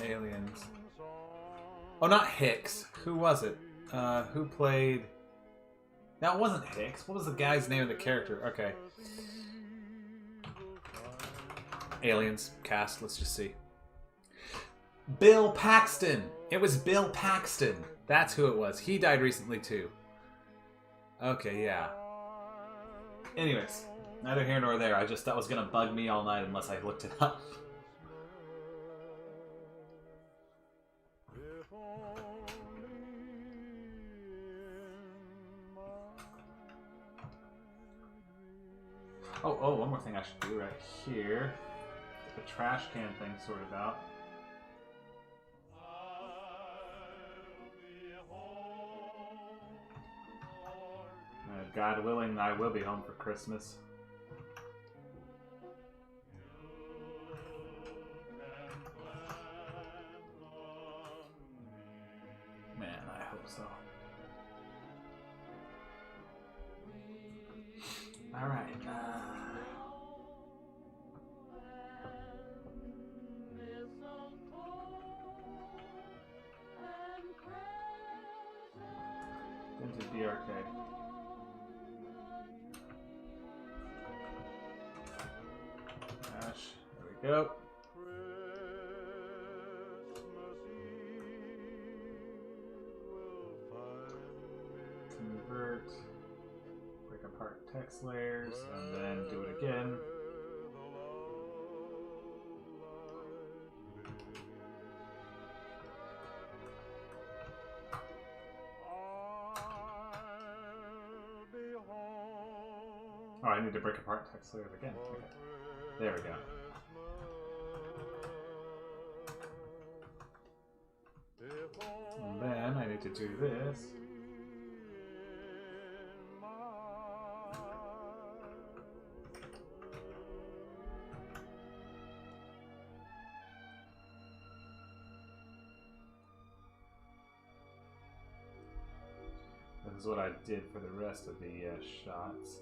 Aliens. Oh, not Hicks. Who was it? Who played... That wasn't Hicks. What was the guy's name of the character? Okay. Aliens. Cast. Let's just see. Bill Paxton. It was Bill Paxton. That's who it was. He died recently, too. Okay, yeah. Anyways. Neither here nor there. That was gonna bug me all night unless I looked it up. Oh, one more thing I should do right here. Get the trash can thing sorted out. God willing, I will be home for Christmas. Man, I hope so. All right. Into DRK. Gosh, there we go. Convert, break apart text layers, and then do it again. Oh, I need to break apart text layers again. Okay. There we go. And then I need to do this. is what I did for the rest of the shots.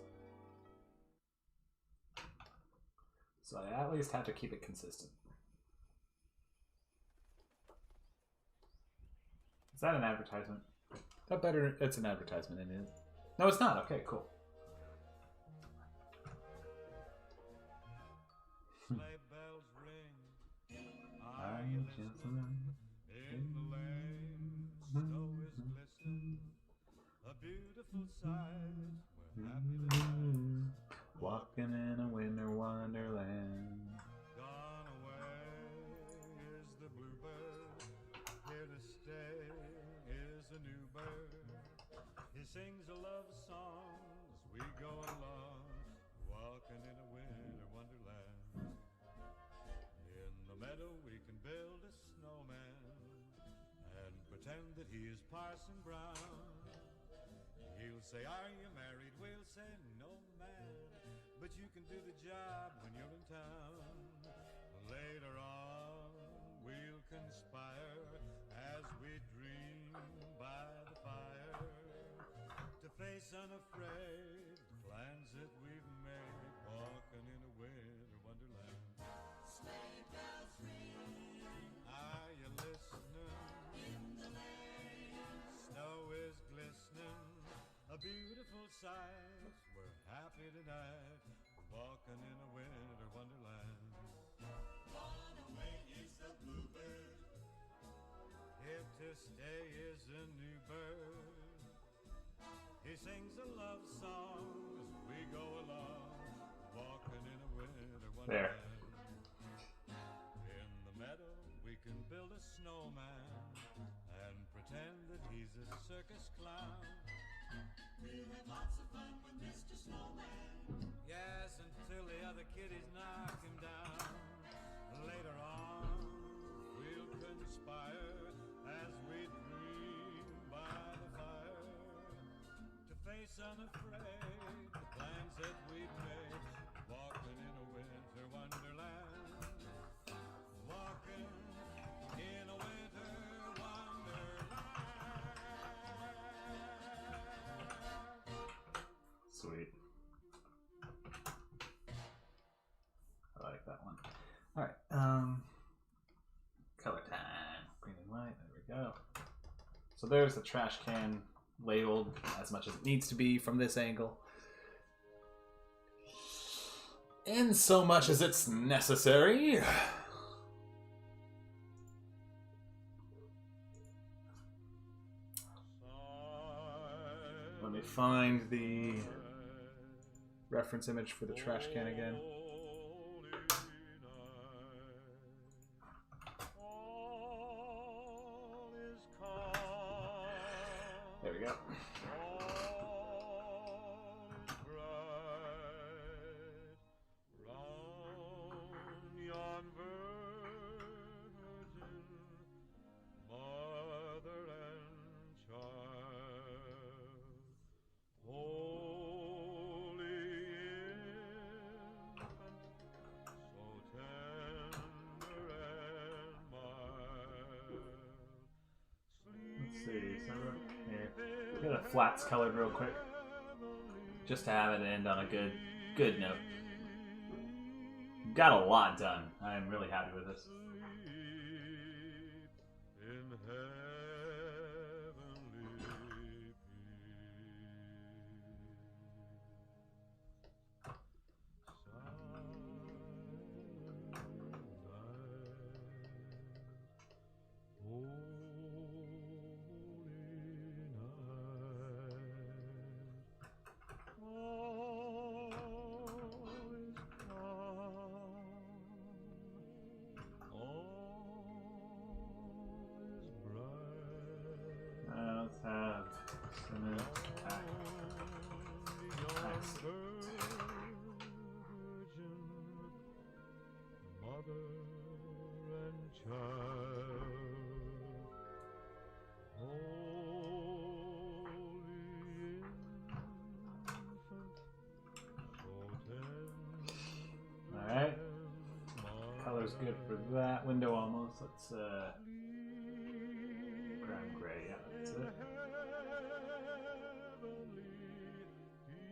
So I at least have to keep it consistent. Is that an advertisement? That better, it's an advertisement, it is. No, it's not. Okay, cool. Sleigh bells ring. Are you gentlemen? In the lane, snow is glistening. A beautiful sight. We're happy tonight. Walking in a winter wonderland. Gone away is the bluebird. Here to stay is a new bird. He sings a love song as we go along, walking in a winter wonderland. In the meadow we can build a snowman and pretend that he is Parson Brown. He'll say, are you married? We'll say, no man, but you can do the job when you're in town. Later on we'll conspire as we dream by the fire to face unafraid the plans that we've made, walking in a winter wonderland. Sleigh bells ring. Are you listening? In the lane, snow is glistening. A beautiful sight. We're happy tonight, walking in a winter wonderland. Gone away is the bluebird. Here to stay is a new bird. He sings a love song as we go along, walking in a winter wonderland. There. In the meadow we can build a snowman and pretend that he's a circus clown. We'll have lots of fun with Mr. Snowman. Yes, until the other kiddies knock him down. Later on we'll conspire as we dream by the fire to face unafraid the plans that we've made, walking in a winter wonderland. Walking in a winter wonderland. Sweet. I like that one. Alright, color time. Green and white, there we go. So there's the trash can labeled as much as it needs to be from this angle. In so much as it's necessary. Let me find the reference image for the trash can again. There we go. Get the flats colored real quick, just to have it end on a good note. Got a lot done. I am really happy with this. Let's have cement attack. Nice. Mother and child, holy infant, so tender. Alright. Color's good for that. Window almost. Let's brown gray, yeah, that's it.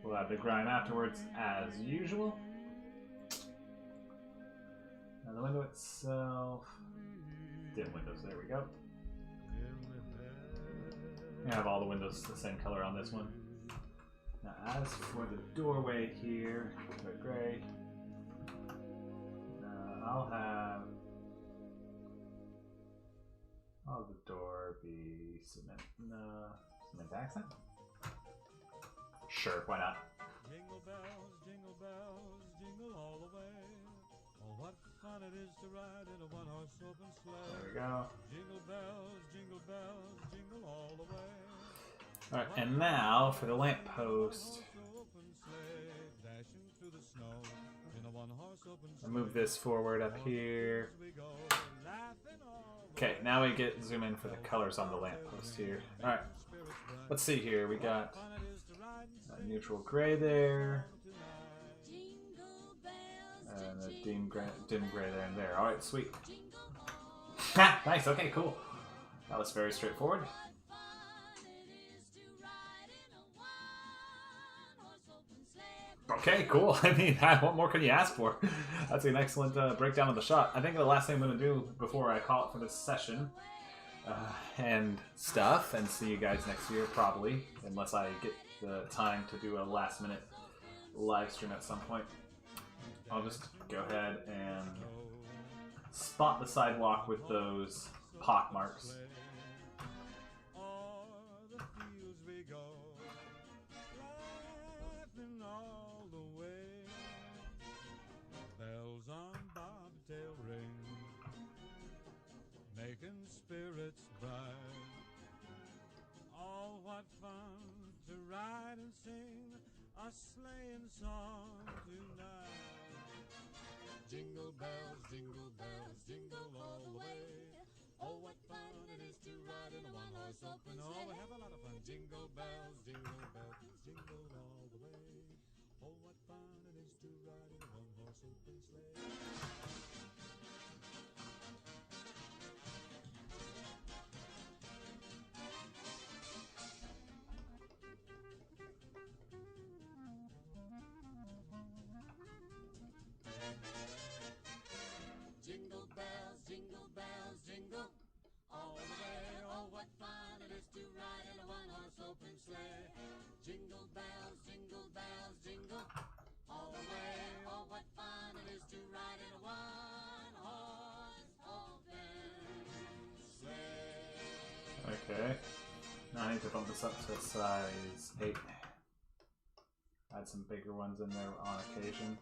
We'll add the grime afterwards, as usual. Now the window itself, dim windows. There we go. We have all the windows the same color on this one. Now, as for the doorway here, they're gray. I'll have the door be cement accent. Sure, why not? Jingle bells, jingle all the way. Oh, what fun it is to ride in a one-horse open sleigh. There we go. Jingle bells, jingle all the way. Alright, and now for the lamppost. I'll move this forward up here. Okay, now we get zoom in for the colors on the lamppost here. Alright, let's see here. We got a neutral gray there. And a dim gray there and there. Alright, sweet. Ha! Nice, okay, cool. That was very straightforward. Okay, cool. I mean, what more can you ask for? That's an excellent breakdown of the shot. I think the last thing I'm going to do before I call it for this session and stuff, and see you guys next year, probably, unless I get the time to do a last-minute live stream at some point. I'll just go ahead and spot the sidewalk with those pock marks. Making spirits bright. Oh, what fun to ride and sing a sleighing song tonight. Jingle bells, jingle all the way. Oh, what fun it is to ride in a one-horse open sleigh. Oh, we have a lot of fun. Jingle bells, jingle all the way. Oh, what fun it is to ride in a one-horse open sleigh. Jingle all the way. Oh, what fun it is to ride in a one-horse open sleigh. Jingle bells, jingle all the way. Oh, what fun it is to ride in a one-horse open sleigh. Okay. Now I need to bump this up to size 8. Add some bigger ones in there on occasion.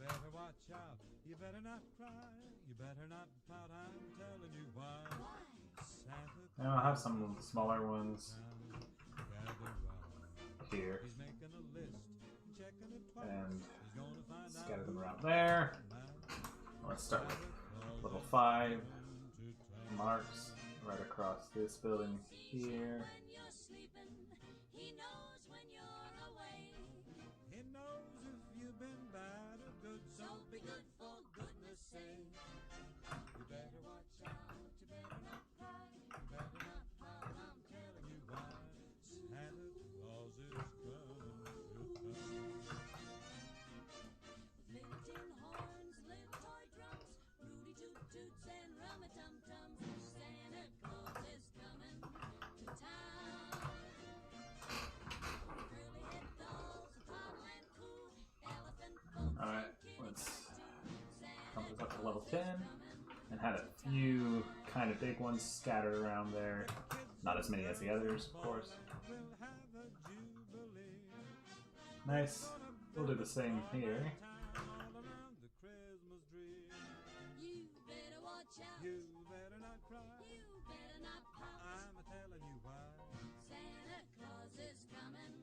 Better watch out, you better not cry, you better not pout, I'm telling you why. Santa And I'll have some smaller ones here. And scatter them around there. Let's start with level 5 marks right across this building here. So be good for goodness sake. You better watch out, you better not cry, you better not pout, I'm telling you why. Santa Claus is coming to town. Lifting horns, lift toy drums, Rudy toot toots and rummy tum tums. Santa Claus is coming to town. Curly head dolls, tall and cool, elephant boats. Alright. Let's pump this up to level 10 and had a few kind of big ones scattered around there. Not as many as the others, of course. Nice. We'll do the same here. You better watch out. You better not cry. You better not pout. I'm telling you why. Santa Claus is coming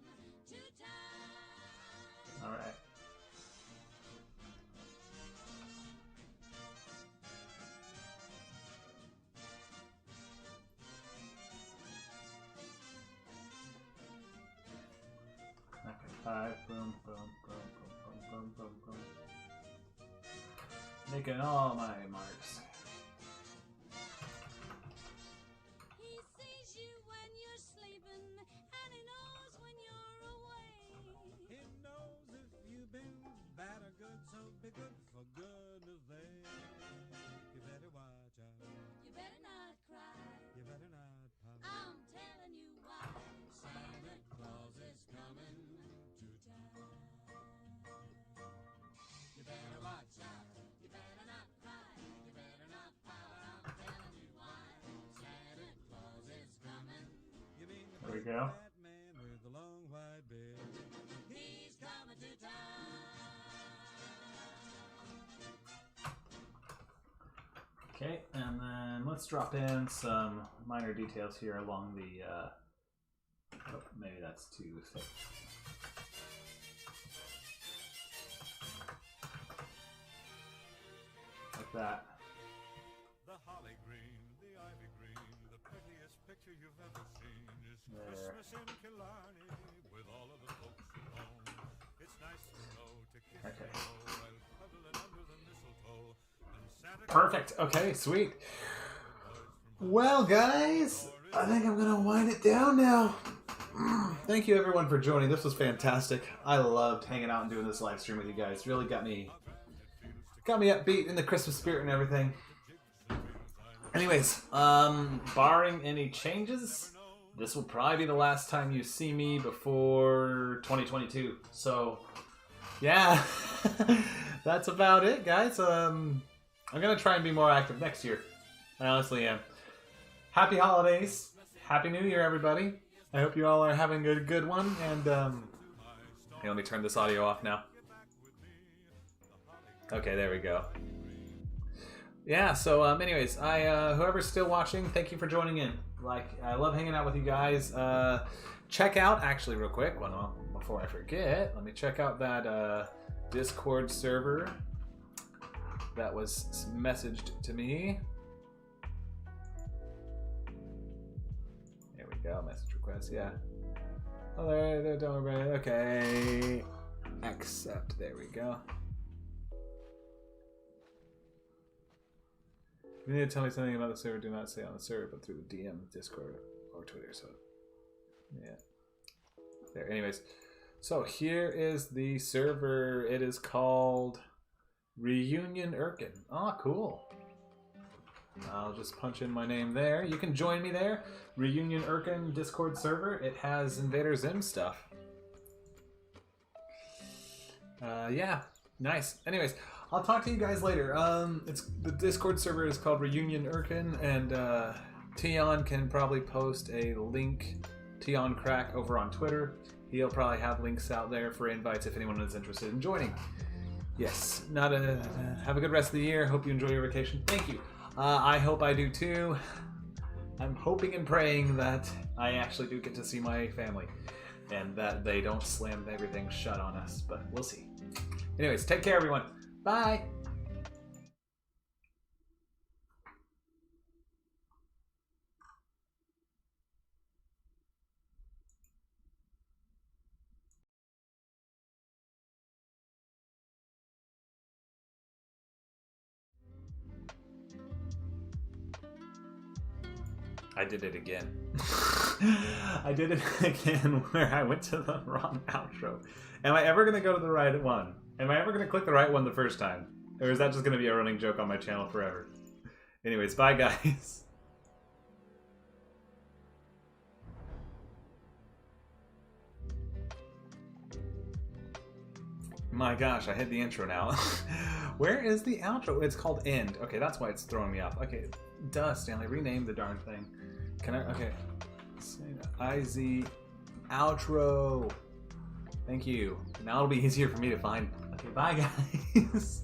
to town. Alright. Okay, 5, boom, boom, boom, boom, boom, boom, boom, boom. Making all my marks. He sees you when go. Okay, and then let's drop in some minor details here along the, oh, maybe that's too thick. Like that. The holly green, the ivy green, the prettiest picture you've ever seen is There. Christmas in Killarney with all of the folks at home. It's nice to know to kiss Okay. the snow while cuddling under the mistletoe. And Santa Perfect. Okay, sweet. Well, guys, I think I'm gonna wind it down now. Thank you, everyone, for joining. This was fantastic. I loved hanging out and doing this live stream with you guys. Really got me upbeat in the Christmas spirit and everything. Anyways, barring any changes, this will probably be the last time you see me before 2022. So, yeah, that's about it, guys. I'm gonna try and be more active next year. I honestly am. Happy holidays. Happy New Year, everybody. I hope you all are having a good one. And hey, let me turn this audio off now. Okay, there we go. Yeah, so anyways, whoever's still watching, thank you for joining in. Like, I love hanging out with you guys. Check out, actually, real quick, well, before I forget, let me check out that Discord server that was messaged to me. There we go, message request, yeah. Oh, there, don't worry. Okay. Accept, there we go. If you need to tell me something about the server, do not say on the server, but through the DM, Discord, or Twitter, so yeah. There, anyways. So here is the server. It is called Reunion Irkin. Ah, cool. I'll just punch in my name there. You can join me there. Reunion Irkin Discord server. It has Invader Zim stuff. Yeah, nice. Anyways, I'll talk to you guys later. The Discord server is called Reunion Irkin, and Tion can probably post a link, Tion Crack, over on Twitter. He'll probably have links out there for invites if anyone is interested in joining. Yes, have a good rest of the year. Hope you enjoy your vacation. Thank you. I hope I do too. I'm hoping and praying that I actually do get to see my family and that they don't slam everything shut on us, but we'll see. Anyways, take care, everyone. Bye. I did it again. I did it again where I went to the wrong outro. Am I ever going to go to the right one? Am I ever going to click the right one the first time? Or is that just going to be a running joke on my channel forever? Anyways, bye guys. My gosh, I hit the intro now. Where is the outro? It's called end. Okay, that's why it's throwing me off. Okay, duh, Stanley, rename the darn thing. Can I? Okay. IZ outro. Thank you. Now it'll be easier for me to find. Okay, bye guys.